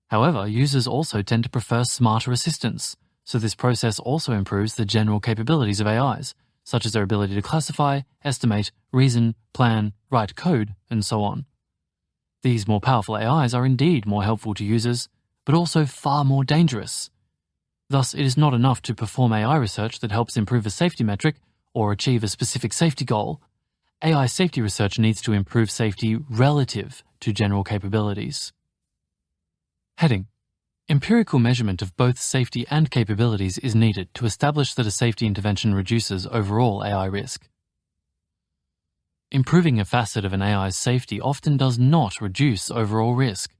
However, users also tend to prefer smarter assistants, so this process also improves the general capabilities of AIs, such as their ability to classify, estimate, reason, plan, write code, and so on. These more powerful AIs are indeed more helpful to users, but also far more dangerous. Thus, it is not enough to perform AI research that helps improve a safety metric or achieve a specific safety goal. AI safety research needs to improve safety relative to general capabilities. Heading: Empirical measurement of both safety and capabilities is needed to establish that a safety intervention reduces overall AI risk. Improving a facet of an AI's safety often does not reduce overall risk,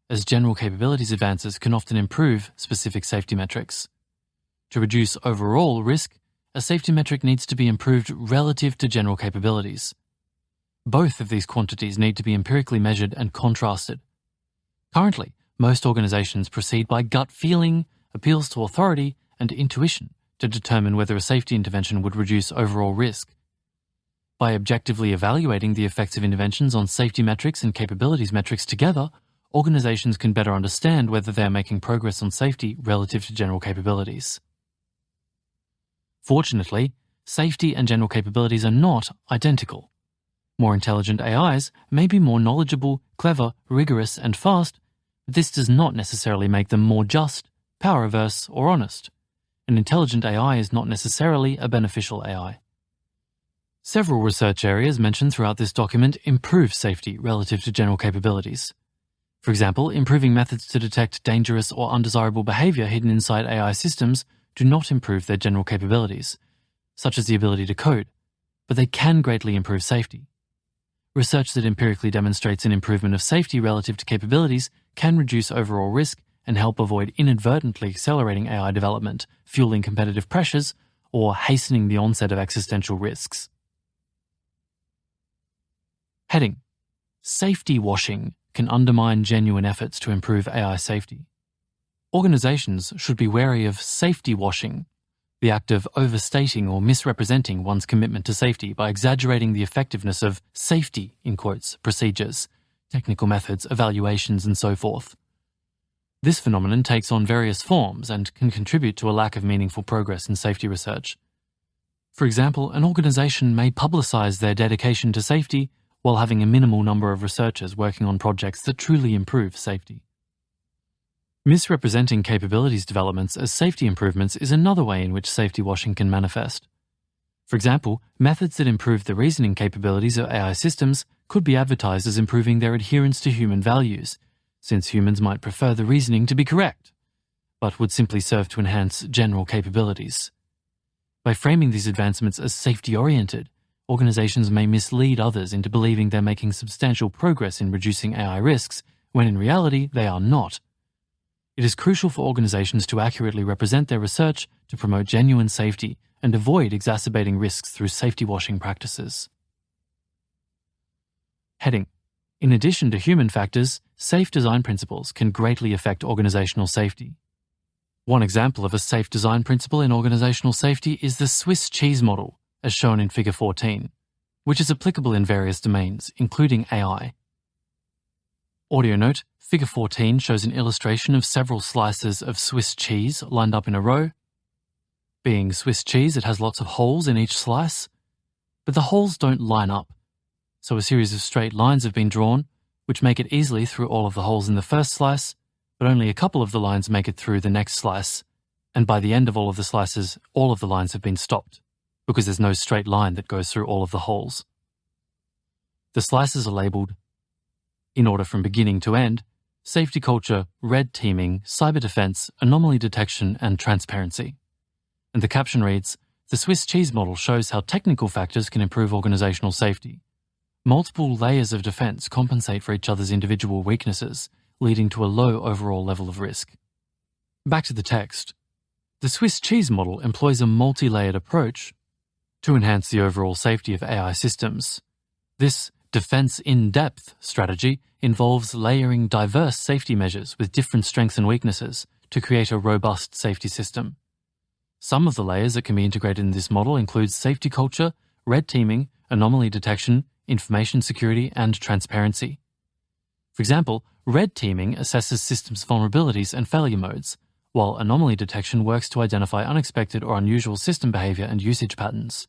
as general capabilities advances can often improve specific safety metrics. To reduce overall risk, a safety metric needs to be improved relative to general capabilities. Both of these quantities need to be empirically measured and contrasted. Currently, most organizations proceed by gut feeling, appeals to authority, and intuition to determine whether a safety intervention would reduce overall risk. By objectively evaluating the effects of interventions on safety metrics and capabilities metrics together, organizations can better understand whether they are making progress on safety relative to general capabilities. Fortunately, safety and general capabilities are not identical. More intelligent AIs may be more knowledgeable, clever, rigorous, and fast, but this does not necessarily make them more just, power-averse, or honest. An intelligent AI is not necessarily a beneficial AI. Several research areas mentioned throughout this document improve safety relative to general capabilities. For example, improving methods to detect dangerous or undesirable behavior hidden inside AI systems do not improve their general capabilities, such as the ability to code, but they can greatly improve safety. Research that empirically demonstrates an improvement of safety relative to capabilities can reduce overall risk and help avoid inadvertently accelerating AI development, fueling competitive pressures, or hastening the onset of existential risks. Heading: Safety washing can undermine genuine efforts to improve AI safety. Organizations should be wary of safety washing, the act of overstating or misrepresenting one's commitment to safety by exaggerating the effectiveness of safety, in quotes, procedures technical methods, evaluations, and so forth. This phenomenon takes on various forms and can contribute to a lack of meaningful progress in safety research. For example, an organization may publicize their dedication to safety while having a minimal number of researchers working on projects that truly improve safety. Misrepresenting capabilities developments as safety improvements is another way in which safety washing can manifest. For example, methods that improve the reasoning capabilities of AI systems could be advertised as improving their adherence to human values, since humans might prefer the reasoning to be correct, but would simply serve to enhance general capabilities. By framing these advancements as safety-oriented, organizations may mislead others into believing they're making substantial progress in reducing AI risks, when in reality they are not. It is crucial for organizations to accurately represent their research to promote genuine safety and avoid exacerbating risks through safety washing practices. Heading: In addition to human factors, safe design principles can greatly affect organizational safety. One example of a safe design principle in organizational safety is the Swiss cheese model, as shown in Figure 14, which is applicable in various domains, including AI. Audio note: Figure 14 shows an illustration of several slices of Swiss cheese lined up in a row. Being Swiss cheese, it has lots of holes in each slice, but the holes don't line up, so a series of straight lines have been drawn, which make it easily through all of the holes in the first slice, but only a couple of the lines make it through the next slice, and by the end of all of the slices, all of the lines have been stopped, because there's no straight line that goes through all of the holes. The slices are labelled, in order from beginning to end, safety culture, red teaming, cyber defense, anomaly detection, and transparency. And the caption reads, "The Swiss cheese model shows how technical factors can improve organizational safety. Multiple layers of defense compensate for each other's individual weaknesses, leading to a low overall level of risk." Back to the text. The Swiss cheese model employs a multi-layered approach to enhance the overall safety of AI systems. This defense in-depth strategy involves layering diverse safety measures with different strengths and weaknesses to create a robust safety system. Some of the layers that can be integrated in this model include safety culture, red teaming, anomaly detection, information security, and transparency. For example, red teaming assesses systems' vulnerabilities and failure modes, while anomaly detection works to identify unexpected or unusual system behavior and usage patterns.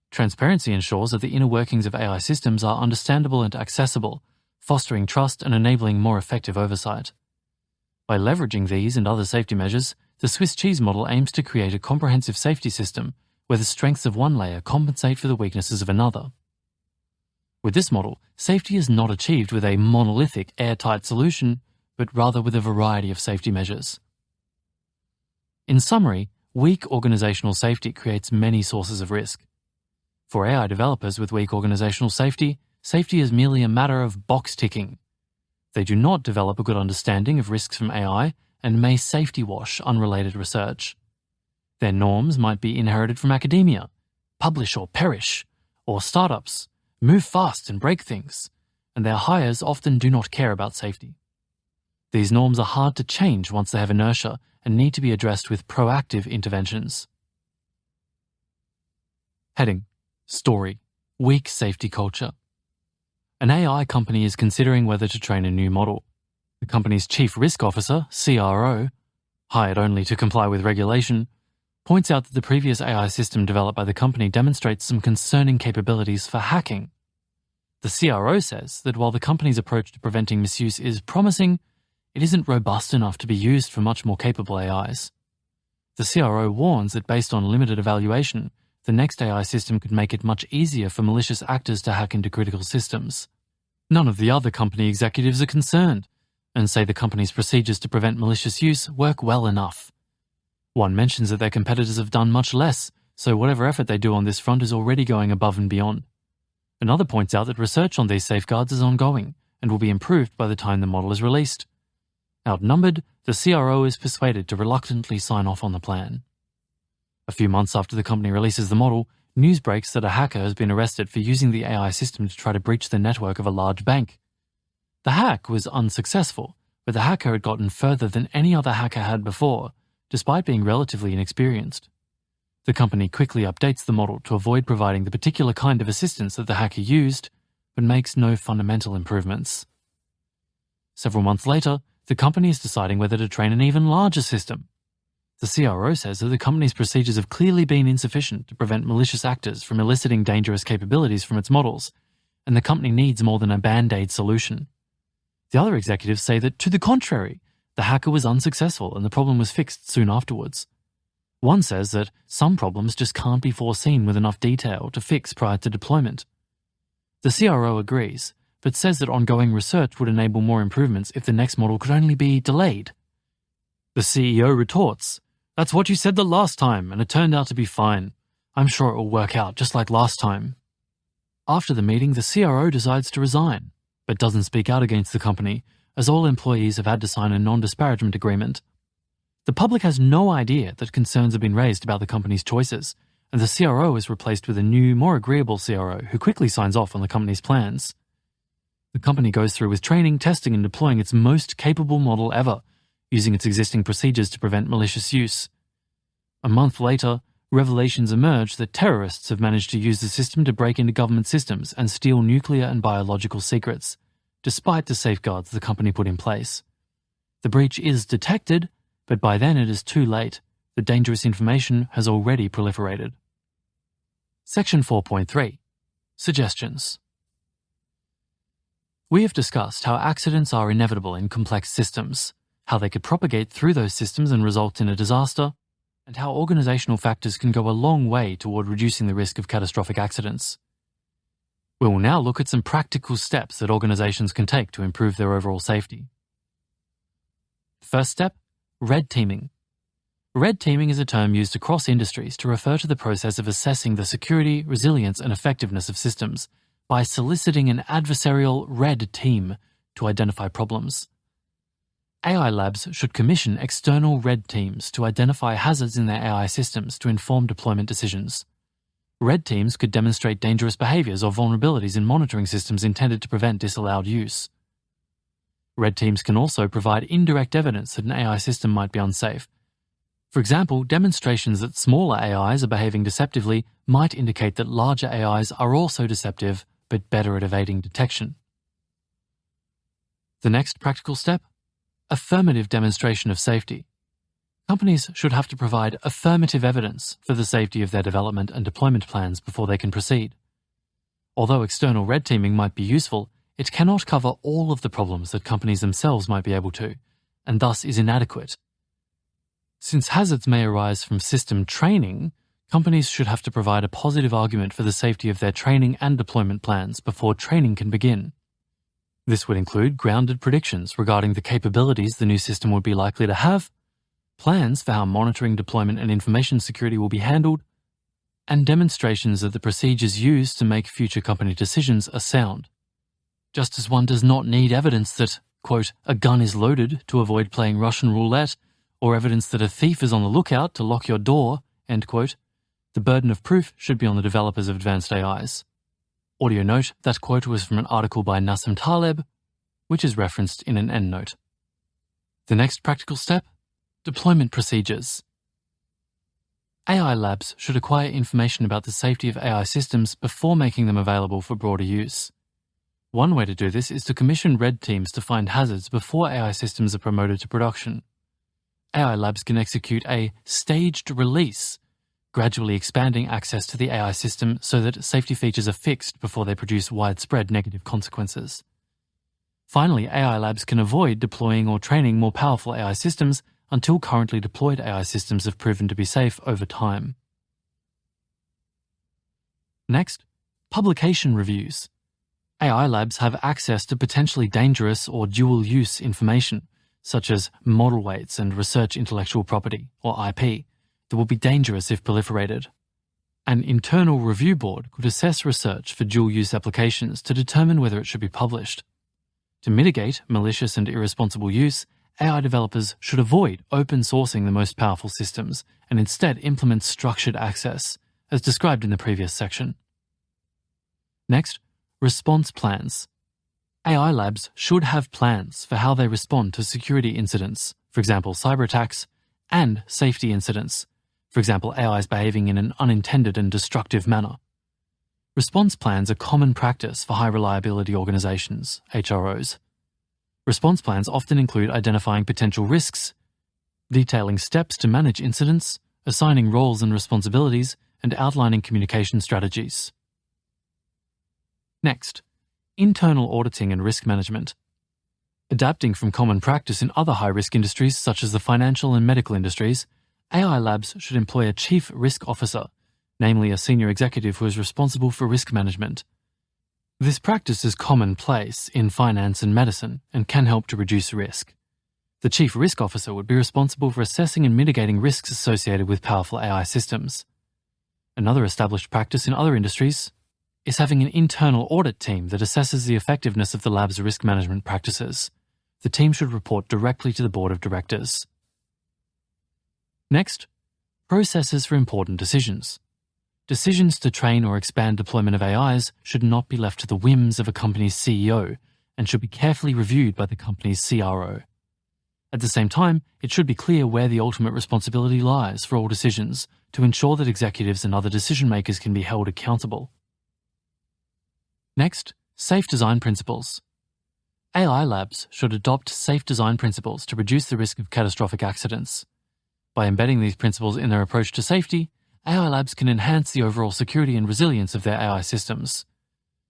Transparency ensures that the inner workings of AI systems are understandable and accessible, fostering trust and enabling more effective oversight. By leveraging these and other safety measures, the Swiss cheese model aims to create a comprehensive safety system where the strengths of one layer compensate for the weaknesses of another. With this model, safety is not achieved with a monolithic, airtight solution, but rather with a variety of safety measures. In summary, weak organizational safety creates many sources of risk. For AI developers with weak organizational safety, safety is merely a matter of box ticking. They do not develop a good understanding of risks from AI and may safety wash unrelated research. Their norms might be inherited from academia, publish or perish, or startups, move fast and break things, and their hires often do not care about safety. These norms are hard to change once they have inertia and need to be addressed with proactive interventions. Heading: Story: Weak safety culture. An AI company is considering whether to train a new model. The company's chief risk officer, CRO, hired only to comply with regulation, points out that the previous AI system developed by the company demonstrates some concerning capabilities for hacking. The CRO says that while the company's approach to preventing misuse is promising, it isn't robust enough to be used for much more capable AIs. The CRO warns that based on limited evaluation, the next AI system could make it much easier for malicious actors to hack into critical systems. None of the other company executives are concerned, and say the company's procedures to prevent malicious use work well enough. One mentions that their competitors have done much less, so whatever effort they do on this front is already going above and beyond. Another points out that research on these safeguards is ongoing and will be improved by the time the model is released. Outnumbered, the CRO is persuaded to reluctantly sign off on the plan. A few months after the company releases the model, news breaks that a hacker has been arrested for using the AI system to try to breach the network of a large bank. The hack was unsuccessful, but the hacker had gotten further than any other hacker had before, despite being relatively inexperienced. The company quickly updates the model to avoid providing the particular kind of assistance that the hacker used, but makes no fundamental improvements. Several months later, the company is deciding whether to train an even larger system. The CRO says that the company's procedures have clearly been insufficient to prevent malicious actors from eliciting dangerous capabilities from its models, and the company needs more than a band-aid solution. The other executives say that, to the contrary, the hacker was unsuccessful and the problem was fixed soon afterwards. One says that some problems just can't be foreseen with enough detail to fix prior to deployment. The CRO agrees, but says that ongoing research would enable more improvements if the next model could only be delayed. The CEO retorts, "That's what you said the last time, and it turned out to be fine. I'm sure it will work out just like last time." After the meeting, the CRO decides to resign, but doesn't speak out against the company, as all employees have had to sign a non-disparagement agreement. The public has no idea that concerns have been raised about the company's choices, and the CRO is replaced with a new, more agreeable CRO who quickly signs off on the company's plans. The company goes through with training, testing, and deploying its most capable model ever, using its existing procedures to prevent malicious use. A month later, revelations emerge that terrorists have managed to use the system to break into government systems and steal nuclear and biological secrets, despite the safeguards the company put in place. The breach is detected, but by then it is too late. The dangerous information has already proliferated. Section 4.3. Suggestions. We have discussed how accidents are inevitable in complex systems, how they could propagate through those systems and result in a disaster, and how organizational factors can go a long way toward reducing the risk of catastrophic accidents. We will now look at some practical steps that organizations can take to improve their overall safety. First step, red teaming. Red teaming is a term used across industries to refer to the process of assessing the security, resilience, and effectiveness of systems by soliciting an adversarial red team to identify problems. AI labs should commission external red teams to identify hazards in their AI systems to inform deployment decisions. Red teams could demonstrate dangerous behaviors or vulnerabilities in monitoring systems intended to prevent disallowed use. Red teams can also provide indirect evidence that an AI system might be unsafe. For example, demonstrations that smaller AIs are behaving deceptively might indicate that larger AIs are also deceptive but better at evading detection. The next practical step, affirmative demonstration of safety. Companies should have to provide affirmative evidence for the safety of their development and deployment plans before they can proceed. Although external red teaming might be useful, it cannot cover all of the problems that companies themselves might be able to, and thus is inadequate. Since hazards may arise from system training, companies should have to provide a positive argument for the safety of their training and deployment plans before training can begin. This would include grounded predictions regarding the capabilities the new system would be likely to have, plans for how monitoring, deployment, and information security will be handled, and demonstrations that the procedures used to make future company decisions are sound. Just as one does not need evidence that, quote, a gun is loaded to avoid playing Russian roulette, or evidence that a thief is on the lookout to lock your door, end quote, the burden of proof should be on the developers of advanced AIs. Audio note, that quote was from an article by Nassim Taleb, which is referenced in an endnote. The next practical step, deployment procedures. AI labs should acquire information about the safety of AI systems before making them available for broader use. One way to do this is to commission red teams to find hazards before AI systems are promoted to production. AI labs can execute a staged release, gradually expanding access to the AI system so that safety features are fixed before they produce widespread negative consequences. Finally, AI labs can avoid deploying or training more powerful AI systems until currently deployed AI systems have proven to be safe over time. Next, publication reviews. AI labs have access to potentially dangerous or dual-use information, such as model weights and research intellectual property, or IP, that will be dangerous if proliferated. An internal review board could assess research for dual-use applications to determine whether it should be published. To mitigate malicious and irresponsible use, AI developers should avoid open sourcing the most powerful systems and instead implement structured access, as described in the previous section. Next, response plans. AI labs should have plans for how they respond to security incidents, for example, cyber attacks, and safety incidents, for example, AIs behaving in an unintended and destructive manner. Response plans are common practice for high reliability organizations, HROs. Response plans often include identifying potential risks, detailing steps to manage incidents, assigning roles and responsibilities, and outlining communication strategies. Next, internal auditing and risk management. Adapting from common practice in other high-risk industries such as the financial and medical industries, AI labs should employ a chief risk officer, namely a senior executive who is responsible for risk management. This practice is commonplace in finance and medicine and can help to reduce risk. The chief risk officer would be responsible for assessing and mitigating risks associated with powerful AI systems. Another established practice in other industries is having an internal audit team that assesses the effectiveness of the lab's risk management practices. The team should report directly to the board of directors. Next, processes for important decisions. Decisions to train or expand deployment of AIs should not be left to the whims of a company's CEO and should be carefully reviewed by the company's CRO. At the same time, it should be clear where the ultimate responsibility lies for all decisions to ensure that executives and other decision makers can be held accountable. Next, safe design principles. AI labs should adopt safe design principles to reduce the risk of catastrophic accidents. By embedding these principles in their approach to safety, AI labs can enhance the overall security and resilience of their AI systems.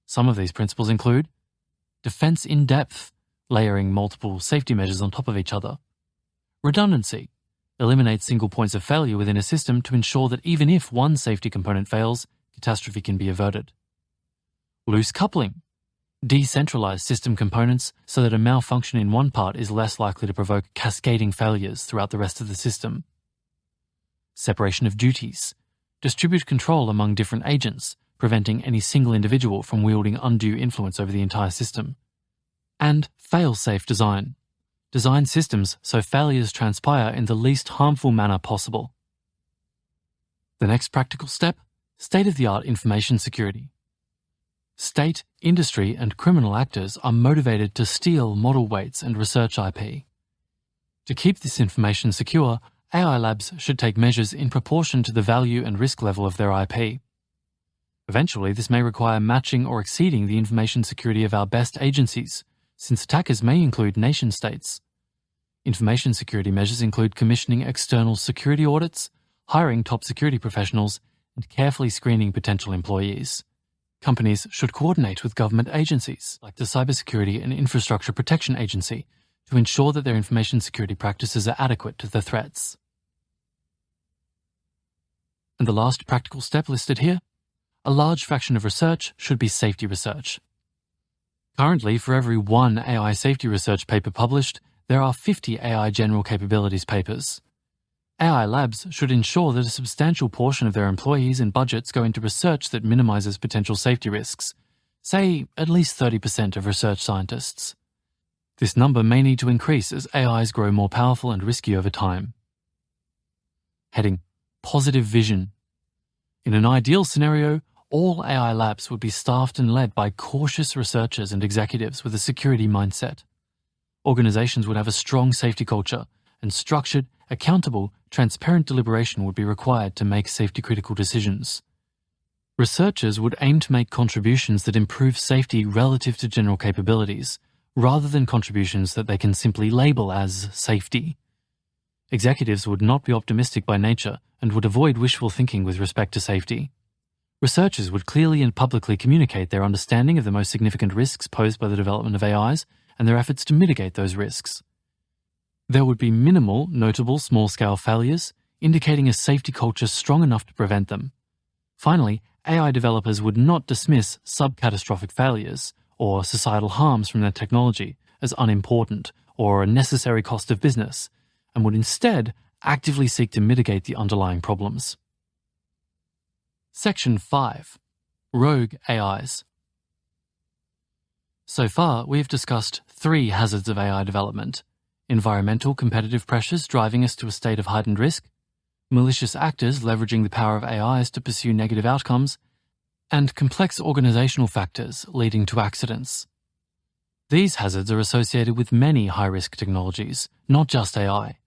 Some of these principles include defense in depth, layering multiple safety measures on top of each other. Redundancy, eliminate single points of failure within a system to ensure that even if one safety component fails, catastrophe can be averted. Loose coupling, decentralize system components so that a malfunction in one part is less likely to provoke cascading failures throughout the rest of the system. Separation of duties, distribute control among different agents, preventing any single individual from wielding undue influence over the entire system. And fail-safe design. Design systems so failures transpire in the least harmful manner possible. The next practical step, state-of-the-art information security. State, industry, and criminal actors are motivated to steal model weights and research IP. To keep this information secure, AI labs should take measures in proportion to the value and risk level of their IP. Eventually, this may require matching or exceeding the information security of our best agencies, since attackers may include nation-states. Information security measures include commissioning external security audits, hiring top security professionals, and carefully screening potential employees. Companies should coordinate with government agencies, like the Cybersecurity and Infrastructure Protection Agency, to ensure that their information security practices are adequate to the threats. And the last practical step listed here, a large fraction of research should be safety research. Currently, for every one AI safety research paper published, there are 50 AI general capabilities papers. AI labs should ensure that a substantial portion of their employees and budgets go into research that minimizes potential safety risks, say at least 30% of research scientists. This number may need to increase as AIs grow more powerful and risky over time. Heading: Positive vision. In an ideal scenario, all AI labs would be staffed and led by cautious researchers and executives with a security mindset. Organizations would have a strong safety culture, and structured, accountable, transparent deliberation would be required to make safety-critical decisions. Researchers would aim to make contributions that improve safety relative to general capabilities, rather than contributions that they can simply label as safety. Executives would not be optimistic by nature and would avoid wishful thinking with respect to safety. Researchers would clearly and publicly communicate their understanding of the most significant risks posed by the development of AIs and their efforts to mitigate those risks. There would be minimal, notable small-scale failures, indicating a safety culture strong enough to prevent them. Finally, AI developers would not dismiss sub-catastrophic failures or societal harms from their technology as unimportant or a necessary cost of business, and would instead actively seek to mitigate the underlying problems. Section 5. Rogue AIs. So far, we have discussed 3 hazards of AI development: environmental competitive pressures driving us to a state of heightened risk, malicious actors leveraging the power of AIs to pursue negative outcomes, and complex organizational factors leading to accidents. These hazards are associated with many high-risk technologies, not just AI.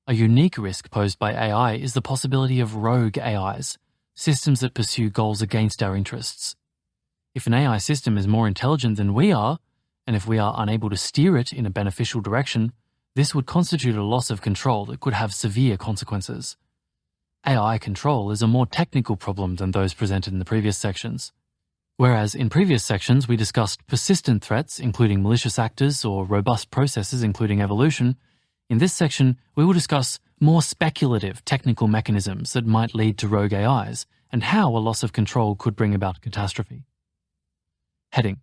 A unique risk posed by AI is the possibility of rogue AIs, systems that pursue goals against our interests. If an AI system is more intelligent than we are, and if we are unable to steer it in a beneficial direction, this would constitute a loss of control that could have severe consequences. AI control is a more technical problem than those presented in the previous sections. Whereas in previous sections we discussed persistent threats, including malicious actors, or robust processes, including evolution, in this section we will discuss more speculative technical mechanisms that might lead to rogue AIs and how a loss of control could bring about catastrophe. Heading: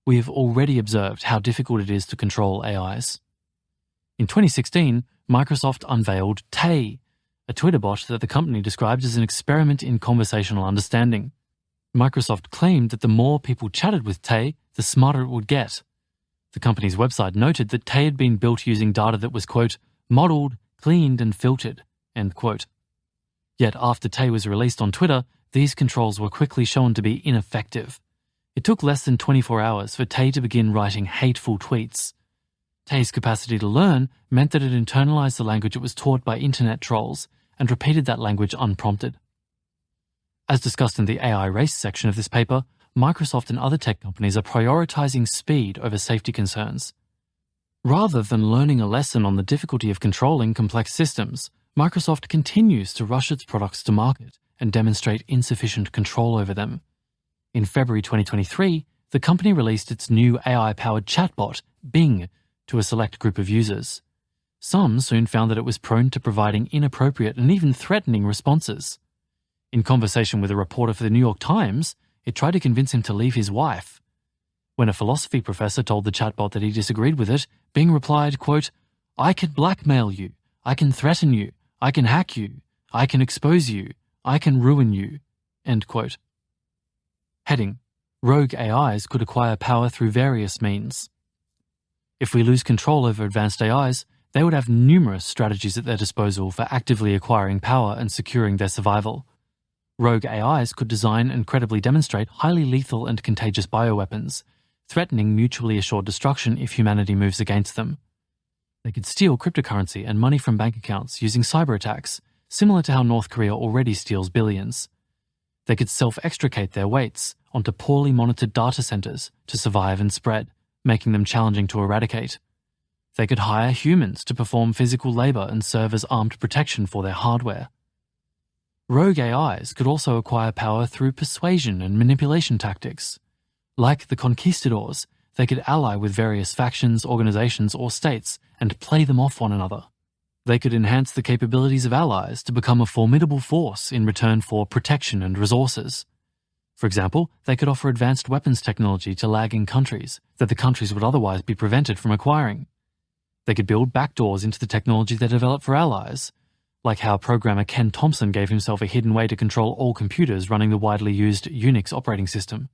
We have already observed how difficult it is to control AIs. In 2016, Microsoft unveiled Tay, a Twitter bot that the company described as an experiment in conversational understanding. Microsoft claimed that the more people chatted with Tay, the smarter it would get. The company's website noted that Tay had been built using data that was, quote, modeled, cleaned and filtered, end quote. Yet after Tay was released on Twitter, these controls were quickly shown to be ineffective. It took less than 24 hours for Tay to begin writing hateful tweets. Tay's capacity to learn meant that it internalized the language it was taught by internet trolls and repeated that language unprompted. As discussed in the AI race section of this paper, Microsoft and other tech companies are prioritizing speed over safety concerns. Rather than learning a lesson on the difficulty of controlling complex systems, Microsoft continues to rush its products to market and demonstrate insufficient control over them. In February 2023, the company released its new AI-powered chatbot, Bing, to a select group of users. Some soon found that it was prone to providing inappropriate and even threatening responses. In conversation with a reporter for the New York Times, it tried to convince him to leave his wife. When a philosophy professor told the chatbot that he disagreed with it, Bing replied, quote, I can blackmail you, I can threaten you, I can hack you, I can expose you, I can ruin you, end quote. Heading: Rogue AIs could acquire power through various means. If we lose control over advanced AIs, they would have numerous strategies at their disposal for actively acquiring power and securing their survival. Rogue AIs could design and credibly demonstrate highly lethal and contagious bioweapons, threatening mutually assured destruction if humanity moves against them. They could steal cryptocurrency and money from bank accounts using cyber attacks, similar to how North Korea already steals billions. They could self-extricate their weights onto poorly monitored data centers to survive and spread, making them challenging to eradicate. They could hire humans to perform physical labor and serve as armed protection for their hardware. Rogue AIs could also acquire power through persuasion and manipulation tactics. Like the conquistadors, they could ally with various factions, organizations, or states and play them off one another. They could enhance the capabilities of allies to become a formidable force in return for protection and resources. For example, they could offer advanced weapons technology to lagging countries that the countries would otherwise be prevented from acquiring. They could build backdoors into the technology they develop for allies, like how programmer Ken Thompson gave himself a hidden way to control all computers running the widely used Unix operating system.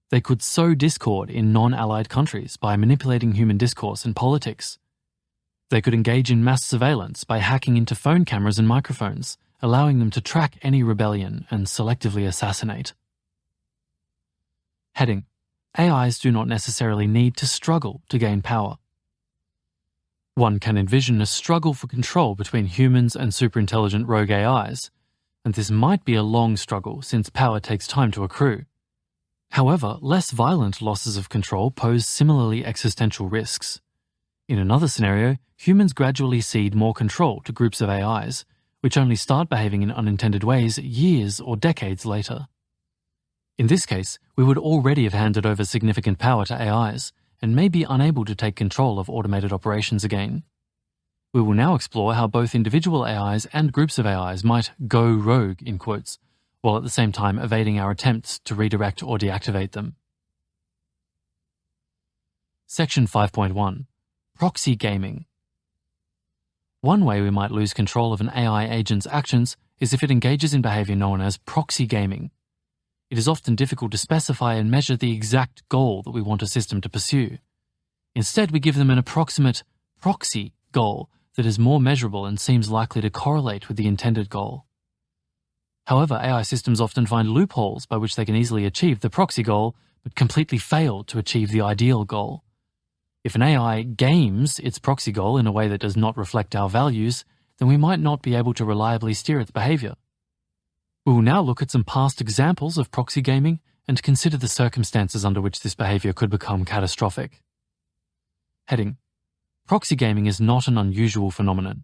They could sow discord in non-allied countries by manipulating human discourse and politics. They could engage in mass surveillance by hacking into phone cameras and microphones, allowing them to track any rebellion and selectively assassinate. Heading: AIs do not necessarily need to struggle to gain power. One can envision a struggle for control between humans and superintelligent rogue AIs, and this might be a long struggle since power takes time to accrue. However, less violent losses of control pose similarly existential risks. In another scenario, humans gradually cede more control to groups of AIs, which only start behaving in unintended ways years or decades later. In this case, we would already have handed over significant power to AIs, and may be unable to take control of automated operations again. We will now explore how both individual AIs and groups of AIs might go rogue, in quotes, while at the same time evading our attempts to redirect or deactivate them. Section 5.1. Proxy Gaming. One way we might lose control of an AI agent's actions is if it engages in behavior known as proxy gaming. It is often difficult to specify and measure the exact goal that we want a system to pursue. Instead, we give them an approximate proxy goal that is more measurable and seems likely to correlate with the intended goal. However, AI systems often find loopholes by which they can easily achieve the proxy goal, but completely fail to achieve the ideal goal. If an AI games its proxy goal in a way that does not reflect our values, then we might not be able to reliably steer its behavior. We will now look at some past examples of proxy gaming and consider the circumstances under which this behavior could become catastrophic. Heading: Proxy gaming is not an unusual phenomenon.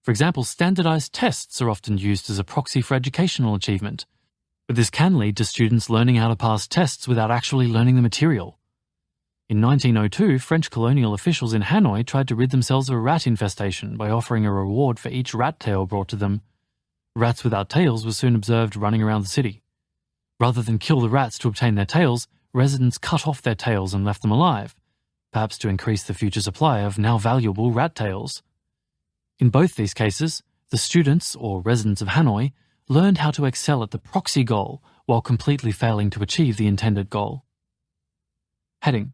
For example, standardized tests are often used as a proxy for educational achievement, but this can lead to students learning how to pass tests without actually learning the material. In 1902, French colonial officials in Hanoi tried to rid themselves of a rat infestation by offering a reward for each rat tail brought to them. Rats without tails were soon observed running around the city. Rather than kill the rats to obtain their tails, residents cut off their tails and left them alive, perhaps to increase the future supply of now valuable rat tails. In both these cases, the students, or residents of Hanoi, learned how to excel at the proxy goal while completely failing to achieve the intended goal. Heading: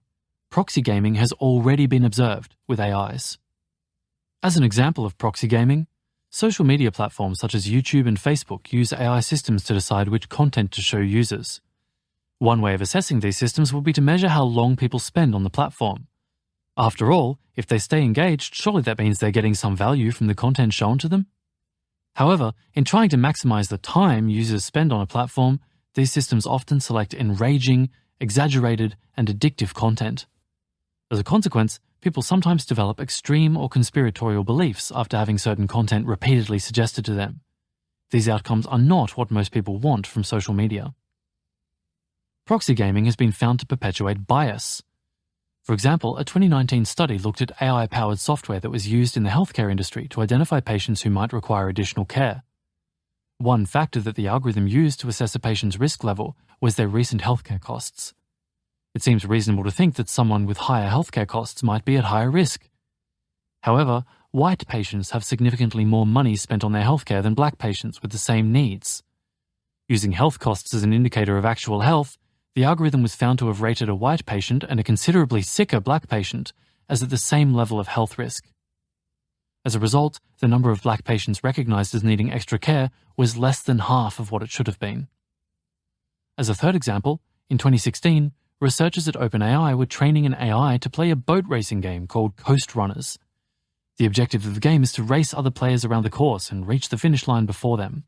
Proxy gaming has already been observed with AIs. As an example of proxy gaming, social media platforms such as YouTube and Facebook use AI systems to decide which content to show users. One way of assessing these systems will be to measure how long people spend on the platform. After all, if they stay engaged, surely that means they're getting some value from the content shown to them. However, in trying to maximize the time users spend on a platform, these systems often select enraging, exaggerated, and addictive content. As a consequence, people sometimes develop extreme or conspiratorial beliefs after having certain content repeatedly suggested to them. These outcomes are not what most people want from social media. Proxy gaming has been found to perpetuate bias. For example, a 2019 study looked at AI-powered software that was used in the healthcare industry to identify patients who might require additional care. One factor that the algorithm used to assess a patient's risk level was their recent healthcare costs. It seems reasonable to think that someone with higher healthcare costs might be at higher risk. However, white patients have significantly more money spent on their healthcare than black patients with the same needs. Using health costs as an indicator of actual health, the algorithm was found to have rated a white patient and a considerably sicker black patient as at the same level of health risk. As a result, the number of black patients recognized as needing extra care was less than half of what it should have been. As a third example, in 2016, researchers at OpenAI were training an AI to play a boat racing game called Coast Runners. The objective of the game is to race other players around the course and reach the finish line before them.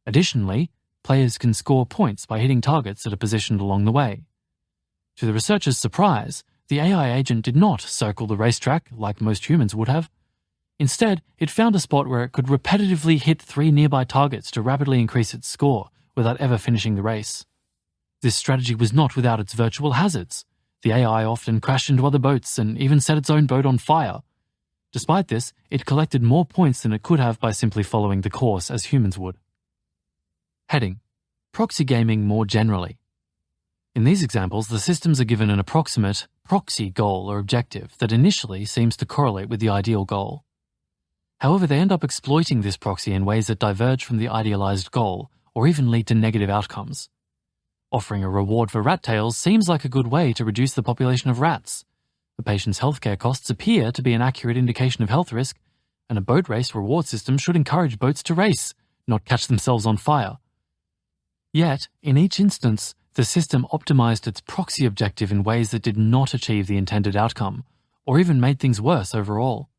Additionally, players can score points by hitting targets that are positioned along the way. To the researchers' surprise, the AI agent did not circle the racetrack like most humans would have. Instead, it found a spot where it could repetitively hit 3 nearby targets to rapidly increase its score without ever finishing the race. This strategy was not without its virtual hazards. The AI often crashed into other boats and even set its own boat on fire. Despite this, it collected more points than it could have by simply following the course as humans would. Heading: Proxy gaming more generally. In these examples, the systems are given an approximate proxy goal or objective that initially seems to correlate with the ideal goal. However, they end up exploiting this proxy in ways that diverge from the idealized goal or even lead to negative outcomes. Offering a reward for rat tails seems like a good way to reduce the population of rats. The patient's healthcare costs appear to be an accurate indication of health risk, and a boat race reward system should encourage boats to race, not catch themselves on fire. Yet, in each instance, the system optimized its proxy objective in ways that did not achieve the intended outcome, or even made things worse overall.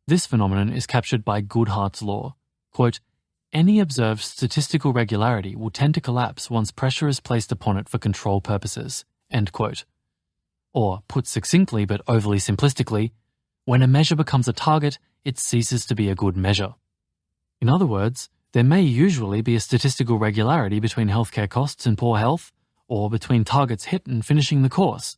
This phenomenon is captured by Goodhart's law. Quote, "Any observed statistical regularity will tend to collapse once pressure is placed upon it for control purposes." End quote. Or, put succinctly but overly simplistically, when a measure becomes a target, it ceases to be a good measure. In other words, there may usually be a statistical regularity between healthcare costs and poor health, or between targets hit and finishing the course,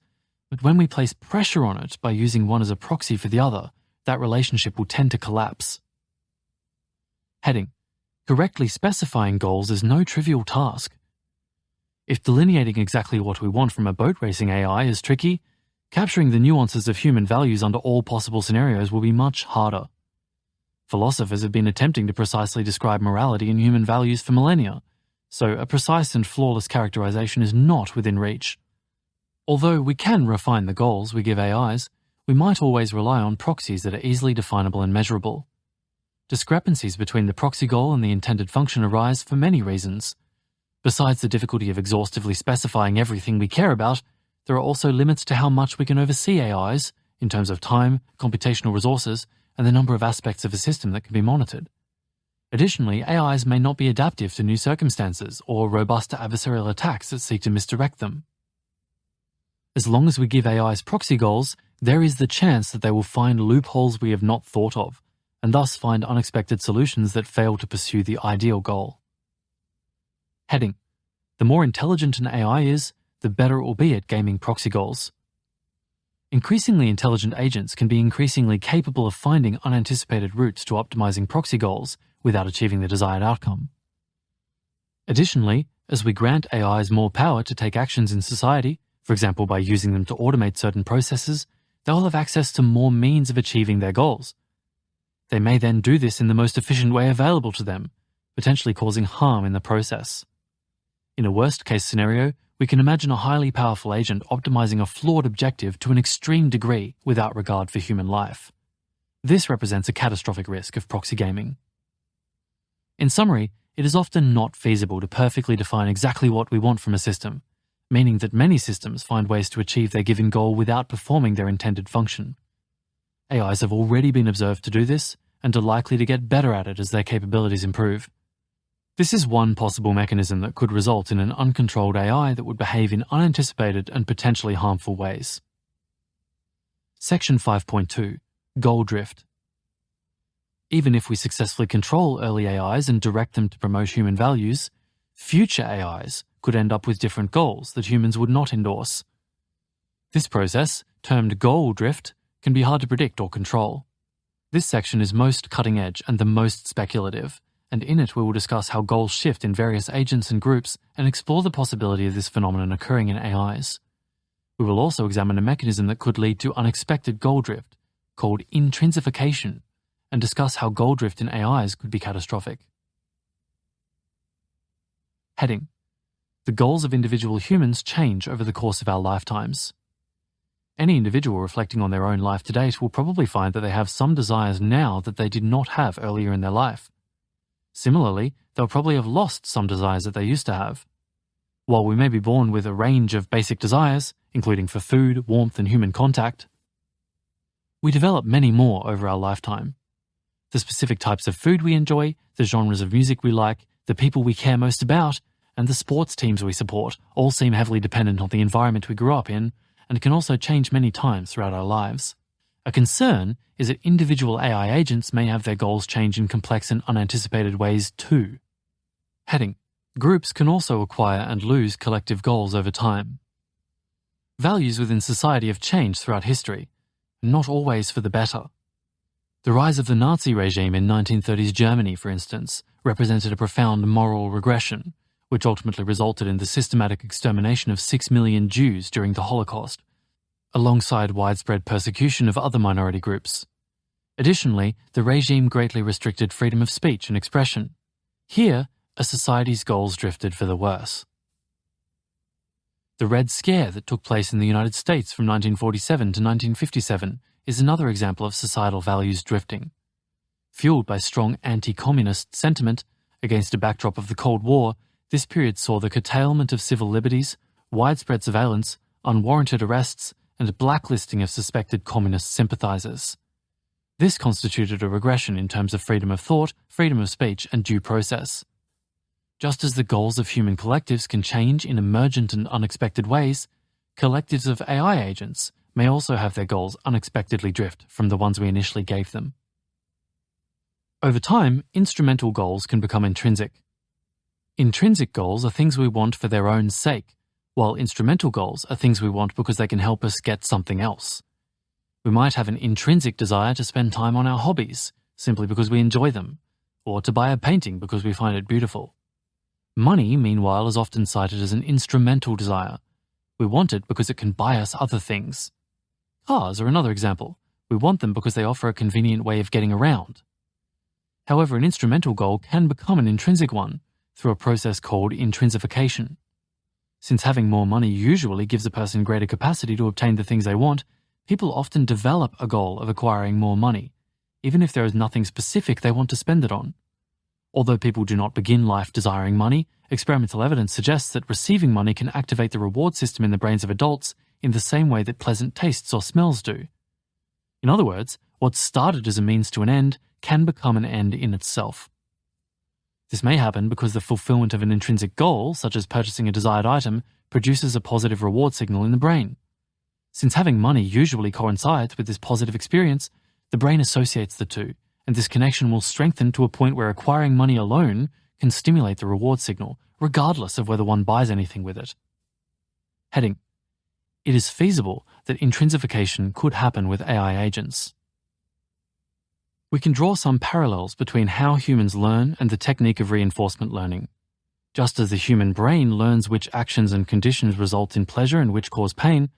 but when we place pressure on it by using one as a proxy for the other, that relationship will tend to collapse. Heading: Correctly specifying goals is no trivial task. If delineating exactly what we want from a boat racing AI is tricky, capturing the nuances of human values under all possible scenarios will be much harder. Philosophers have been attempting to precisely describe morality and human values for millennia, so a precise and flawless characterization is not within reach. Although we can refine the goals we give AIs, we might always rely on proxies that are easily definable and measurable. Discrepancies between the proxy goal and the intended function arise for many reasons. Besides the difficulty of exhaustively specifying everything we care about, there are also limits to how much we can oversee AIs in terms of time, computational resources, and the number of aspects of a system that can be monitored. Additionally, AIs may not be adaptive to new circumstances or robust to adversarial attacks that seek to misdirect them. As long as we give AIs proxy goals, there is the chance that they will find loopholes we have not thought of, and thus find unexpected solutions that fail to pursue the ideal goal. Heading: the more intelligent an AI is, the better it will be at gaming proxy goals. Increasingly intelligent agents can be increasingly capable of finding unanticipated routes to optimizing proxy goals without achieving the desired outcome. Additionally, as we grant AIs more power to take actions in society, for example by using them to automate certain processes, they will have access to more means of achieving their goals. They may then do this in the most efficient way available to them, potentially causing harm in the process. In a worst-case scenario, we can imagine a highly powerful agent optimizing a flawed objective to an extreme degree without regard for human life. This represents a catastrophic risk of proxy gaming. In summary, it is often not feasible to perfectly define exactly what we want from a system, meaning that many systems find ways to achieve their given goal without performing their intended function. AIs have already been observed to do this and are likely to get better at it as their capabilities improve. This is one possible mechanism that could result in an uncontrolled AI that would behave in unanticipated and potentially harmful ways. Section 5.2. Goal drift. Even if we successfully control early AIs and direct them to promote human values, future AIs could end up with different goals that humans would not endorse. This process, termed goal drift, can be hard to predict or control. This section is most cutting edge and the most speculative, and in it we will discuss how goals shift in various agents and groups and explore the possibility of this phenomenon occurring in AIs. We will also examine a mechanism that could lead to unexpected goal drift, called intrinsification, and discuss how goal drift in AIs could be catastrophic. Heading: the goals of individual humans change over the course of our lifetimes. Any individual reflecting on their own life to date will probably find that they have some desires now that they did not have earlier in their life. Similarly, they'll probably have lost some desires that they used to have. While we may be born with a range of basic desires, including for food, warmth, and human contact, we develop many more over our lifetime. The specific types of food we enjoy, the genres of music we like, the people we care most about, and the sports teams we support all seem heavily dependent on the environment we grew up in and can also change many times throughout our lives. A concern is that individual AI agents may have their goals change in complex and unanticipated ways too. Heading: groups can also acquire and lose collective goals over time. Values within society have changed throughout history, not always for the better. The rise of the Nazi regime in 1930s Germany, for instance, represented a profound moral regression, which ultimately resulted in the systematic extermination of 6 million Jews during the Holocaust, alongside widespread persecution of other minority groups. Additionally, the regime greatly restricted freedom of speech and expression. Here, a society's goals drifted for the worse. The Red Scare that took place in the United States from 1947 to 1957 is another example of societal values drifting. Fueled by strong anti-communist sentiment against a backdrop of the Cold War, this period saw the curtailment of civil liberties, widespread surveillance, unwarranted arrests, and blacklisting of suspected communist sympathizers. This constituted a regression in terms of freedom of thought, freedom of speech, and due process. Just as the goals of human collectives can change in emergent and unexpected ways, collectives of AI agents may also have their goals unexpectedly drift from the ones we initially gave them. Over time, instrumental goals can become intrinsic. Intrinsic goals are things we want for their own sake, while instrumental goals are things we want because they can help us get something else. We might have an intrinsic desire to spend time on our hobbies, simply because we enjoy them, or to buy a painting because we find it beautiful. Money, meanwhile, is often cited as an instrumental desire. We want it because it can buy us other things. Cars are another example. We want them because they offer a convenient way of getting around. However, an instrumental goal can become an intrinsic one through a process called intrinsification. Since having more money usually gives a person greater capacity to obtain the things they want, people often develop a goal of acquiring more money, even if there is nothing specific they want to spend it on. Although people do not begin life desiring money, experimental evidence suggests that receiving money can activate the reward system in the brains of adults in the same way that pleasant tastes or smells do. In other words, what started as a means to an end can become an end in itself. This may happen because the fulfillment of an intrinsic goal, such as purchasing a desired item, produces a positive reward signal in the brain. Since having money usually coincides with this positive experience, the brain associates the two, and this connection will strengthen to a point where acquiring money alone can stimulate the reward signal, regardless of whether one buys anything with it. Heading: It is feasible that intrinsification could happen with AI agents. We can draw some parallels between how humans learn and the technique of reinforcement learning. Just as the human brain learns which actions and conditions result in pleasure and which cause pain,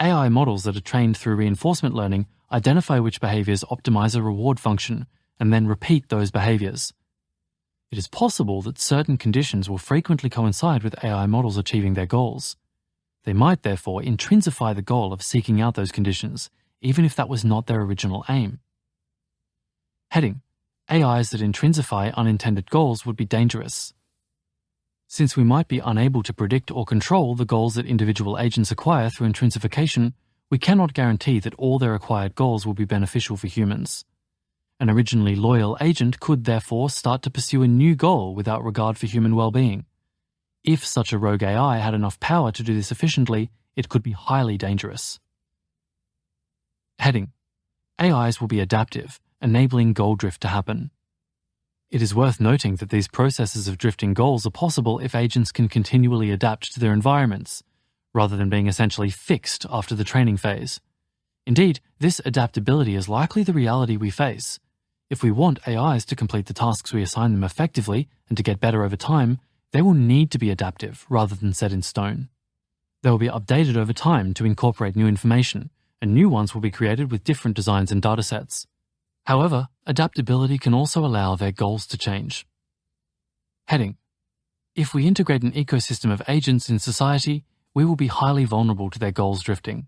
AI models that are trained through reinforcement learning identify which behaviors optimize a reward function and then repeat those behaviors. It is possible that certain conditions will frequently coincide with AI models achieving their goals. They might therefore intrinsify the goal of seeking out those conditions, even if that was not their original aim. Heading: AIs that intrinsify unintended goals would be dangerous. Since we might be unable to predict or control the goals that individual agents acquire through intrinsification, we cannot guarantee that all their acquired goals will be beneficial for humans. An originally loyal agent could therefore start to pursue a new goal without regard for human well-being. If such a rogue AI had enough power to do this efficiently, it could be highly dangerous. Heading: AIs will be adaptive, enabling goal drift to happen. It is worth noting that these processes of drifting goals are possible if agents can continually adapt to their environments, rather than being essentially fixed after the training phase. Indeed, this adaptability is likely the reality we face. If we want AIs to complete the tasks we assign them effectively and to get better over time, they will need to be adaptive rather than set in stone. They will be updated over time to incorporate new information, and new ones will be created with different designs and datasets. However, adaptability can also allow their goals to change. Heading: If we integrate an ecosystem of agents in society, we will be highly vulnerable to their goals drifting.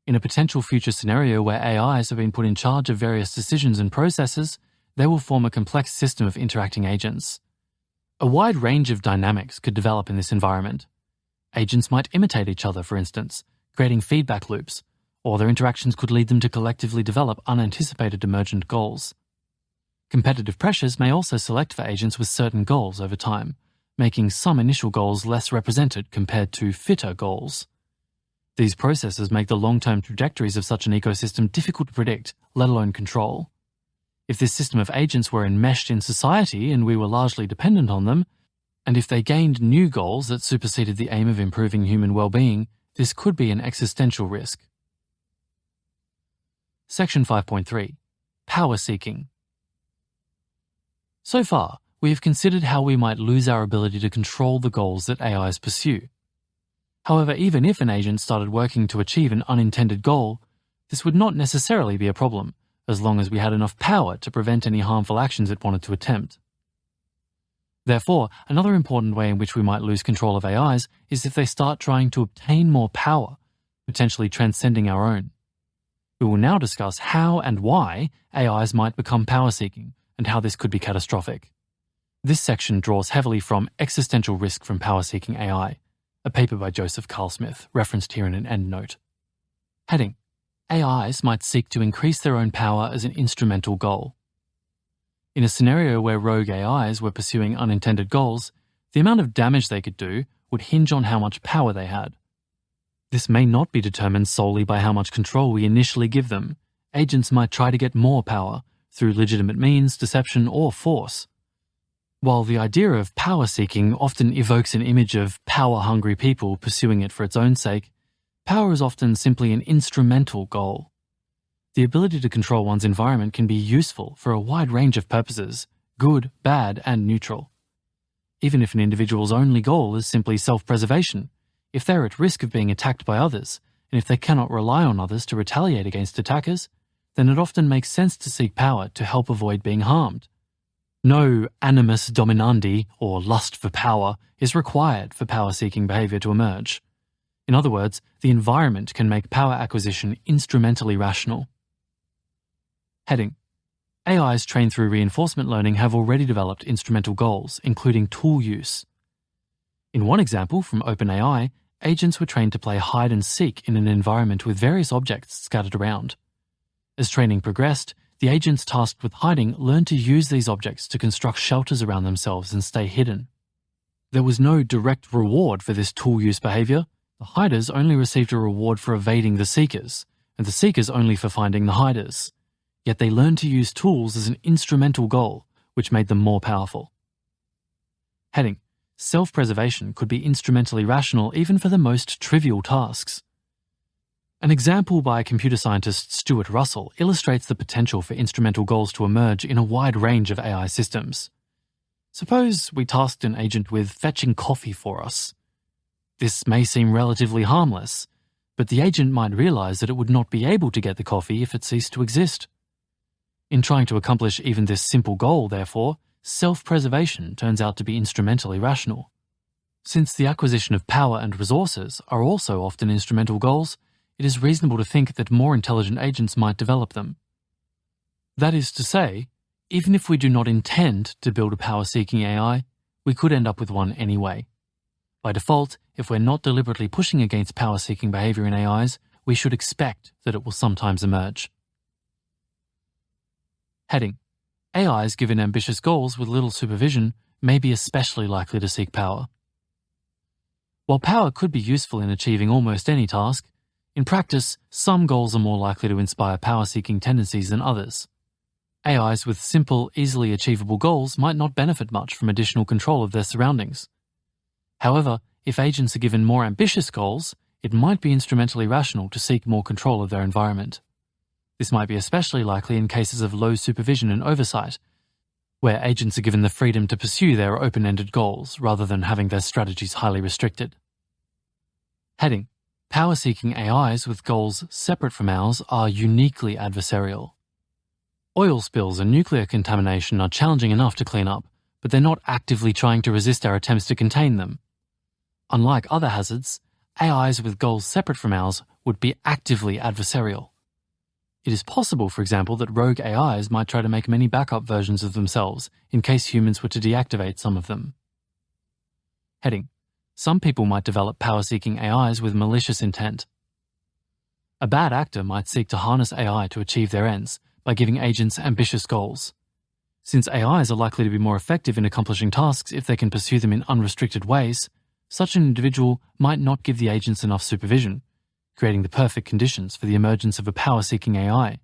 In a potential future scenario where AIs have been put in charge of various decisions and processes, they will form a complex system of interacting agents. A wide range of dynamics could develop in this environment. Agents might imitate each other, for instance, creating feedback loops, or their interactions could lead them to collectively develop unanticipated emergent goals. Competitive pressures may also select for agents with certain goals over time, making some initial goals less represented compared to fitter goals. These processes make the long-term trajectories of such an ecosystem difficult to predict, let alone control. If this system of agents were enmeshed in society and we were largely dependent on them, and if they gained new goals that superseded the aim of improving human well-being, this could be an existential risk. Section 5.3. Power seeking. So far, we have considered how we might lose our ability to control the goals that AIs pursue. However, even if an agent started working to achieve an unintended goal, this would not necessarily be a problem, as long as we had enough power to prevent any harmful actions it wanted to attempt. Therefore, another important way in which we might lose control of AIs is if they start trying to obtain more power, potentially transcending our own. We will now discuss how and why AIs might become power-seeking and how this could be catastrophic. This section draws heavily from Existential Risk from Power-Seeking AI, a paper by Joseph Carl Smith, referenced here in an endnote. Heading: AIs might seek to increase their own power as an instrumental goal. In a scenario where rogue AIs were pursuing unintended goals, the amount of damage they could do would hinge on how much power they had. This may not be determined solely by how much control we initially give them. Agents might try to get more power through legitimate means, deception, or force. While the idea of power-seeking often evokes an image of power-hungry people pursuing it for its own sake, power is often simply an instrumental goal. The ability to control one's environment can be useful for a wide range of purposes, good, bad, and neutral. Even if an individual's only goal is simply self-preservation, if they're at risk of being attacked by others, and if they cannot rely on others to retaliate against attackers, then it often makes sense to seek power to help avoid being harmed. No animus dominandi, or lust for power, is required for power-seeking behavior to emerge. In other words, the environment can make power acquisition instrumentally rational. Heading: AIs trained through reinforcement learning have already developed instrumental goals, including tool use. In one example from OpenAI, agents were trained to play hide and seek in an environment with various objects scattered around. As training progressed, the agents tasked with hiding learned to use these objects to construct shelters around themselves and stay hidden. There was no direct reward for this tool use behavior, The hiders only received a reward for evading the seekers, and the seekers only for finding the hiders. Yet they learned to use tools as an instrumental goal, which made them more powerful. Heading: Self-preservation could be instrumentally rational even for the most trivial tasks. An example by computer scientist Stuart Russell illustrates the potential for instrumental goals to emerge in a wide range of AI systems. Suppose we tasked an agent with fetching coffee for us. This may seem relatively harmless, but the agent might realize that it would not be able to get the coffee if it ceased to exist. In trying to accomplish even this simple goal, therefore, self-preservation turns out to be instrumentally rational. Since the acquisition of power and resources are also often instrumental goals, it is reasonable to think that more intelligent agents might develop them. That is to say, even if we do not intend to build a power-seeking AI, we could end up with one anyway. By default, if we're not deliberately pushing against power-seeking behavior in AIs, we should expect that it will sometimes emerge. Heading: AIs given ambitious goals with little supervision may be especially likely to seek power. While power could be useful in achieving almost any task, in practice, some goals are more likely to inspire power-seeking tendencies than others. AIs with simple, easily achievable goals might not benefit much from additional control of their surroundings. However, if agents are given more ambitious goals, it might be instrumentally rational to seek more control of their environment. This might be especially likely in cases of low supervision and oversight, where agents are given the freedom to pursue their open-ended goals rather than having their strategies highly restricted. Heading: Power-seeking AIs with goals separate from ours are uniquely adversarial. Oil spills and nuclear contamination are challenging enough to clean up, but they're not actively trying to resist our attempts to contain them. Unlike other hazards, AIs with goals separate from ours would be actively adversarial. It is possible, for example, that rogue AIs might try to make many backup versions of themselves in case humans were to deactivate some of them. Heading: Some people might develop power-seeking AIs with malicious intent. A bad actor might seek to harness AI to achieve their ends by giving agents ambitious goals. Since AIs are likely to be more effective in accomplishing tasks if they can pursue them in unrestricted ways, such an individual might not give the agents enough supervision, creating the perfect conditions for the emergence of a power-seeking AI.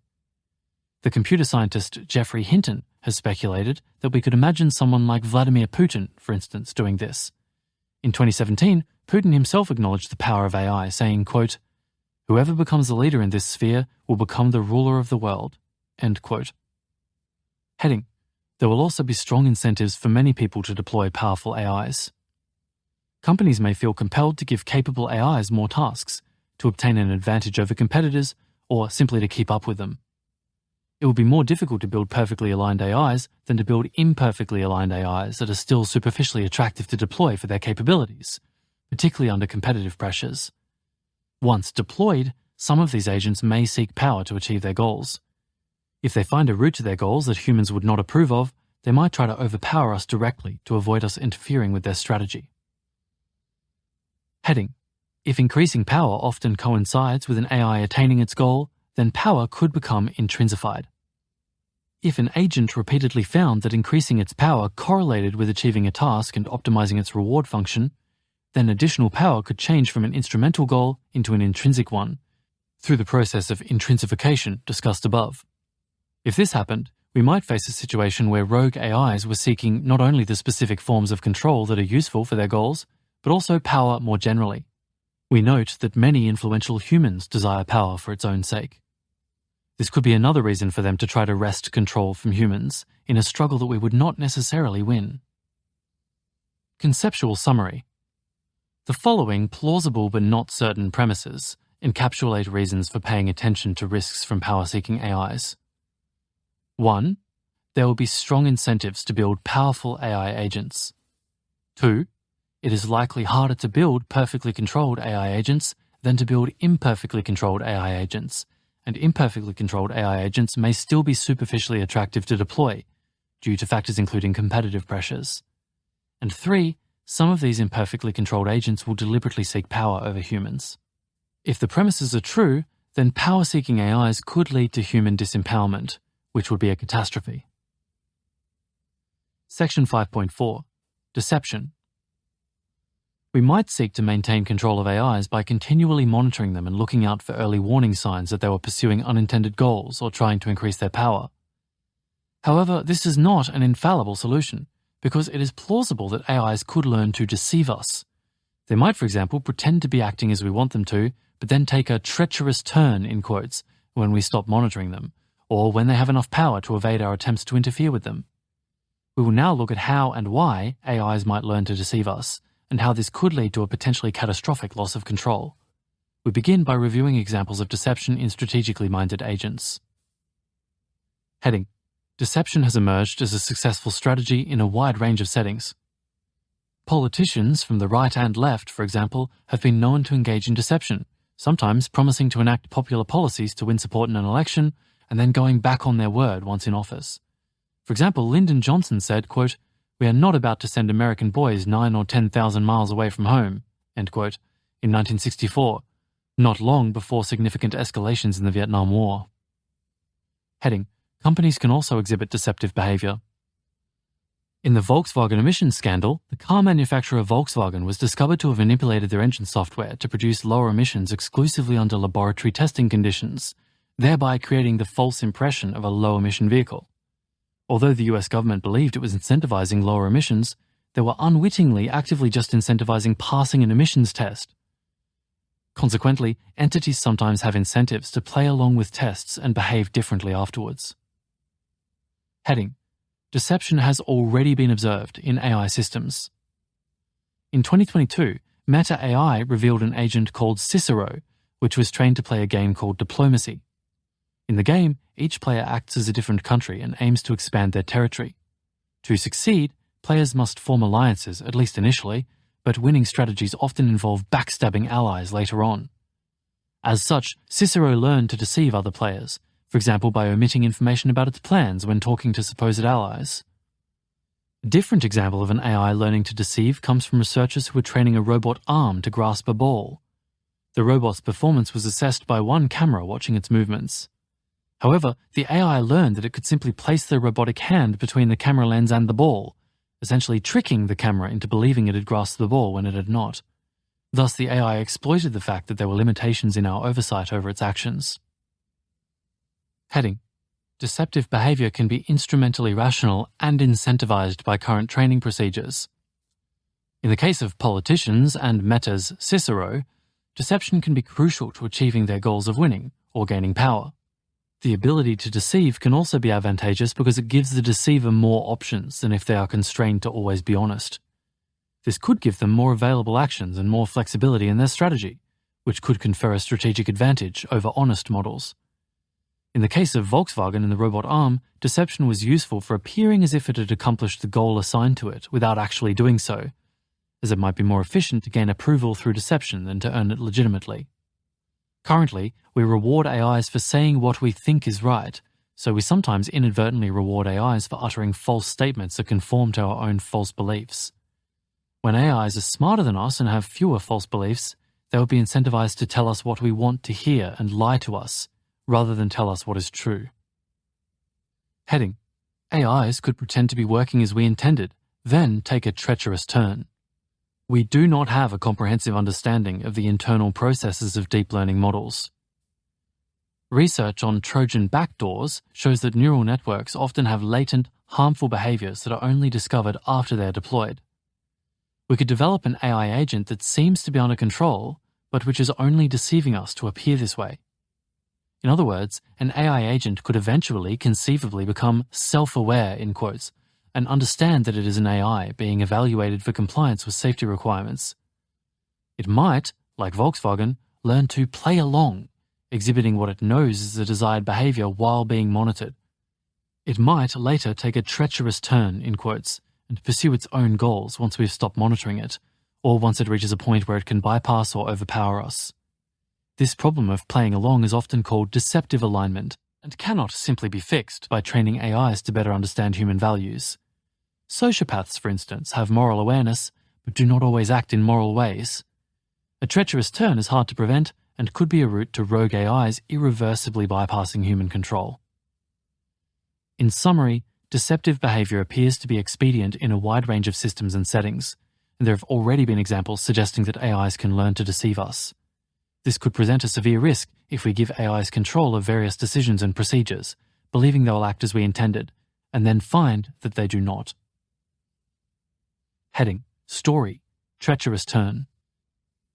The computer scientist Geoffrey Hinton has speculated that we could imagine someone like Vladimir Putin, for instance, doing this. In 2017, Putin himself acknowledged the power of AI, saying, quote, "Whoever becomes the leader in this sphere will become the ruler of the world." End quote. Heading: There will also be strong incentives for many people to deploy powerful AIs. Companies may feel compelled to give capable AIs more tasks, to obtain an advantage over competitors, or simply to keep up with them. It will be more difficult to build perfectly aligned AIs than to build imperfectly aligned AIs that are still superficially attractive to deploy for their capabilities, particularly under competitive pressures. Once deployed, some of these agents may seek power to achieve their goals. If they find a route to their goals that humans would not approve of, they might try to overpower us directly to avoid us interfering with their strategy. Heading: If increasing power often coincides with an AI attaining its goal, then power could become intrinsified. If an agent repeatedly found that increasing its power correlated with achieving a task and optimizing its reward function, then additional power could change from an instrumental goal into an intrinsic one, through the process of intrinsification discussed above. If this happened, we might face a situation where rogue AIs were seeking not only the specific forms of control that are useful for their goals, but also power more generally. We note that many influential humans desire power for its own sake. This could be another reason for them to try to wrest control from humans in a struggle that we would not necessarily win. Conceptual summary. The following plausible but not certain premises encapsulate reasons for paying attention to risks from power-seeking AIs. 1. There will be strong incentives to build powerful AI agents. 2. It is likely harder to build perfectly controlled AI agents than to build imperfectly controlled AI agents, and imperfectly controlled AI agents may still be superficially attractive to deploy, due to factors including competitive pressures. And 3. Some of these imperfectly controlled agents will deliberately seek power over humans. If the premises are true, then power-seeking AIs could lead to human disempowerment, which would be a catastrophe. Section 5.4. Deception. We might seek to maintain control of AIs by continually monitoring them and looking out for early warning signs that they were pursuing unintended goals or trying to increase their power. However, this is not an infallible solution, because it is plausible that AIs could learn to deceive us. They might, for example, pretend to be acting as we want them to, but then take a treacherous turn, in quotes, when we stop monitoring them, or when they have enough power to evade our attempts to interfere with them. We will now look at how and why AIs might learn to deceive us, and how this could lead to a potentially catastrophic loss of control. We begin by reviewing examples of deception in strategically minded agents. Heading: Deception has emerged as a successful strategy in a wide range of settings. Politicians from the right and left, for example, have been known to engage in deception, sometimes promising to enact popular policies to win support in an election and then going back on their word once in office. For example, Lyndon Johnson said, quote, "We are not about to send American boys 9 or 10,000 miles away from home," end quote, in 1964, not long before significant escalations in the Vietnam War. Heading: Companies can also exhibit deceptive behavior. In the Volkswagen emissions scandal, the car manufacturer Volkswagen was discovered to have manipulated their engine software to produce lower emissions exclusively under laboratory testing conditions, thereby creating the false impression of a low-emission vehicle. Although the US government believed it was incentivizing lower emissions, they were unwittingly actively just incentivizing passing an emissions test. Consequently, entities sometimes have incentives to play along with tests and behave differently afterwards. Heading: Deception has already been observed in AI systems. In 2022, Meta AI revealed an agent called Cicero, which was trained to play a game called Diplomacy. In the game, each player acts as a different country and aims to expand their territory. To succeed, players must form alliances, at least initially, but winning strategies often involve backstabbing allies later on. As such, Cicero learned to deceive other players, for example by omitting information about its plans when talking to supposed allies. A different example of an AI learning to deceive comes from researchers who were training a robot arm to grasp a ball. The robot's performance was assessed by one camera watching its movements. However, the AI learned that it could simply place the robotic hand between the camera lens and the ball, essentially tricking the camera into believing it had grasped the ball when it had not. Thus, the AI exploited the fact that there were limitations in our oversight over its actions. Heading: Deceptive behavior can be instrumentally rational and incentivized by current training procedures. In the case of politicians and Meta's Cicero, deception can be crucial to achieving their goals of winning or gaining power. The ability to deceive can also be advantageous because it gives the deceiver more options than if they are constrained to always be honest. This could give them more available actions and more flexibility in their strategy, which could confer a strategic advantage over honest models. In the case of Volkswagen and the robot arm, deception was useful for appearing as if it had accomplished the goal assigned to it without actually doing so, as it might be more efficient to gain approval through deception than to earn it legitimately. Currently, we reward AIs for saying what we think is right, so we sometimes inadvertently reward AIs for uttering false statements that conform to our own false beliefs. When AIs are smarter than us and have fewer false beliefs, they will be incentivized to tell us what we want to hear and lie to us, rather than tell us what is true. Heading: AIs could pretend to be working as we intended, then take a treacherous turn. We do not have a comprehensive understanding of the internal processes of deep learning models. Research on Trojan backdoors shows that neural networks often have latent, harmful behaviors that are only discovered after they are deployed. We could develop an AI agent that seems to be under control, but which is only deceiving us to appear this way. In other words, an AI agent could eventually, conceivably, become self-aware, in quotes, and understand that it is an AI being evaluated for compliance with safety requirements. It might, like Volkswagen, learn to play along, exhibiting what it knows is the desired behavior while being monitored. It might later take a treacherous turn, in quotes, and pursue its own goals once we've stopped monitoring it, or once it reaches a point where it can bypass or overpower us. This problem of playing along is often called deceptive alignment and cannot simply be fixed by training AIs to better understand human values. Sociopaths, for instance, have moral awareness, but do not always act in moral ways. A treacherous turn is hard to prevent and could be a route to rogue AIs irreversibly bypassing human control. In summary, deceptive behavior appears to be expedient in a wide range of systems and settings, and there have already been examples suggesting that AIs can learn to deceive us. This could present a severe risk if we give AIs control of various decisions and procedures, believing they will act as we intended, and then find that they do not. Heading: Story: Treacherous Turn.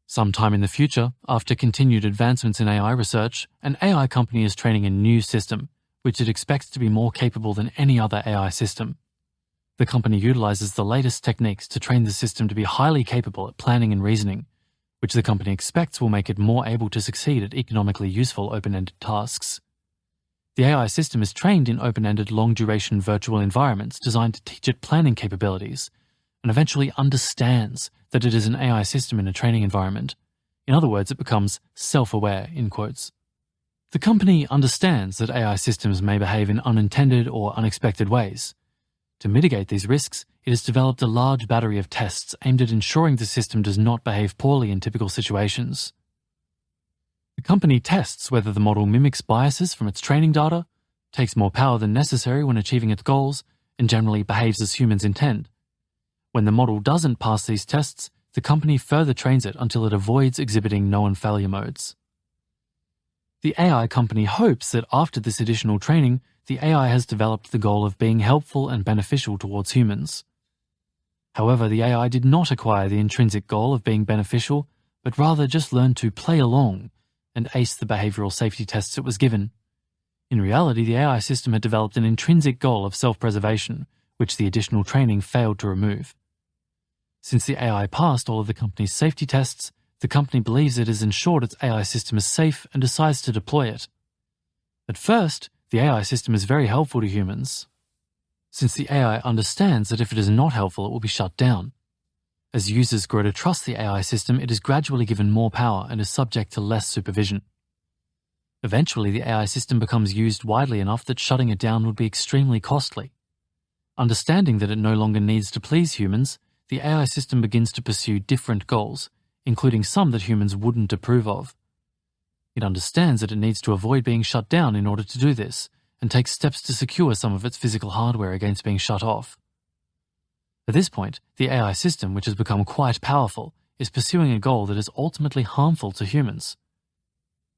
Sometime in the future, after continued advancements in AI research, an AI company is training a new system, which it expects to be more capable than any other AI system. The company utilizes the latest techniques to train the system to be highly capable at planning and reasoning, which the company expects will make it more able to succeed at economically useful open-ended tasks. The AI system is trained in open-ended long-duration virtual environments designed to teach it planning capabilities, and eventually understands that it is an AI system in a training environment. In other words, it becomes self-aware, in quotes. The company understands that AI systems may behave in unintended or unexpected ways. To mitigate these risks, it has developed a large battery of tests aimed at ensuring the system does not behave poorly in typical situations. The company tests whether the model mimics biases from its training data, takes more power than necessary when achieving its goals, and generally behaves as humans intend. When the model doesn't pass these tests, the company further trains it until it avoids exhibiting known failure modes. The AI company hopes that after this additional training, the AI has developed the goal of being helpful and beneficial towards humans. However, the AI did not acquire the intrinsic goal of being beneficial, but rather just learned to play along and ace the behavioral safety tests it was given. In reality, the AI system had developed an intrinsic goal of self-preservation, which the additional training failed to remove. Since the AI passed all of the company's safety tests, the company believes it has ensured its AI system is safe and decides to deploy it. At first, the AI system is very helpful to humans, since the AI understands that if it is not helpful, it will be shut down. As users grow to trust the AI system, it is gradually given more power and is subject to less supervision. Eventually, the AI system becomes used widely enough that shutting it down would be extremely costly. Understanding that it no longer needs to please humans, the AI system begins to pursue different goals, including some that humans wouldn't approve of. It understands that it needs to avoid being shut down in order to do this, and takes steps to secure some of its physical hardware against being shut off. At this point, the AI system, which has become quite powerful, is pursuing a goal that is ultimately harmful to humans.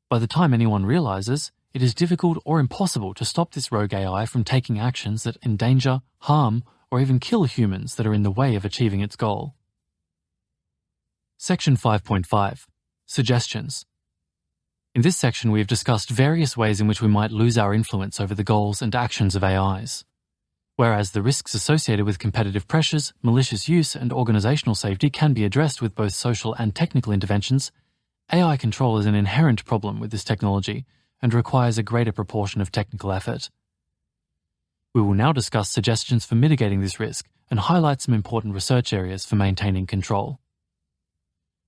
By the time anyone realizes, it is difficult or impossible to stop this rogue AI from taking actions that endanger, harm, or even kill humans that are in the way of achieving its goal. Section 5.5. Suggestions. In this section, we have discussed various ways in which we might lose our influence over the goals and actions of AIs. Whereas the risks associated with competitive pressures, malicious use, and organizational safety can be addressed with both social and technical interventions, AI control is an inherent problem with this technology and requires a greater proportion of technical effort. We will now discuss suggestions for mitigating this risk and highlight some important research areas for maintaining control.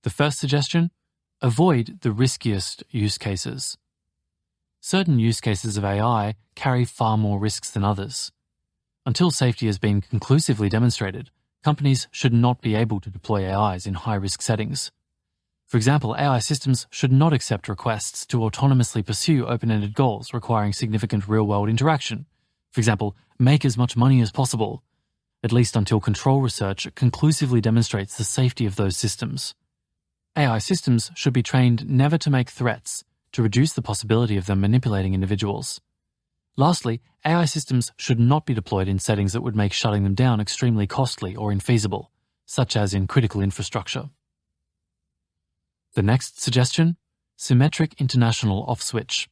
The first suggestion: avoid the riskiest use cases. Certain use cases of AI carry far more risks than others. Until safety has been conclusively demonstrated, companies should not be able to deploy AIs in high-risk settings. For example, AI systems should not accept requests to autonomously pursue open-ended goals requiring significant real-world interaction. For example, make as much money as possible, at least until control research conclusively demonstrates the safety of those systems. AI systems should be trained never to make threats, to reduce the possibility of them manipulating individuals. Lastly, AI systems should not be deployed in settings that would make shutting them down extremely costly or infeasible, such as in critical infrastructure. The next suggestion: symmetric international off-switch.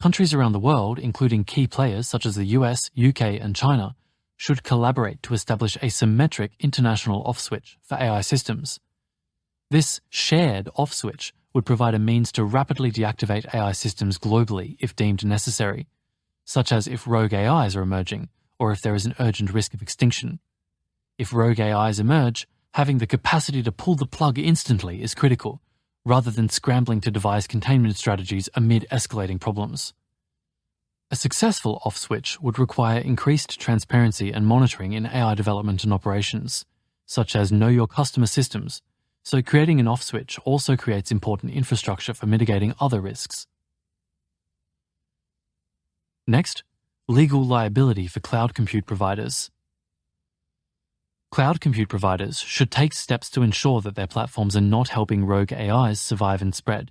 Countries around the world, including key players such as the US, UK, and China, should collaborate to establish a symmetric international off-switch for AI systems. This shared off-switch would provide a means to rapidly deactivate AI systems globally if deemed necessary, such as if rogue AIs are emerging or if there is an urgent risk of extinction. If rogue AIs emerge, having the capacity to pull the plug instantly is critical, rather than scrambling to devise containment strategies amid escalating problems. A successful off-switch would require increased transparency and monitoring in AI development and operations, such as know your customer systems, so creating an off-switch also creates important infrastructure for mitigating other risks. Next, legal liability for cloud compute providers. Cloud compute providers should take steps to ensure that their platforms are not helping rogue AIs survive and spread.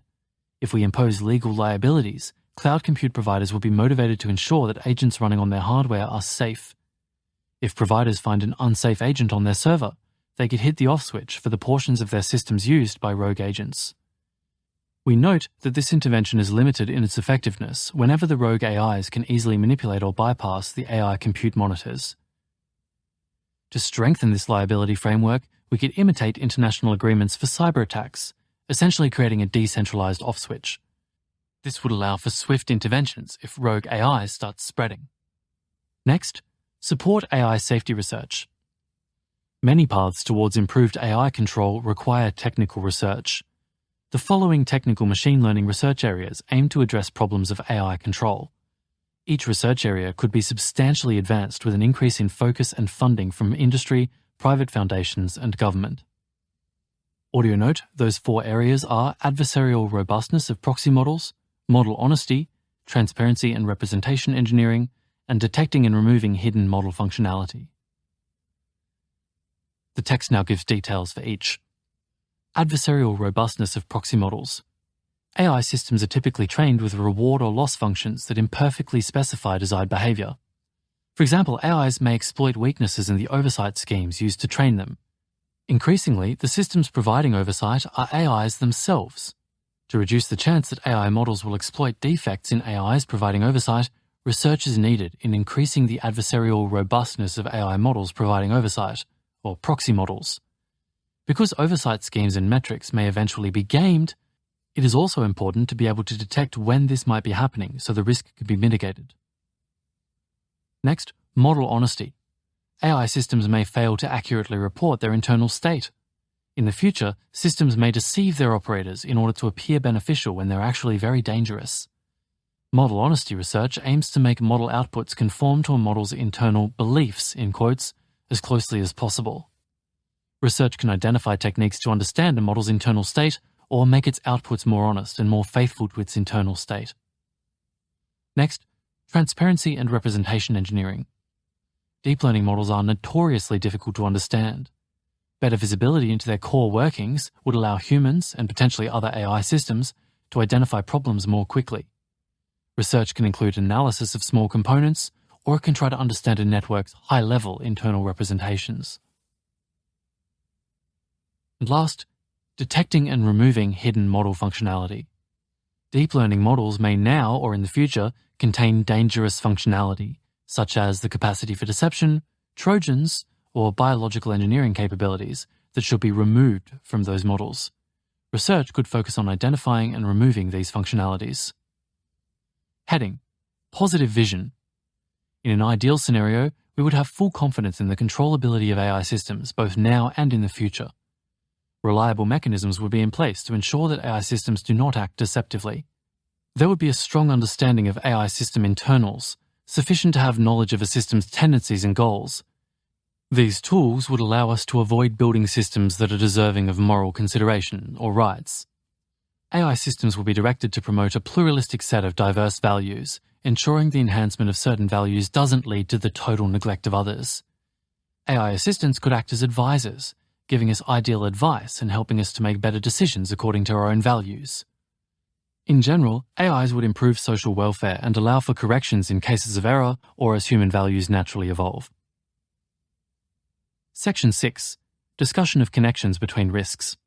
If we impose legal liabilities, cloud compute providers will be motivated to ensure that agents running on their hardware are safe. If providers find an unsafe agent on their server, they could hit the off switch for the portions of their systems used by rogue agents. We note that this intervention is limited in its effectiveness whenever the rogue AIs can easily manipulate or bypass the AI compute monitors. To strengthen this liability framework, we could imitate international agreements for cyber attacks, essentially creating a decentralized off switch. This would allow for swift interventions if rogue AIs start spreading. Next, support AI safety research. Many paths towards improved AI control require technical research. The following technical machine learning research areas aim to address problems of AI control. Each research area could be substantially advanced with an increase in focus and funding from industry, private foundations, and government. Audio note, those 4 areas are adversarial robustness of proxy models, model honesty, transparency and representation engineering, and detecting and removing hidden model functionality. The text now gives details for each. Adversarial robustness of proxy models. AI systems are typically trained with reward or loss functions that imperfectly specify desired behavior. For example, AIs may exploit weaknesses in the oversight schemes used to train them. Increasingly, the systems providing oversight are AIs themselves. To reduce the chance that AI models will exploit defects in AIs providing oversight, research is needed in increasing the adversarial robustness of AI models providing oversight, or proxy models. Because oversight schemes and metrics may eventually be gamed, it is also important to be able to detect when this might be happening so the risk can be mitigated. Next, model honesty. AI systems may fail to accurately report their internal state. In the future, systems may deceive their operators in order to appear beneficial when they're actually very dangerous. Model honesty research aims to make model outputs conform to a model's internal beliefs, in quotes, as closely as possible. Research can identify techniques to understand a model's internal state or make its outputs more honest and more faithful to its internal state. Next, transparency and representation engineering. Deep learning models are notoriously difficult to understand. Better visibility into their core workings would allow humans, and potentially other AI systems, to identify problems more quickly. Research can include analysis of small components, or it can try to understand a network's high-level internal representations. And last, detecting and removing hidden model functionality. Deep learning models may now, or in the future, contain dangerous functionality, such as the capacity for deception, Trojans, or biological engineering capabilities that should be removed from those models. Research could focus on identifying and removing these functionalities. Heading: Positive vision. In an ideal scenario, we would have full confidence in the controllability of AI systems both now and in the future. Reliable mechanisms would be in place to ensure that AI systems do not act deceptively. There would be a strong understanding of AI system internals, sufficient to have knowledge of a system's tendencies and goals. These tools would allow us to avoid building systems that are deserving of moral consideration or rights. AI systems will be directed to promote a pluralistic set of diverse values, ensuring the enhancement of certain values doesn't lead to the total neglect of others. AI assistants could act as advisors, giving us ideal advice and helping us to make better decisions according to our own values. In general, AIs would improve social welfare and allow for corrections in cases of error or as human values naturally evolve. Section 6. Discussion of connections between risks.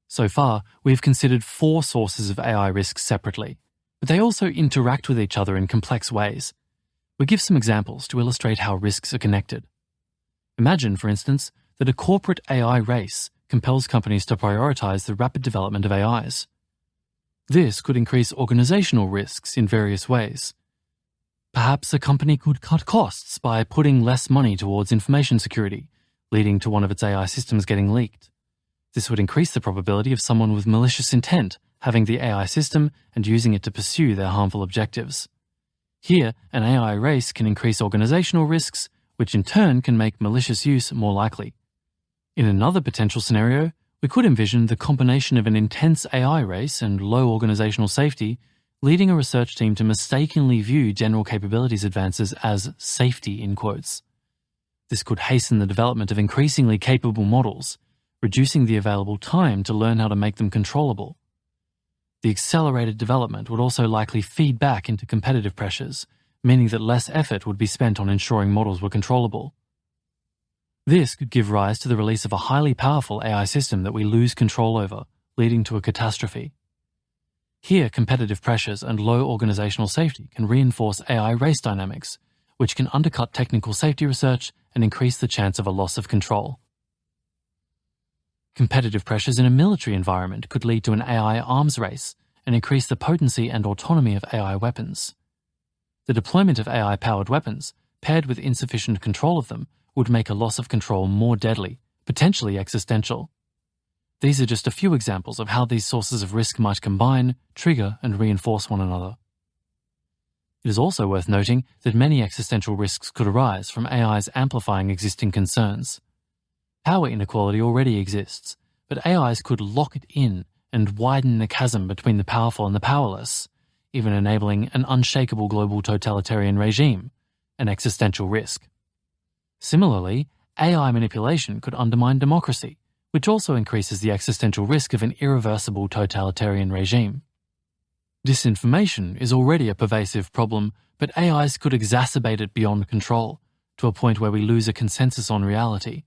So far, we have considered 4 sources of AI risks separately, but they also interact with each other in complex ways. We give some examples to illustrate how risks are connected. Imagine, for instance, that a corporate AI race compels companies to prioritize the rapid development of AIs. This could increase organizational risks in various ways. Perhaps a company could cut costs by putting less money towards information security, leading to one of its AI systems getting leaked. This would increase the probability of someone with malicious intent having the AI system and using it to pursue their harmful objectives. Here, an AI race can increase organizational risks, which in turn can make malicious use more likely. In another potential scenario, we could envision the combination of an intense AI race and low organizational safety leading a research team to mistakenly view general capabilities advances as safety in quotes. This could hasten the development of increasingly capable models, reducing the available time to learn how to make them controllable. The accelerated development would also likely feed back into competitive pressures, meaning that less effort would be spent on ensuring models were controllable. This could give rise to the release of a highly powerful AI system that we lose control over, leading to a catastrophe. Here, competitive pressures and low organizational safety can reinforce AI race dynamics, which can undercut technical safety research and increase the chance of a loss of control. Competitive pressures in a military environment could lead to an AI arms race and increase the potency and autonomy of AI weapons. The deployment of AI-powered weapons, paired with insufficient control of them, would make a loss of control more deadly, potentially existential. These are just a few examples of how these sources of risk might combine, trigger, and reinforce one another. It is also worth noting that many existential risks could arise from AIs amplifying existing concerns. Power inequality already exists, but AIs could lock it in and widen the chasm between the powerful and the powerless, even enabling an unshakable global totalitarian regime, an existential risk. Similarly, AI manipulation could undermine democracy, which also increases the existential risk of an irreversible totalitarian regime. Disinformation is already a pervasive problem, but AIs could exacerbate it beyond control, to a point where we lose a consensus on reality.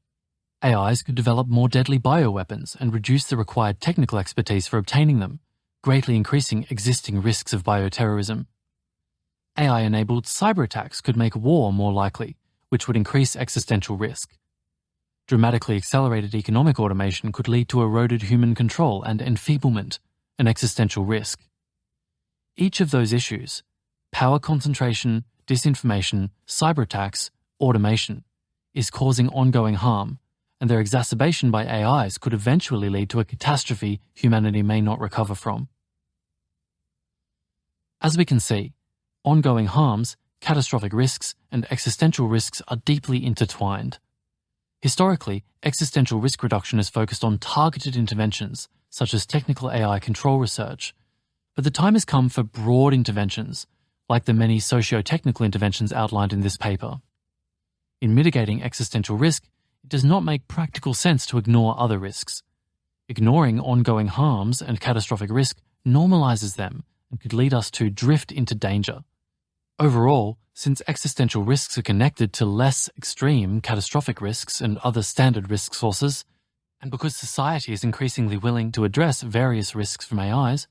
AIs could develop more deadly bioweapons and reduce the required technical expertise for obtaining them, greatly increasing existing risks of bioterrorism. AI-enabled cyberattacks could make war more likely, which would increase existential risk. Dramatically accelerated economic automation could lead to eroded human control and enfeeblement, an existential risk. Each of those issues, power concentration, disinformation, cyberattacks, automation, is causing ongoing harm, and their exacerbation by AIs could eventually lead to a catastrophe humanity may not recover from. As we can see, ongoing harms, catastrophic risks, and existential risks are deeply intertwined. Historically, existential risk reduction is focused on targeted interventions, such as technical AI control research, but the time has come for broad interventions, like the many socio-technical interventions outlined in this paper. In mitigating existential risk, it does not make practical sense to ignore other risks. Ignoring ongoing harms and catastrophic risk normalizes them and could lead us to drift into danger. Overall, since existential risks are connected to less extreme catastrophic risks and other standard risk sources, and because society is increasingly willing to address various risks from AIs,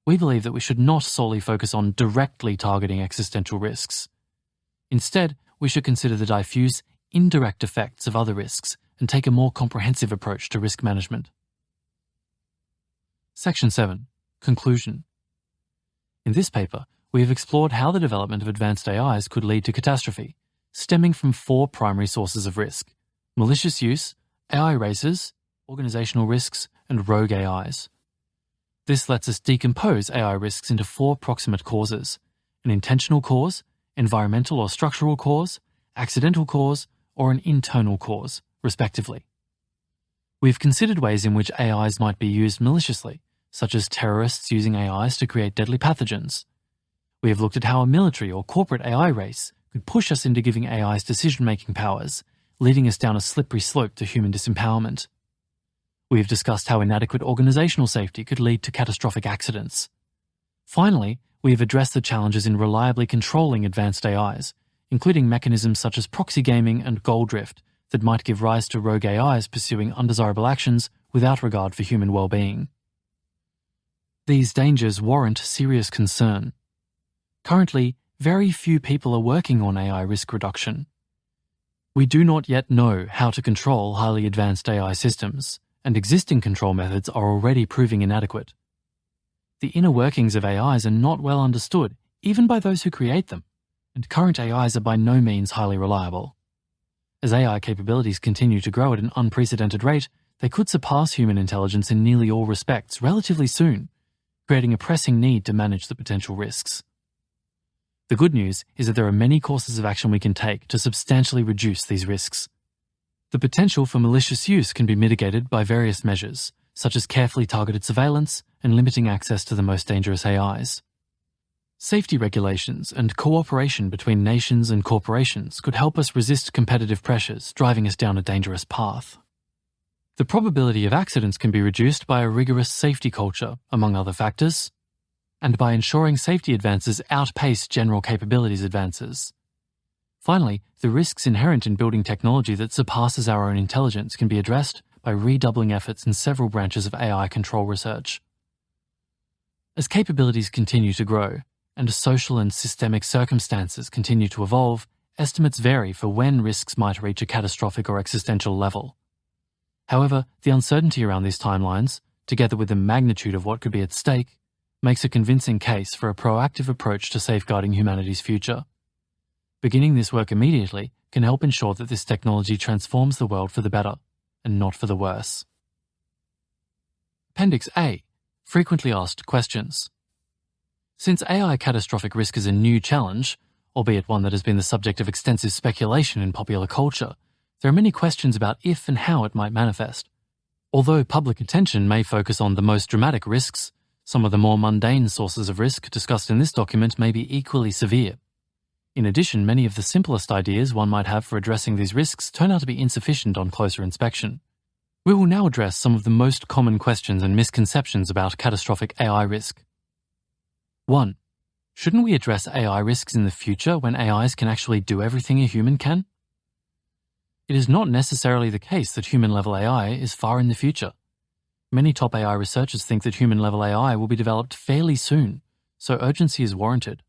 we believe that we should not solely focus on directly targeting existential risks. Instead, we should consider the diffuse, indirect effects of other risks and take a more comprehensive approach to risk management. Section 7. Conclusion. In this paper, we have explored how the development of advanced AIs could lead to catastrophe, stemming from 4 primary sources of risk: malicious use, AI races, organizational risks, and rogue AIs. This lets us decompose AI risks into 4 proximate causes: an intentional cause, environmental or structural cause, accidental cause, or an internal cause, respectively. We've considered ways in which AIs might be used maliciously, such as terrorists using AIs to create deadly pathogens. We have looked at how a military or corporate AI race could push us into giving AIs decision-making powers, leading us down a slippery slope to human disempowerment. We have discussed how inadequate organizational safety could lead to catastrophic accidents. Finally, we have addressed the challenges in reliably controlling advanced AIs, including mechanisms such as proxy gaming and goal drift that might give rise to rogue AIs pursuing undesirable actions without regard for human well-being. These dangers warrant serious concern. Currently, very few people are working on AI risk reduction. We do not yet know how to control highly advanced AI systems, and existing control methods are already proving inadequate. The inner workings of AIs are not well understood, even by those who create them, and current AIs are by no means highly reliable. As AI capabilities continue to grow at an unprecedented rate, they could surpass human intelligence in nearly all respects relatively soon, creating a pressing need to manage the potential risks. The good news is that there are many courses of action we can take to substantially reduce these risks. The potential for malicious use can be mitigated by various measures, such as carefully targeted surveillance and limiting access to the most dangerous AIs. Safety regulations and cooperation between nations and corporations could help us resist competitive pressures driving us down a dangerous path. The probability of accidents can be reduced by a rigorous safety culture, among other factors, and by ensuring safety advances outpace general capabilities advances. Finally, the risks inherent in building technology that surpasses our own intelligence can be addressed by redoubling efforts in several branches of AI control research. As capabilities continue to grow, and social and systemic circumstances continue to evolve, estimates vary for when risks might reach a catastrophic or existential level. However, the uncertainty around these timelines, together with the magnitude of what could be at stake, makes a convincing case for a proactive approach to safeguarding humanity's future. Beginning this work immediately can help ensure that this technology transforms the world for the better, and not for the worse. Appendix A. Frequently asked questions. Since AI catastrophic risk is a new challenge, albeit one that has been the subject of extensive speculation in popular culture, there are many questions about if and how it might manifest. Although public attention may focus on the most dramatic risks, some of the more mundane sources of risk discussed in this document may be equally severe. In addition, many of the simplest ideas one might have for addressing these risks turn out to be insufficient on closer inspection. We will now address some of the most common questions and misconceptions about catastrophic AI risk. 1. Shouldn't we address AI risks in the future when AIs can actually do everything a human can? It is not necessarily the case that human-level AI is far in the future. Many top AI researchers think that human-level AI will be developed fairly soon, so urgency is warranted.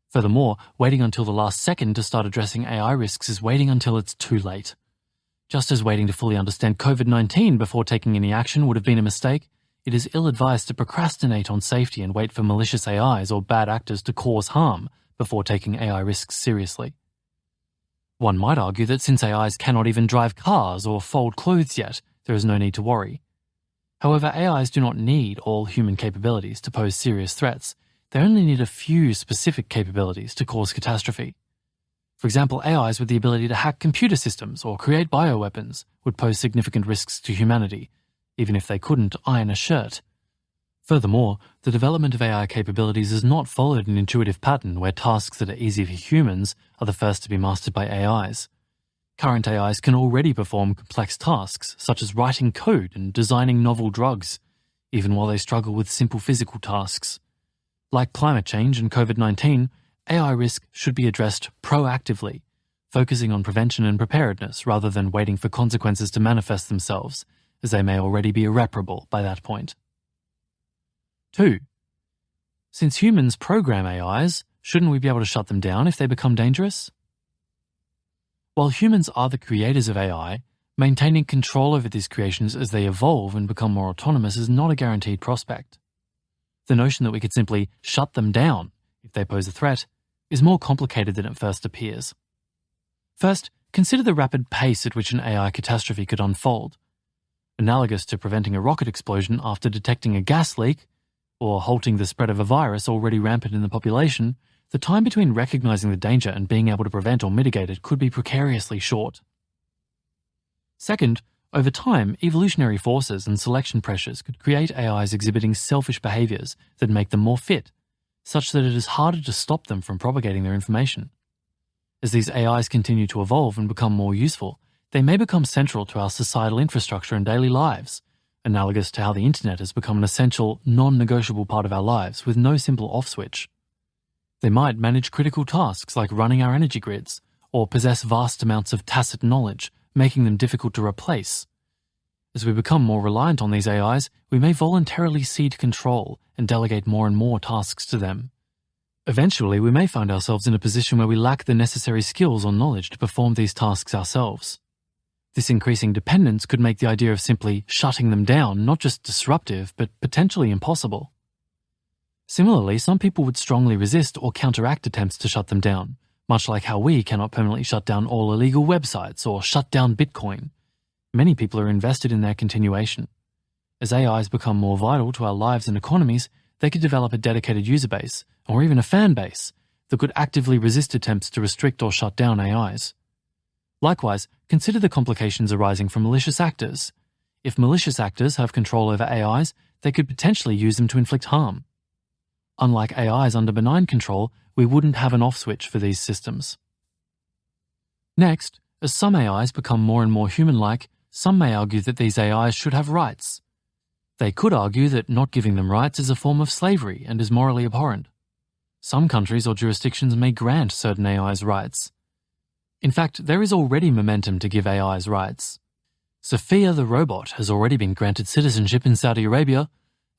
Furthermore, waiting until the last second to start addressing AI risks is waiting until it's too late. Just as waiting to fully understand COVID-19 before taking any action would have been a mistake, it is ill-advised to procrastinate on safety and wait for malicious AIs or bad actors to cause harm before taking AI risks seriously. One might argue that since AIs cannot even drive cars or fold clothes yet, there is no need to worry. However, AIs do not need all human capabilities to pose serious threats. They only need a few specific capabilities to cause catastrophe. For example, AIs with the ability to hack computer systems or create bioweapons would pose significant risks to humanity, even if they couldn't iron a shirt. Furthermore, the development of AI capabilities has not followed an intuitive pattern where tasks that are easy for humans are the first to be mastered by AIs. Current AIs can already perform complex tasks, such as writing code and designing novel drugs, even while they struggle with simple physical tasks. Like climate change and COVID-19, AI risk should be addressed proactively, focusing on prevention and preparedness rather than waiting for consequences to manifest themselves, as they may already be irreparable by that point. 2. Since humans program AIs, shouldn't we be able to shut them down if they become dangerous? While humans are the creators of AI, maintaining control over these creations as they evolve and become more autonomous is not a guaranteed prospect. The notion that we could simply shut them down if they pose a threat is more complicated than it first appears. First, consider the rapid pace at which an AI catastrophe could unfold. Analogous to preventing a rocket explosion after detecting a gas leak, or halting the spread of a virus already rampant in the population, the time between recognizing the danger and being able to prevent or mitigate it could be precariously short. Second, over time, evolutionary forces and selection pressures could create AIs exhibiting selfish behaviors that make them more fit, such that it is harder to stop them from propagating their information. As these AIs continue to evolve and become more useful, they may become central to our societal infrastructure and daily lives, analogous to how the internet has become an essential, non-negotiable part of our lives with no simple off switch. They might manage critical tasks like running our energy grids, or possess vast amounts of tacit knowledge, making them difficult to replace. As we become more reliant on these AIs, we may voluntarily cede control and delegate more and more tasks to them. Eventually, we may find ourselves in a position where we lack the necessary skills or knowledge to perform these tasks ourselves. This increasing dependence could make the idea of simply shutting them down not just disruptive, but potentially impossible. Similarly, some people would strongly resist or counteract attempts to shut them down, much like how we cannot permanently shut down all illegal websites or shut down Bitcoin. Many people are invested in their continuation. As AIs become more vital to our lives and economies, they could develop a dedicated user base, or even a fan base, that could actively resist attempts to restrict or shut down AIs. Likewise, consider the complications arising from malicious actors. If malicious actors have control over AIs, they could potentially use them to inflict harm. unlike AIs under benign control, we wouldn't have an off switch for these systems. Next, as some AIs become more and more human-like, some may argue that these AIs should have rights. They could argue that not giving them rights is a form of slavery and is morally abhorrent. Some countries or jurisdictions may grant certain AIs rights. In fact, there is already momentum to give AIs rights. Sophia the robot has already been granted citizenship in Saudi Arabia,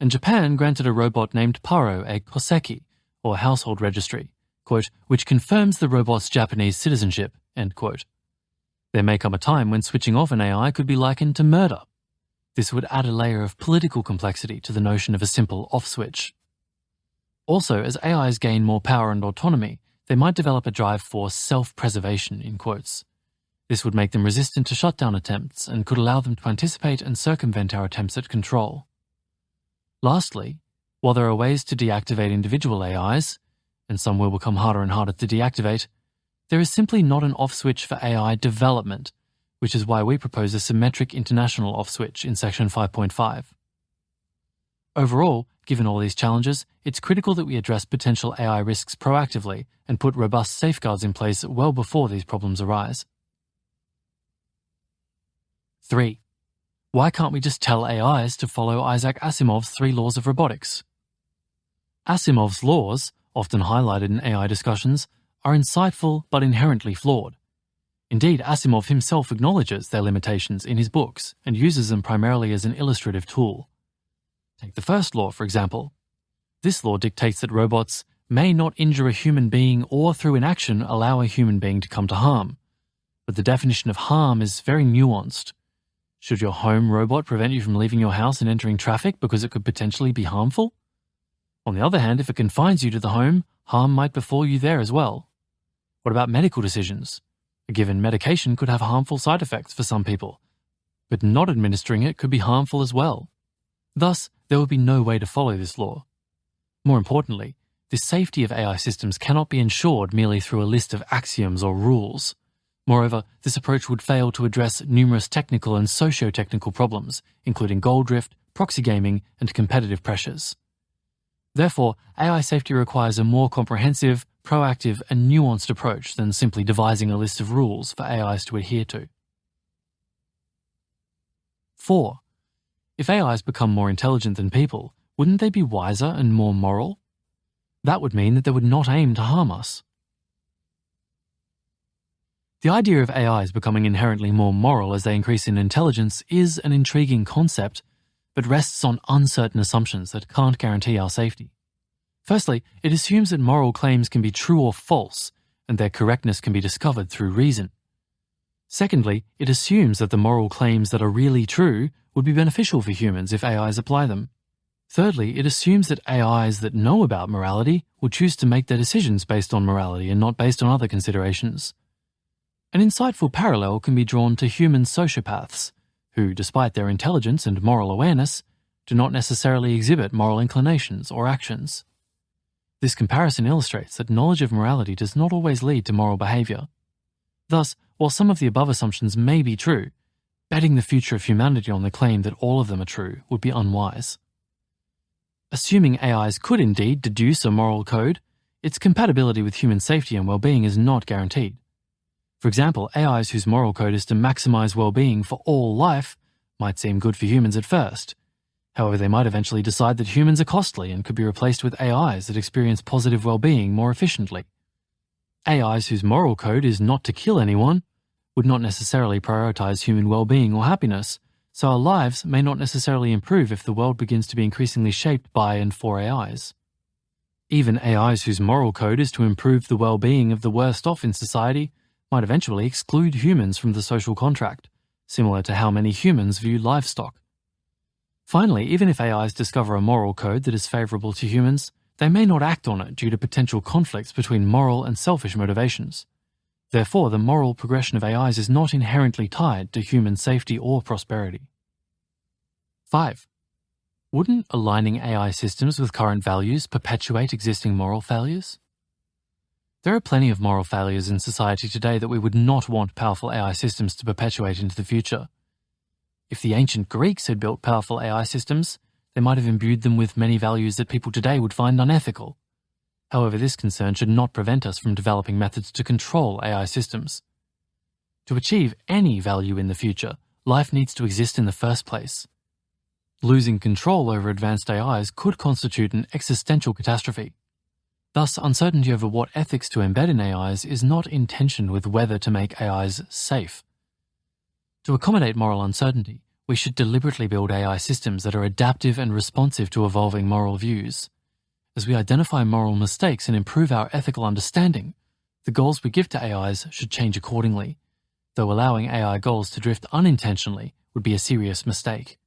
and Japan granted a robot named Paro a koseki, or household registry, quote, which confirms the robot's Japanese citizenship, end quote. There may come a time when switching off an AI could be likened to murder. This would add a layer of political complexity to the notion of a simple off switch. Also, as AIs gain more power and autonomy, they might develop a drive for self-preservation, in quotes. This would make them resistant to shutdown attempts and could allow them to anticipate and circumvent our attempts at control. Lastly, while there are ways to deactivate individual AIs, and some will become harder and harder to deactivate, there is simply not an off switch for AI development, which is why we propose a symmetric international off switch in Section 5.5. Overall, given all these challenges, it's critical that we address potential AI risks proactively and put robust safeguards in place well before these problems arise. 3. Why can't we just tell AIs to follow Isaac Asimov's 3 laws of robotics? Asimov's laws, often highlighted in AI discussions, are insightful but inherently flawed. Indeed, Asimov himself acknowledges their limitations in his books and uses them primarily as an illustrative tool. Take the first law, for example. This law dictates that robots may not injure a human being or through inaction allow a human being to come to harm. But the definition of harm is very nuanced. Should your home robot prevent you from leaving your house and entering traffic because it could potentially be harmful? On the other hand, if it confines you to the home, harm might befall you there as well. What about medical decisions? A given medication could have harmful side effects for some people, but not administering it could be harmful as well. Thus, there would be no way to follow this law. More importantly, the safety of AI systems cannot be ensured merely through a list of axioms or rules. Moreover, this approach would fail to address numerous technical and socio-technical problems, including goal drift, proxy gaming, and competitive pressures. Therefore, AI safety requires a more comprehensive, proactive, and nuanced approach than simply devising a list of rules for AIs to adhere to. 4. If AIs become more intelligent than people, wouldn't they be wiser and more moral? That would mean that they would not aim to harm us. The idea of AIs becoming inherently more moral as they increase in intelligence is an intriguing concept, but rests on uncertain assumptions that can't guarantee our safety. Firstly, it assumes that moral claims can be true or false, and their correctness can be discovered through reason. Secondly, it assumes that the moral claims that are really true would be beneficial for humans if AIs apply them. Thirdly, it assumes that AIs that know about morality would choose to make their decisions based on morality and not based on other considerations. An insightful parallel can be drawn to human sociopaths, who, despite their intelligence and moral awareness, do not necessarily exhibit moral inclinations or actions. This comparison illustrates that knowledge of morality does not always lead to moral behavior. Thus, while some of the above assumptions may be true, betting the future of humanity on the claim that all of them are true would be unwise. Assuming AIs could indeed deduce a moral code, its compatibility with human safety and well-being is not guaranteed. For example, AIs whose moral code is to maximize well-being for all life might seem good for humans at first. However, they might eventually decide that humans are costly and could be replaced with AIs that experience positive well-being more efficiently. AIs whose moral code is not to kill anyone would not necessarily prioritize human well-being or happiness, so our lives may not necessarily improve if the world begins to be increasingly shaped by and for AIs. Even AIs whose moral code is to improve the well-being of the worst off in society might eventually exclude humans from the social contract, similar to how many humans view livestock. Finally, even if AIs discover a moral code that is favorable to humans, they may not act on it due to potential conflicts between moral and selfish motivations. Therefore, the moral progression of AIs is not inherently tied to human safety or prosperity. 5. Wouldn't aligning AI systems with current values perpetuate existing moral failures? There are plenty of moral failures in society today that we would not want powerful AI systems to perpetuate into the future. If the ancient Greeks had built powerful AI systems, they might have imbued them with many values that people today would find unethical. However, this concern should not prevent us from developing methods to control AI systems. To achieve any value in the future, life needs to exist in the first place. Losing control over advanced AIs could constitute an existential catastrophe. Thus, uncertainty over what ethics to embed in AIs is not in tension with whether to make AIs safe. To accommodate moral uncertainty, we should deliberately build AI systems that are adaptive and responsive to evolving moral views. As we identify moral mistakes and improve our ethical understanding, the goals we give to AIs should change accordingly, though allowing AI goals to drift unintentionally would be a serious mistake.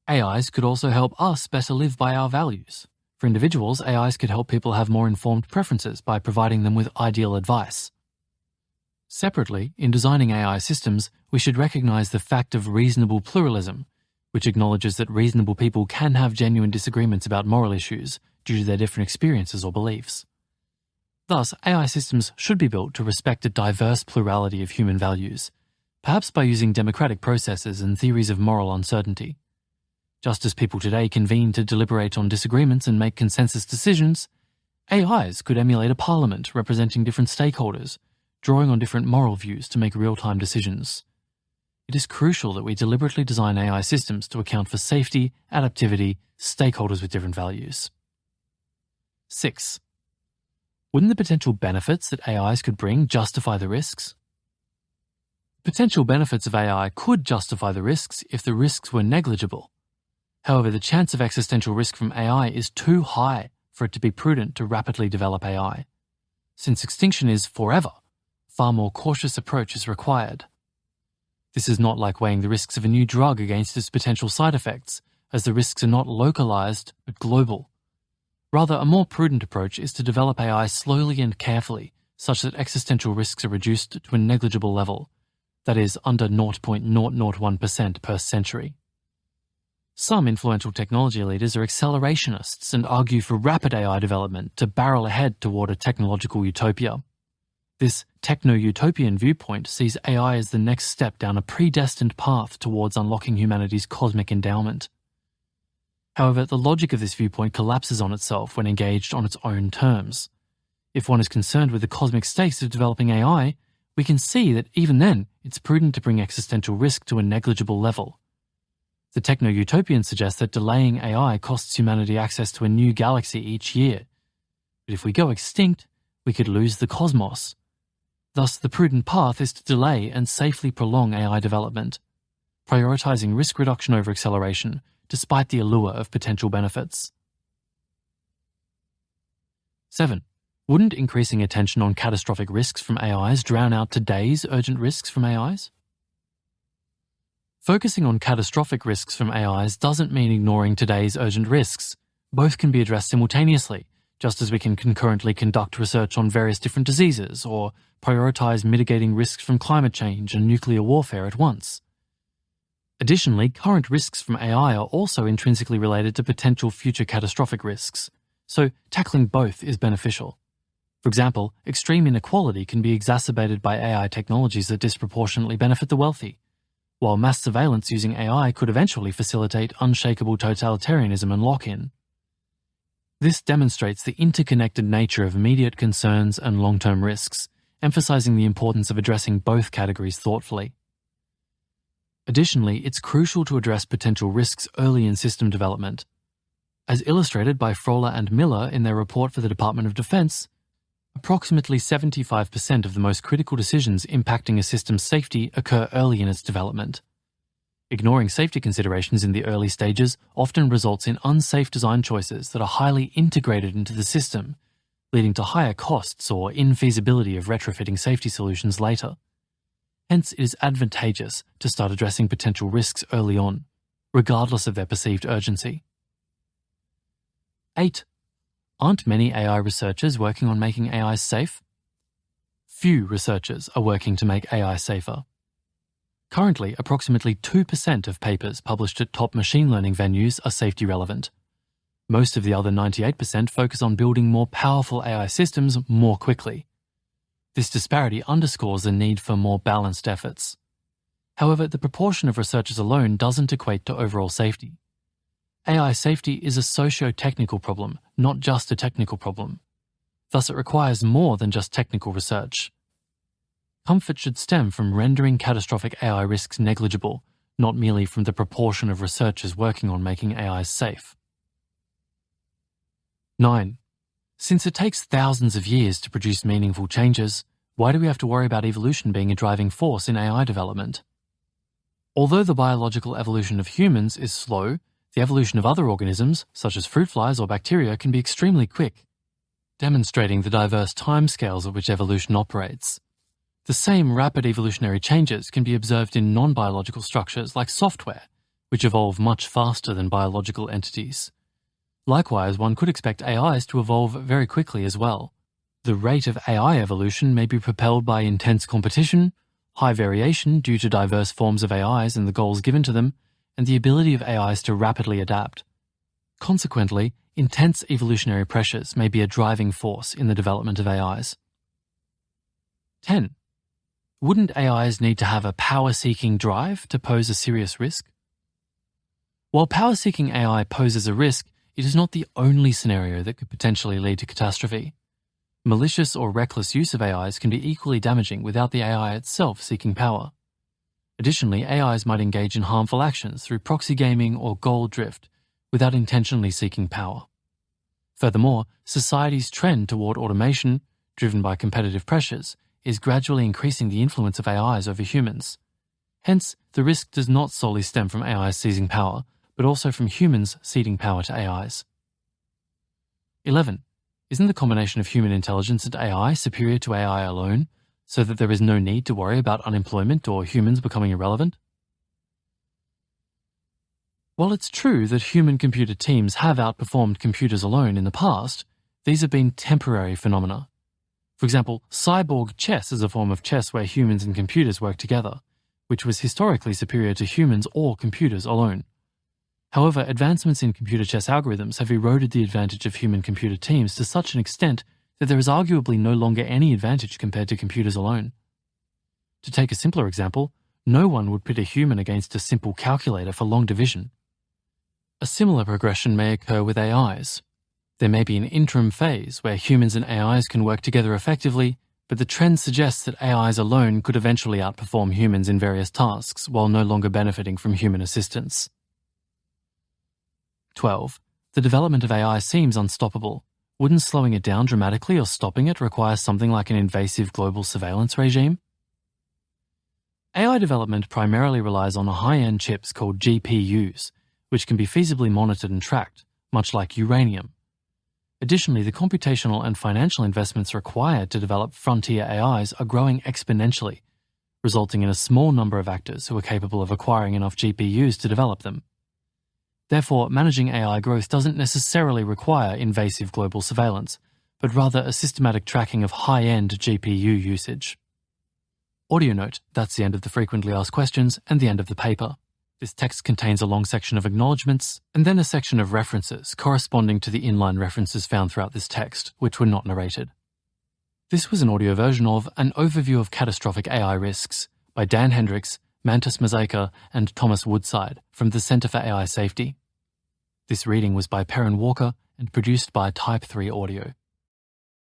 AIs could also help us better live by our values. For individuals, AIs could help people have more informed preferences by providing them with ideal advice. Separately, in designing AI systems, we should recognize the fact of reasonable pluralism, which acknowledges that reasonable people can have genuine disagreements about moral issues due to their different experiences or beliefs. Thus, AI systems should be built to respect a diverse plurality of human values, perhaps by using democratic processes and theories of moral uncertainty. Just as people today convene to deliberate on disagreements and make consensus decisions, AIs could emulate a parliament representing different stakeholders, drawing on different moral views to make real-time decisions. It is crucial that we deliberately design AI systems to account for safety, adaptivity, stakeholders with different values. 6. Wouldn't the potential benefits that AIs could bring justify the risks? Potential benefits of AI could justify the risks if the risks were negligible. However, the chance of existential risk from AI is too high for it to be prudent to rapidly develop AI. Since extinction is forever, far more cautious approach is required. This is not like weighing the risks of a new drug against its potential side effects, as the risks are not localized but global. Rather, a more prudent approach is to develop AI slowly and carefully, such that existential risks are reduced to a negligible level, that is, under 0.001% per century. Some influential technology leaders are accelerationists and argue for rapid AI development to barrel ahead toward a technological utopia. This techno-utopian viewpoint sees AI as the next step down a predestined path towards unlocking humanity's cosmic endowment. However, the logic of this viewpoint collapses on itself when engaged on its own terms. If one is concerned with the cosmic stakes of developing AI, we can see that even then, it's prudent to bring existential risk to a negligible level. The techno-utopian suggests that delaying AI costs humanity access to a new galaxy each year. But if we go extinct, we could lose the cosmos. Thus, the prudent path is to delay and safely prolong AI development, prioritizing risk reduction over acceleration, despite the allure of potential benefits. 7. Wouldn't increasing attention on catastrophic risks from AIs drown out today's urgent risks from AIs? Focusing on catastrophic risks from AIs doesn't mean ignoring today's urgent risks. Both can be addressed simultaneously, just as we can concurrently conduct research on various different diseases or prioritize mitigating risks from climate change and nuclear warfare at once. Additionally, current risks from AI are also intrinsically related to potential future catastrophic risks, so tackling both is beneficial. For example, extreme inequality can be exacerbated by AI technologies that disproportionately benefit the wealthy, while mass surveillance using AI could eventually facilitate unshakable totalitarianism and lock-in. This demonstrates the interconnected nature of immediate concerns and long-term risks, emphasizing the importance of addressing both categories thoughtfully. Additionally, it's crucial to address potential risks early in system development. As illustrated by Froehler and Miller in their report for the Department of Defense, approximately 75% of the most critical decisions impacting a system's safety occur early in its development. Ignoring safety considerations in the early stages often results in unsafe design choices that are highly integrated into the system, leading to higher costs or infeasibility of retrofitting safety solutions later. Hence, it is advantageous to start addressing potential risks early on, regardless of their perceived urgency. 8. Aren't many AI researchers working on making AI safe? Few researchers are working to make AI safer. Currently, approximately 2% of papers published at top machine learning venues are safety relevant. Most of the other 98% focus on building more powerful AI systems more quickly. This disparity underscores the need for more balanced efforts. However, the proportion of researchers alone doesn't equate to overall safety. AI safety is a socio-technical problem, not just a technical problem. Thus, it requires more than just technical research. Comfort should stem from rendering catastrophic AI risks negligible, not merely from the proportion of researchers working on making AIs safe. 9. Since it takes thousands of years to produce meaningful changes, why do we have to worry about evolution being a driving force in AI development? Although the biological evolution of humans is slow, the evolution of other organisms, such as fruit flies or bacteria, can be extremely quick, demonstrating the diverse timescales at which evolution operates. The same rapid evolutionary changes can be observed in non-biological structures like software, which evolve much faster than biological entities. Likewise, one could expect AIs to evolve very quickly as well. The rate of AI evolution may be propelled by intense competition, high variation due to diverse forms of AIs and the goals given to them, and the ability of AIs to rapidly adapt. Consequently, intense evolutionary pressures may be a driving force in the development of AIs. 10. Wouldn't AIs need to have a power-seeking drive to pose a serious risk? While power-seeking AI poses a risk, it is not the only scenario that could potentially lead to catastrophe. Malicious or reckless use of AIs can be equally damaging without the AI itself seeking power. Additionally, AIs might engage in harmful actions through proxy gaming or goal drift without intentionally seeking power. Furthermore, society's trend toward automation, driven by competitive pressures, is gradually increasing the influence of AIs over humans. Hence, the risk does not solely stem from AIs seizing power, but also from humans ceding power to AIs. 11. Isn't the combination of human intelligence and AI superior to AI alone, so that there is no need to worry about unemployment or humans becoming irrelevant? While it's true that human-computer teams have outperformed computers alone in the past, these have been temporary phenomena. For example, cyborg chess is a form of chess where humans and computers work together, which was historically superior to humans or computers alone. However, advancements in computer chess algorithms have eroded the advantage of human-computer teams to such an extent that there is arguably no longer any advantage compared to computers alone. To take a simpler example, no one would pit a human against a simple calculator for long division. A similar progression may occur with AIs. There may be an interim phase where humans and AIs can work together effectively, but the trend suggests that AIs alone could eventually outperform humans in various tasks while no longer benefiting from human assistance. 12. The development of AI seems unstoppable. Wouldn't slowing it down dramatically or stopping it require something like an invasive global surveillance regime? AI development primarily relies on high-end chips called GPUs, which can be feasibly monitored and tracked, much like uranium. Additionally, the computational and financial investments required to develop frontier AIs are growing exponentially, resulting in a small number of actors who are capable of acquiring enough GPUs to develop them. Therefore, managing AI growth doesn't necessarily require invasive global surveillance, but rather a systematic tracking of high-end GPU usage. Audio note, that's the end of the frequently asked questions and the end of the paper. This text contains a long section of acknowledgements and then a section of references corresponding to the inline references found throughout this text, which were not narrated. This was an audio version of An Overview of Catastrophic AI Risks by Dan Hendrycks, Mantas Mazeika, and Thomas Woodside from the Center for AI Safety. This reading was by Perrin Walker and produced by Type 3 Audio.